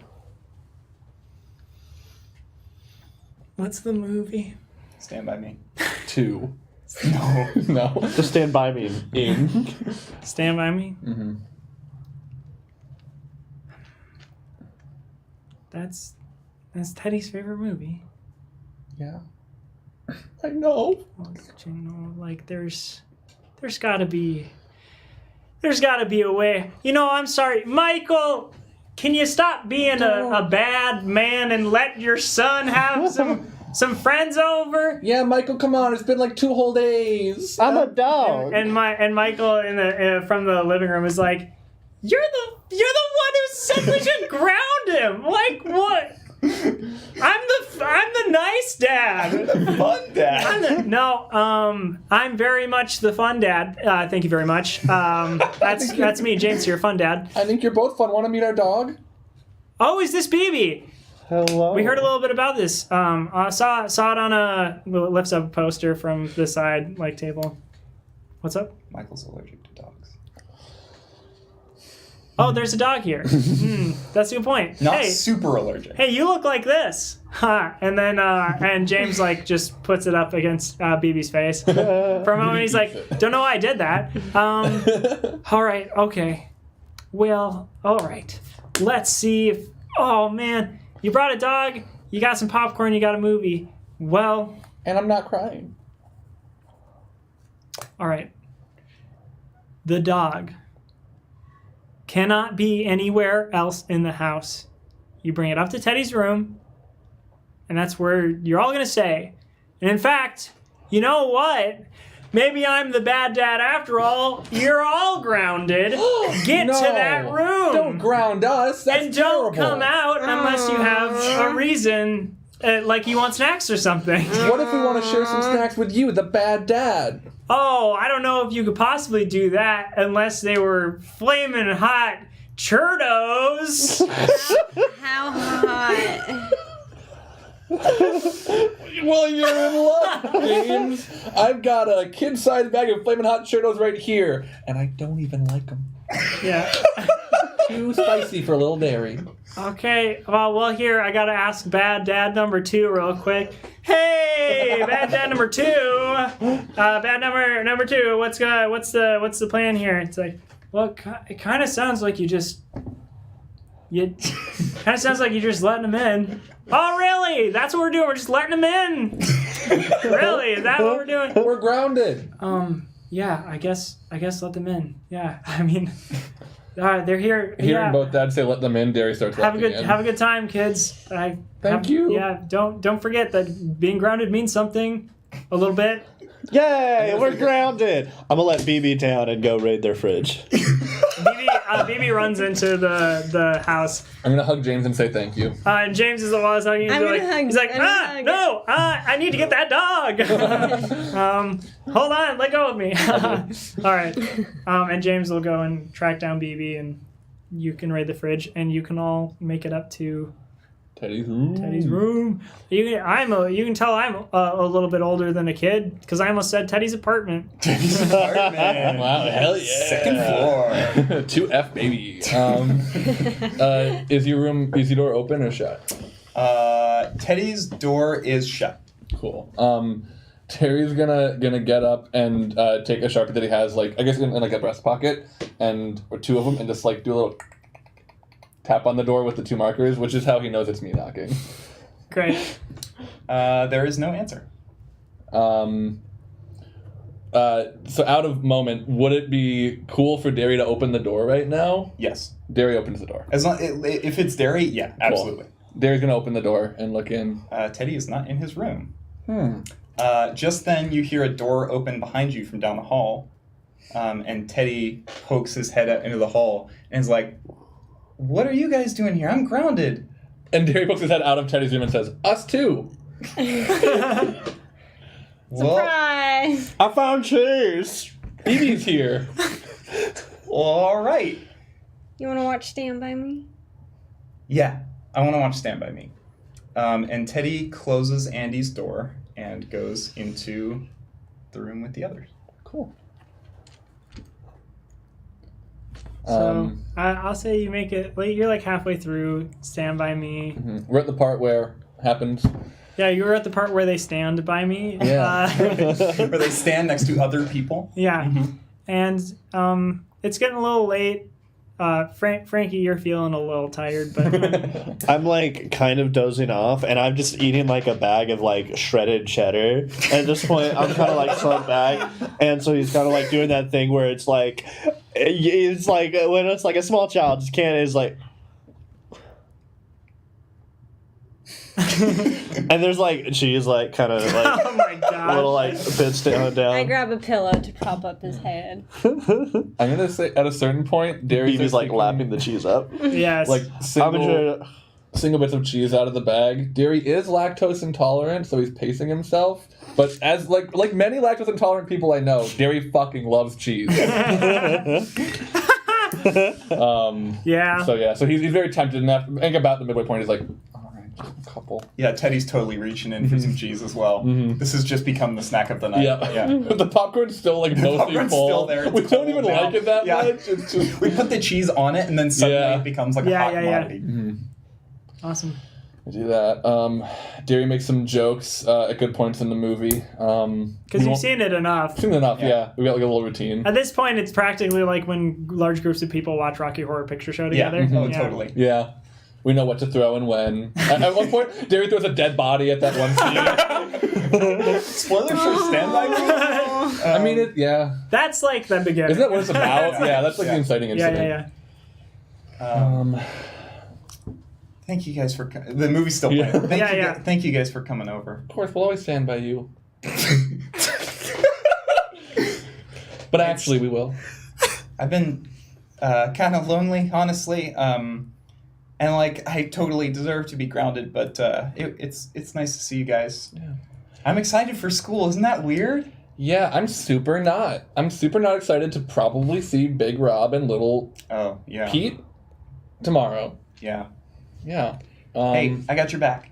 What's the movie? Stand by me. 2. No. No. Just stand by me. Stand by Me. Mm-hmm. That's Teddy's favorite movie. Yeah. I know. You know, like there's gotta be a way. You know, I'm sorry, Michael. Can you stop being a bad man and let your son have some friends over? Yeah, Michael, come on. It's been like 2 whole days. I'm a dog. And Michael from the living room is like, you're the one who said we should ground him. Like what? I'm the nice dad. Fun dad. I'm very much the fun dad. Thank you very much. That's me, James here, fun dad. I think you're both fun. Want to meet our dog? Oh, is this BB? Hello. We heard a little bit about this. I saw it on lifts up a poster from the side table. What's up? Michael's allergic to dogs. Oh, there's a dog here. That's a good point. Not super allergic. Hey, you look like this. Ha. And then and James just puts it up against BB's face. For a moment he's like, don't know why I did that. All right, okay. Well, all right. Let's see if oh man, you brought a dog, you got some popcorn, you got a movie. Well, And I'm not crying. all right. The dog cannot be anywhere else in the house. You bring it up to Teddy's room, and that's where you're all going to stay. And in fact, you know what? Maybe I'm the bad dad after all. You're all grounded. Get No. to that room. Don't ground us. That's and don't terrible. come out unless you have a reason, like you want snacks or something. What if we want to share some snacks with you, the bad dad? Oh, I don't know if you could possibly do that unless they were flaming hot churros. How hot? Well, you're in luck, James. I've got a kid-sized bag of flaming hot Cheetos right here, and I don't even like them. Yeah. Too spicy for a little dairy. Okay, well, here I gotta ask Bad Dad number 2 real quick. Hey, Bad Dad number 2. Bad number 2. What's the plan here? It's like, well, it kind of sounds like you just letting him in. Oh, really? That's what we're doing. We're just letting him in. Really? Is that what we're doing? We're grounded. Yeah. I guess let them in. Yeah. I mean. They're here. Hearing both dads say let them in, Dairy starts Have walking in. a good time, kids. Thank you. Yeah, don't forget that being grounded means something. A little bit. Yay, we're grounded. I'm gonna let BB down and go raid their fridge. BB runs into the house. I'm gonna hug James and say thank you. And James is the one that's hugging. He's like, no, I need to get that dog. Hold on, let go of me. All right. And James will go and track down BB, and you can raid the fridge, and you can all make it up to Teddy's room. You can tell I'm a little bit older than a kid because I almost said Teddy's apartment. Teddy's apartment. Wow, hell yeah. Second floor. 2F baby. Is your door open or shut? Teddy's door is shut. Cool. Terry's gonna get up and take a Sharpie that he has, like, I guess in like a breast pocket, or 2 of them, and just like do a little tap on the door with the 2 markers, which is how he knows it's me knocking. Great. There is no answer. So out of moment, would it be cool for Derry to open the door right now? Yes. Derry opens the door. As long if it's Derry, yeah, absolutely. Cool. Derry's gonna open the door and look in. Teddy is not in his room. Just then, you hear a door open behind you from down the hall, and Teddy pokes his head out into the hall and is like, "What are you guys doing here? I'm grounded." And Derry pokes his head out of Teddy's room and says, "Us too." Surprise! I found cheese. BB's here. All right. You want to watch Stand By Me? Yeah, I want to watch Stand By Me. And Teddy closes Andy's door and goes into the room with the others. Cool. So I'll say you make it. You're like halfway through Stand By Me. We're at the part where happens. Yeah, you were at the part where they stand by me. Yeah. Where they stand next to other people. Yeah. And it's getting a little late. Frankie, you're feeling a little tired, but I'm like kind of dozing off, and I'm just eating like a bag of like shredded cheddar. At this point, I'm kind of like slumped back, and so he's kind of like doing that thing where it's like when it's like a small child just can't. Is like. And there's like she's like kind of like oh my god, little like bits down. I grab a pillow to prop up his head. I'm gonna say at a certain point, Derry's BB's like lapping the cheese up. Yes. like single bits of cheese out of the bag. Derry is lactose intolerant, so he's pacing himself. But as like many lactose intolerant people I know, Derry fucking loves cheese. Yeah. So he's very tempted, and I think about the midway point, he's like, all right, just a couple. Yeah, Teddy's totally reaching in for some cheese as well. This has just become the snack of the night. Yeah. The popcorn's still like mostly popcorn's full. still there. We It's don't cold even now. like it that Yeah. much. It's just We put the cheese on it, and then suddenly Yeah. it becomes like a hot commodity. Awesome. I do that. Derry makes some jokes at good points in the movie. Because you've seen it enough. Seen enough, Yeah. yeah. We got like a little routine. At this point, it's practically like when large groups of people watch Rocky Horror Picture Show Yeah. together. Oh, totally. Yeah. We know what to throw and when. At one point, Derry throws a dead body at that one scene. Spoilers for Stand By Me? I mean, yeah. That's like the beginning. Isn't that what it's about? Yeah, that's like Yeah. the inciting Yeah, incident. yeah. Thank you guys for the movie's still playing. Yeah. Thank you guys for coming over. Of course, we'll always stand by you. But actually, we will. I've been kind of lonely, honestly, and like I totally deserve to be grounded. But it's nice to see you guys. Yeah. I'm excited for school. Isn't that weird? Yeah, I'm super not. I'm super not excited to probably see Big Rob and Little Oh yeah. Pete tomorrow. Yeah. Yeah. Hey, I got your back.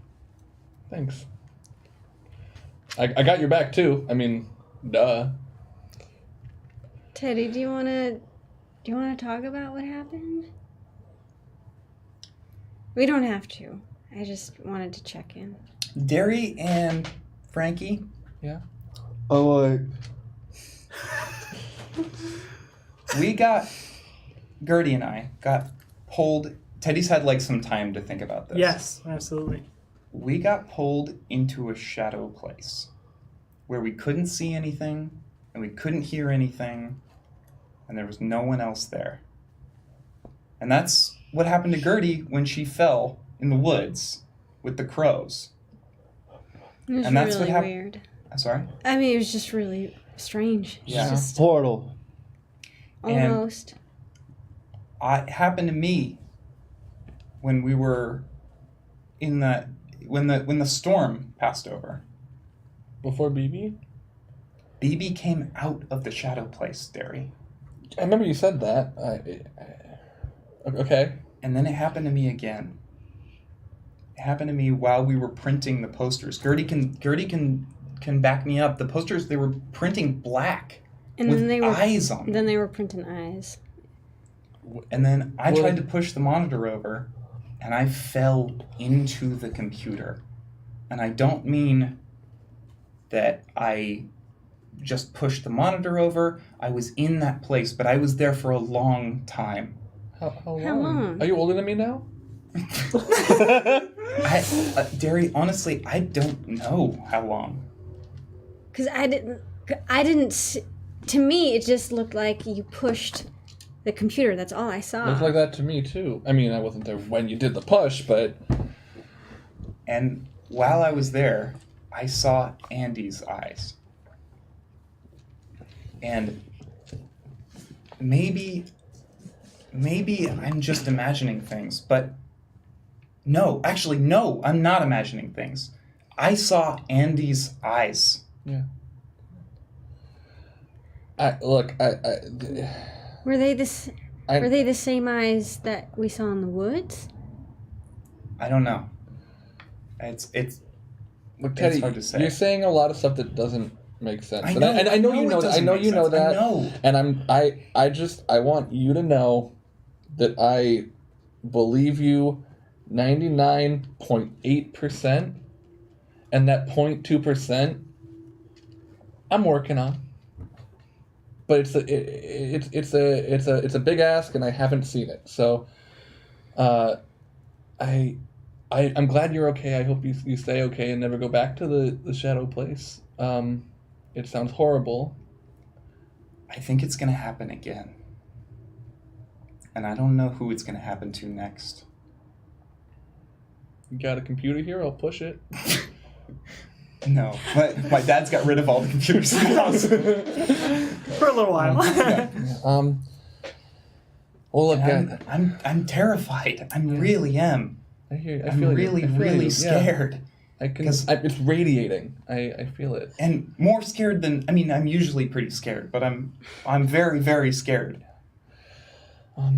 Thanks. I got your back too. I mean, duh. Teddy, do you wanna talk about what happened? We don't have to. I just wanted to check in. Derry and Frankie, Yeah. Oh, Gertie and I got pulled. Teddy's had like some time to think about this. Yes, absolutely. We got pulled into a shadow place where we couldn't see anything and we couldn't hear anything and there was no one else there. And that's what happened to Gertie when she fell in the woods with the crows. It was And that's really what happened. weird. I'm sorry? I mean, it was just really strange. Yeah. It's just portal. And- almost. It happened to me when we were in that when the storm passed over. Before BB? BB came out of the shadow place, Derry. I remember you said that. Okay. And then it happened to me again. It happened to me while we were printing the posters. Gertie can back me up. The posters, they were printing black And with then they were eyes on them. Then they were printing eyes. And then I Well- tried to push the monitor over, and I fell into the computer. And I don't mean that I just pushed the monitor over. I was in that place, but I was there for a long time. How long? How long? Are you older than me now? Derry, honestly, I don't know how long. Because I didn't. To me, it just looked like you pushed the computer. That's all I saw. Looks like that to me too. I mean, I wasn't there when you did the push, but And while I was there, I saw Andy's eyes. And maybe I'm just imagining things, but no, I'm not imagining things. I saw Andy's eyes. yeah. Were they the same eyes that we saw in the woods? I don't know. It's Look, Teddy, hard to say. you're saying a lot of stuff that doesn't make sense. I And know, I know you it know that. I doesn't know make you know sense. I that. know. And I want you to know that I believe you 99.8%, and that 0.2% I'm working on. But it's a big ask, and I haven't seen it. So, I'm glad you're okay. I hope you stay okay and never go back to the shadow place. It sounds horrible. I think it's gonna happen again. And I don't know who it's gonna happen to next. You got a computer here? I'll push it. No. My dad's got rid of all the computers in the house. For a little while. Well, look, I'm terrified. I really am. I hear you. I I'm feel really, you. I feel really you. scared. I can. 'Cause- It's radiating. I feel it. And more scared than I'm usually pretty scared, but I'm very, very scared. Well,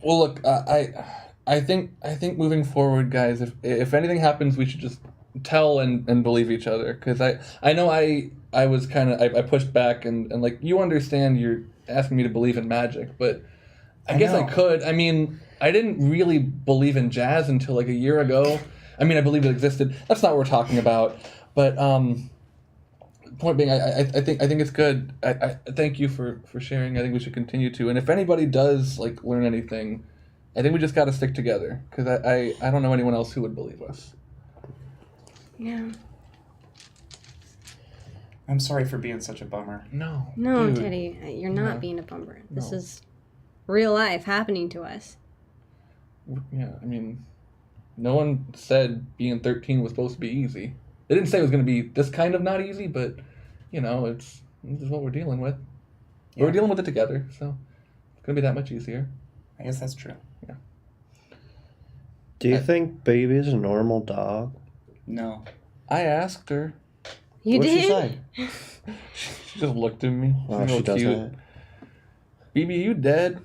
look, I think moving forward, guys, if anything happens, we should just tell and believe each other. Because I know I was kind of I pushed back and like you understand you're asking me to believe in magic, but I guess I know. could. I mean, I didn't really believe in jazz until like a year ago. I mean, I believe it existed. That's not what we're talking about. But point being, I think it's good. I thank you for sharing. I think we should continue to. And if anybody does like learn anything, I think we just got to stick together because I don't know anyone else who would believe us. Yeah. I'm sorry for being such a bummer. No, No, dude. Teddy, you're not No. being a bummer. This No. is real life happening to us. Yeah, I mean, no one said being 13 was supposed to be easy. They didn't say it was going to be this kind of not easy, but this is what we're dealing with. Yeah. We're dealing with it together, so it's going to be that much easier. I guess that's true. Do you think Baby's a normal dog? No. I asked her. You What'd did? she say? She just looked at me. Oh, She's she real does cute. that. BB, you dead?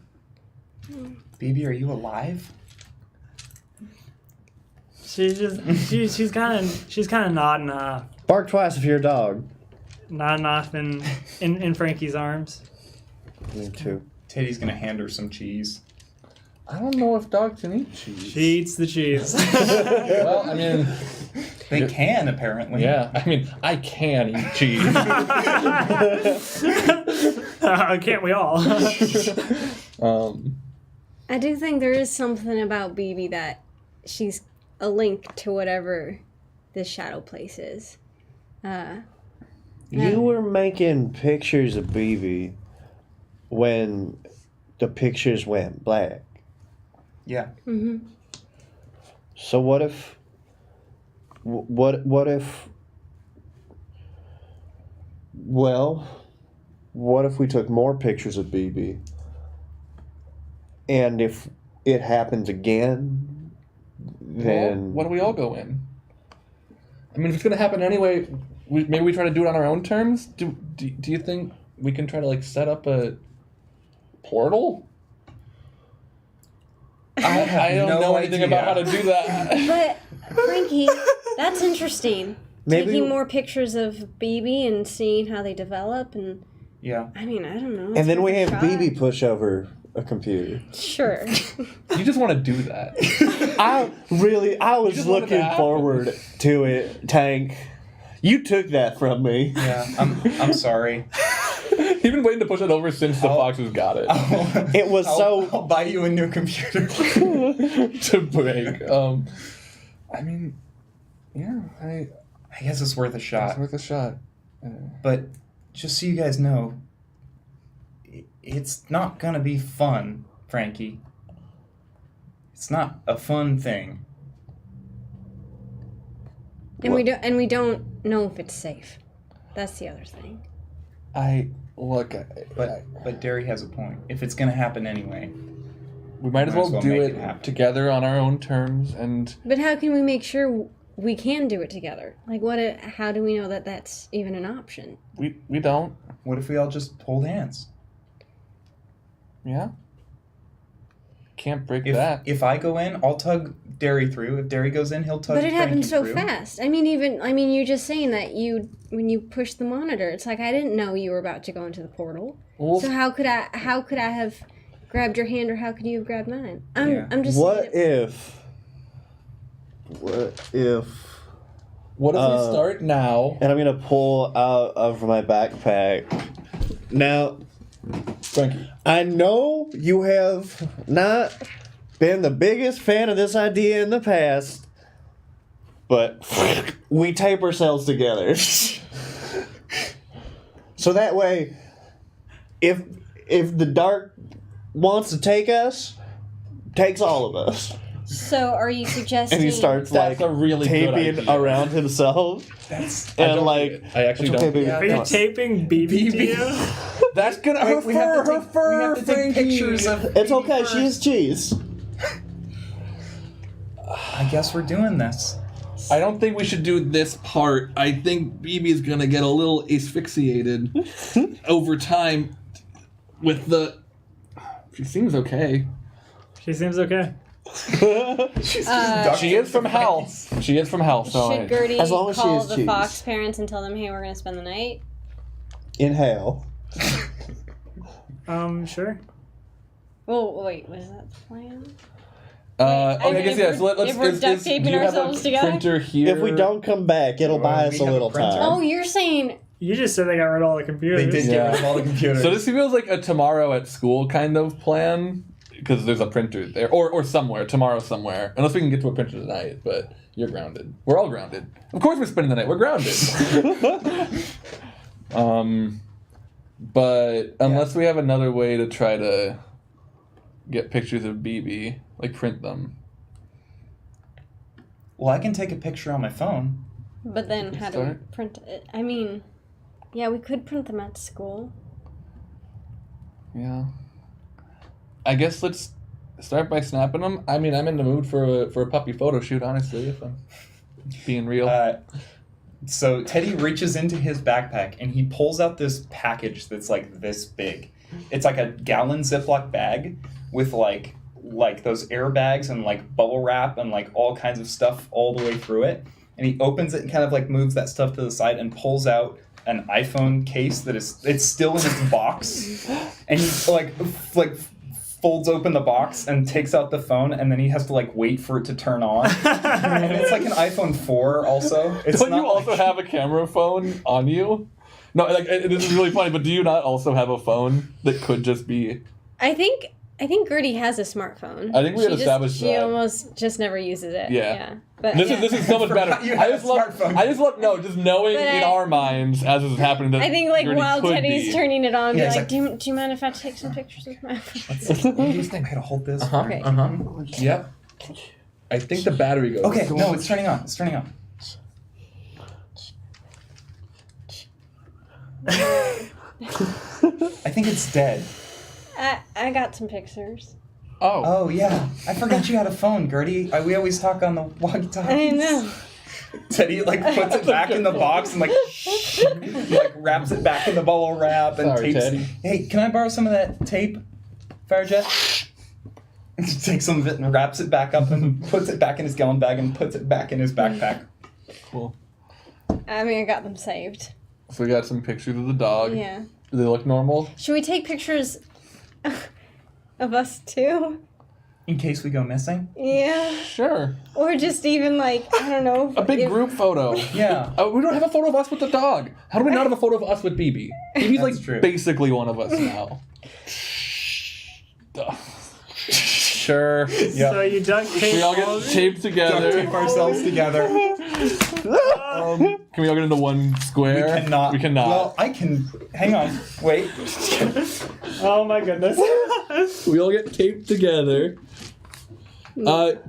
Baby, are you alive? she's kind of nodding Bark twice if you're a dog. off in Frankie's arms. Me too. Teddy's gonna hand her some cheese. I don't know if dogs can eat cheese. She eats the cheese. Well, I mean, They can, apparently. yeah. I mean, I can eat cheese. Can't we all? I do think there is something about BB that she's a link to whatever this shadow place is. You were making pictures of BB when the pictures went black. Yeah. Mm-hmm. So what if what if we took more pictures of BB? And if it happens again, then Well, what do we all go in? I mean, if it's gonna happen anyway, maybe we try to do it on our own terms. Do you think we can try to like set up a portal? I don't no know anything about how to idea. do that. But Frankie, that's interesting. Maybe- Taking more pictures of BB and seeing how they develop, and Yeah. I mean, I don't know. and then it's we worth a have shot. BB push over a computer. Sure. You just want to do that. I was just want it to looking happen. forward to it, Tank. You took that from me. Yeah. I'm sorry. You've been waiting to push it over since the Foxes got it It was I'll buy you a new computer. to break. I mean, yeah, I guess it's worth a it's shot. worth a shot. But just so you guys know, it's not gonna be fun, Frankie. It's not a fun thing. And we don't know if it's safe. That's the other thing. But Derry has a point. If it's gonna happen anyway, We might as Might well as well do make it it happen. together on our own terms, and But how can we make sure we can do it together? Like, how do we know that that's even an option? we don't. what if we all just hold hands? Yeah. Can't break If that. if I go in, I'll tug Derry through. If Derry goes in, he'll tug. But it happened Frankie so through. fast. I mean, you're just saying that when you push the monitor, it's like I didn't know you were about to go into the portal. Well, So how could I have grabbed your hand, or how could you have grabbed mine? I'm just What saying if what if we uh, start now? and I'm gonna pull out of my backpack. Now, Frankie. I know you have not been the biggest fan of this idea in the past, but we tape ourselves together. So that way, if the dark wants to take us, takes all of us. So are you suggesting? And he starts That's like a really good taping idea. around himself. That's And like, I actually "It's don't. baby. Yeah. Are you Come on." taping BB to you? That's gonna her we have fur, to her take, fur, we have to take Frankie. pictures of. It's baby okay, fur. she is cheese. I guess we're doing this. I don't think we should do this part. I think BB's gonna get a little asphyxiated over time with the. She seems okay. She seems okay. She is from hell. She is from hell. So Should Gertie As long as she call is the cheese. Fox parents and tell them, hey, we're going to spend the night? Inhale. Sure. Well, wait, was that the plan? I mean, guess if yeah. we're- So let's. if we're duct do taping you have ourselves a together? printer here? If we don't come back, it'll buy Well, us we a have a little printer. time. Oh, you're saying... You just said they got rid of all the computers. They did Yeah. get rid of all the computers. So this feels like a tomorrow at school kind of plan because there's a printer there, or somewhere tomorrow somewhere. Unless we can get to a printer tonight, but you're grounded. We're all grounded. Of course, we're spending the night. We're grounded. But unless we have another way to try to get pictures of BB, like print them. Well, I can take a picture on my phone. But then how do we Start. print it? I mean, yeah, we could print them at school. Yeah. I guess let's start by snapping them. I mean, I'm in the mood for a puppy photo shoot, honestly, if I'm being real. So Teddy reaches into his backpack and he pulls out this package that's like this big. It's like a gallon Ziploc bag with like those airbags and like bubble wrap and like all kinds of stuff all the way through it. And he opens it and kind of like moves that stuff to the side and pulls out an iPhone case it's still in its box. And he like folds open the box and takes out the phone, and then he has to like wait for it to turn on. And it's like an iPhone 4 also. It's Don't not you also like- have a camera phone on you? No, like this is really funny, but do you not also have a phone that could just be? I think Gertie has a smartphone. I think we had established she that. almost just never uses it. Yeah. But This is so much better. forgot you had a smartphone. I just love just knowing But in our minds as this is happening that I think like Gertie while could Teddy's be. turning it on, Yeah, be it's like, like- do you mind if I take some pictures with my phone? What do you think? I gotta hold this. Okay. Yep. I think the battery goes. Okay, no, it's turning on. It's turning on. I think it's dead. I got some pictures. Oh. Oh yeah, I forgot you had a phone, Gertie. We always talk on the walkie-talkie. I know. Teddy like puts it back in the box and like wraps it back in the bubble wrap and Sorry, tapes. Teddy. Hey, can I borrow some of that tape, Firejet? Takes some of it and wraps it back up and puts it back in his gallon bag and puts it back in his backpack. Cool. I mean, I got them saved. So we got some pictures of the dog. Yeah. Do they look normal? Should we take pictures of us too? In case we go missing. Yeah. Sure. Or just even like, I don't know. A big if- group photo. Yeah. We don't have a photo of us with the dog. How do we not have a photo of us with BB? BB's like That's true. basically one of us now. Duh. Sure. Yeah. So you duct tape We all all of get it? taped together. Duct tape ourselves together. Can we all get into one square? We cannot. We cannot. Well, I can. Hang on. Wait. Oh my goodness. We all get taped together.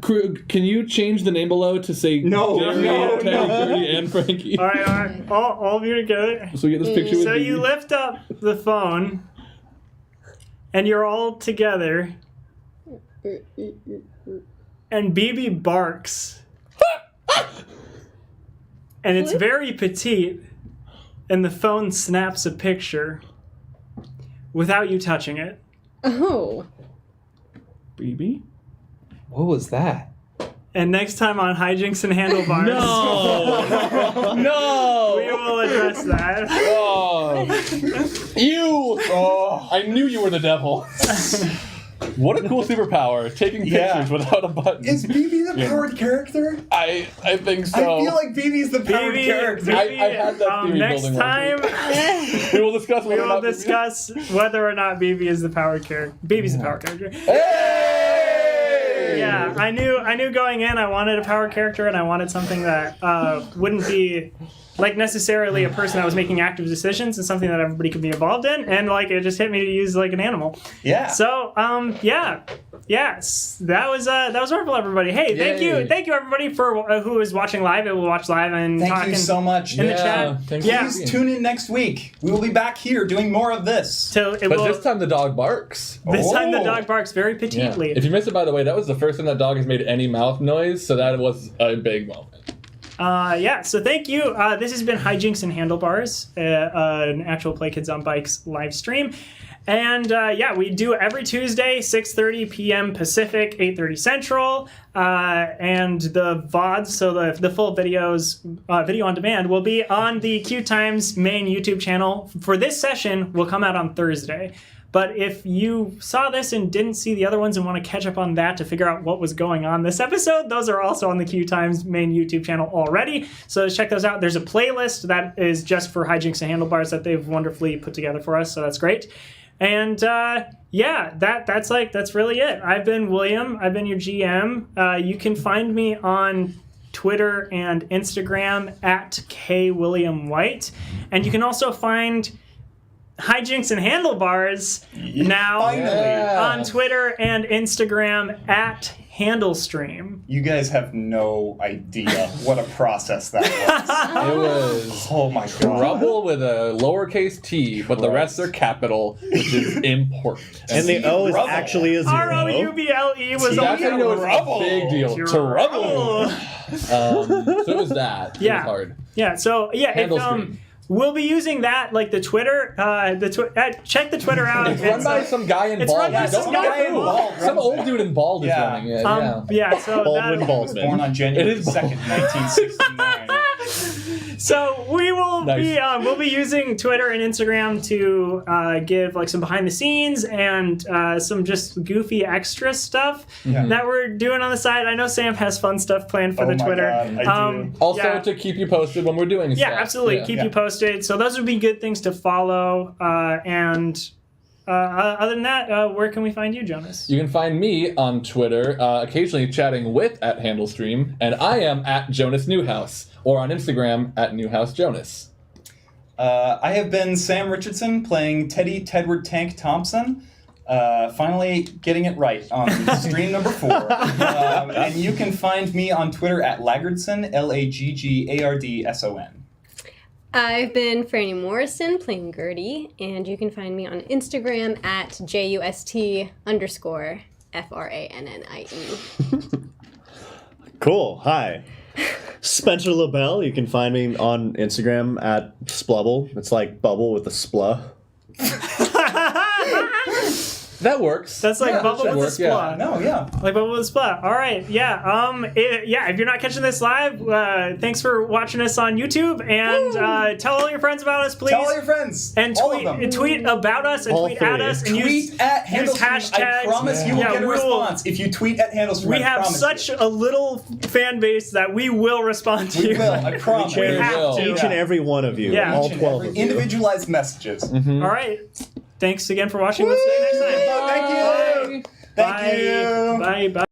Crew, can you change the name below to say No, Jerry, no, Teddy, no. Gertie, and Frankie? All right. All of you together. So we get this picture with So BB. you lift up the phone, and you're all together, and BB barks, and it's very petite, and the phone snaps a picture without you touching it. Oh. BB? What was that? And next time on Hijinks and Handlebars, No! No! we will address that. Oh. You! Oh, I knew you were the devil. What a cool superpower, taking Yeah. pictures without a button. Is BB the Yeah. powered character? I think so. I feel like BB's the powered BB, character. I had that theory next building time, we will discuss we whether or will not BB discuss whether or not BB is the powered character. BB's the power character. Hey! Yeah, I knew going in I wanted a power character and I wanted something that wouldn't be like necessarily a person that was making active decisions and something that everybody could be involved in, and like it just hit me to use like an animal. Yeah. So yes, that was wonderful, everybody. Hey, Yay. thank you everybody for who is watching live. It will watch live and Thank talking you so much. in the Yeah, chat. thank you. Yeah, Please tune in next week. We will be back here doing more of this. so it But will. this time the dog barks. This time the Oh. dog barks very Yeah. petitely. If you missed it, by the way, that was the first time that dog has made any mouth noise, so that was a big moment. So thank you. This has been Hijinks and Handlebars, an actual Play Kids on Bikes live stream. And we do every Tuesday, 6:30 p.m. Pacific, 8:30 Central. And the VODs, so the full videos, video on demand, will be on the QueueTimes main YouTube channel. For this session, will come out on Thursday. But if you saw this and didn't see the other ones and want to catch up on that to figure out what was going on this episode, those are also on the QueueTimes main YouTube channel already. So check those out. There's a playlist that is just for Hijinks and Handlebars that they've wonderfully put together for us, so that's great. And that's really it. I've been William. I've been your GM. You can find me on Twitter and Instagram at KWilliamWhite. And you can also find Hijinks and Handlebars now Finally. Yeah. on Twitter and Instagram at HandleStream. You guys have no idea what a process that was. It was Oh my god. trouble with a lowercase t, but the rest are capital, which is important. And the O is Rubble. actually a zero. ROUBLE was That's how you know it's Trouble. a big deal. Trouble. So it was that. It Yeah. was hard. Yeah, so yeah, HandleStream. we'll be using that, like the Twitter. Check the Twitter out. It's run by some guy in it's bald. run by I don't some know guy in who. bald. Some old dude in bald is Yeah. running it. Yeah. So Baldwin that, Baldwin. Born on January It is 2nd, 1969. so we will We'll be using Twitter and Instagram to give like some behind the scenes and some just goofy extra stuff that we're doing on the side. I know Sam has fun stuff planned for the Twitter. God, I do. Also, to keep you posted when we're doing stuff. Yeah, absolutely. Keep you posted. So those would be good things to follow. Other than that, where can we find you, Jonas? You can find me on Twitter, occasionally chatting with @HandleStream, and I am @JonasNewhouse, or on Instagram @NewhouseJonas. I have been Sam Richardson playing Teddy Tedward Tank Thompson. Finally getting it right on stream number 4. And you can find me on Twitter @Laggardson, LAGGARDSON. I've been Franny Morrison playing Gertie, and you can find me on Instagram @JUST_FRANNIE. Cool. Hi. Spencer LaBelle. You can find me on Instagram @Splubble. It's like bubble with a spluh. That works. That's like bubble with a work, yeah. splat. No, yeah. Like bubble with a splat. All right, yeah. If you're not catching this live, thanks for watching us on YouTube, and tell all your friends about us, please. Tell all your friends. And all of them. tweet about us and All tweet three. at us and Tweet use @HandleStream. hashtags. I promise you will get a response if you tweet @HandleStream. We I have promise such you. a little fan base that we will respond to We you. will. I promise. We have will. to. Each and every one of you. Yeah. All Each and 12 every of you. individualized messages. Mm-hmm. All right. Thanks again for watching. We'll see you next time. Thank you. Bye. Thank you. Bye. Bye.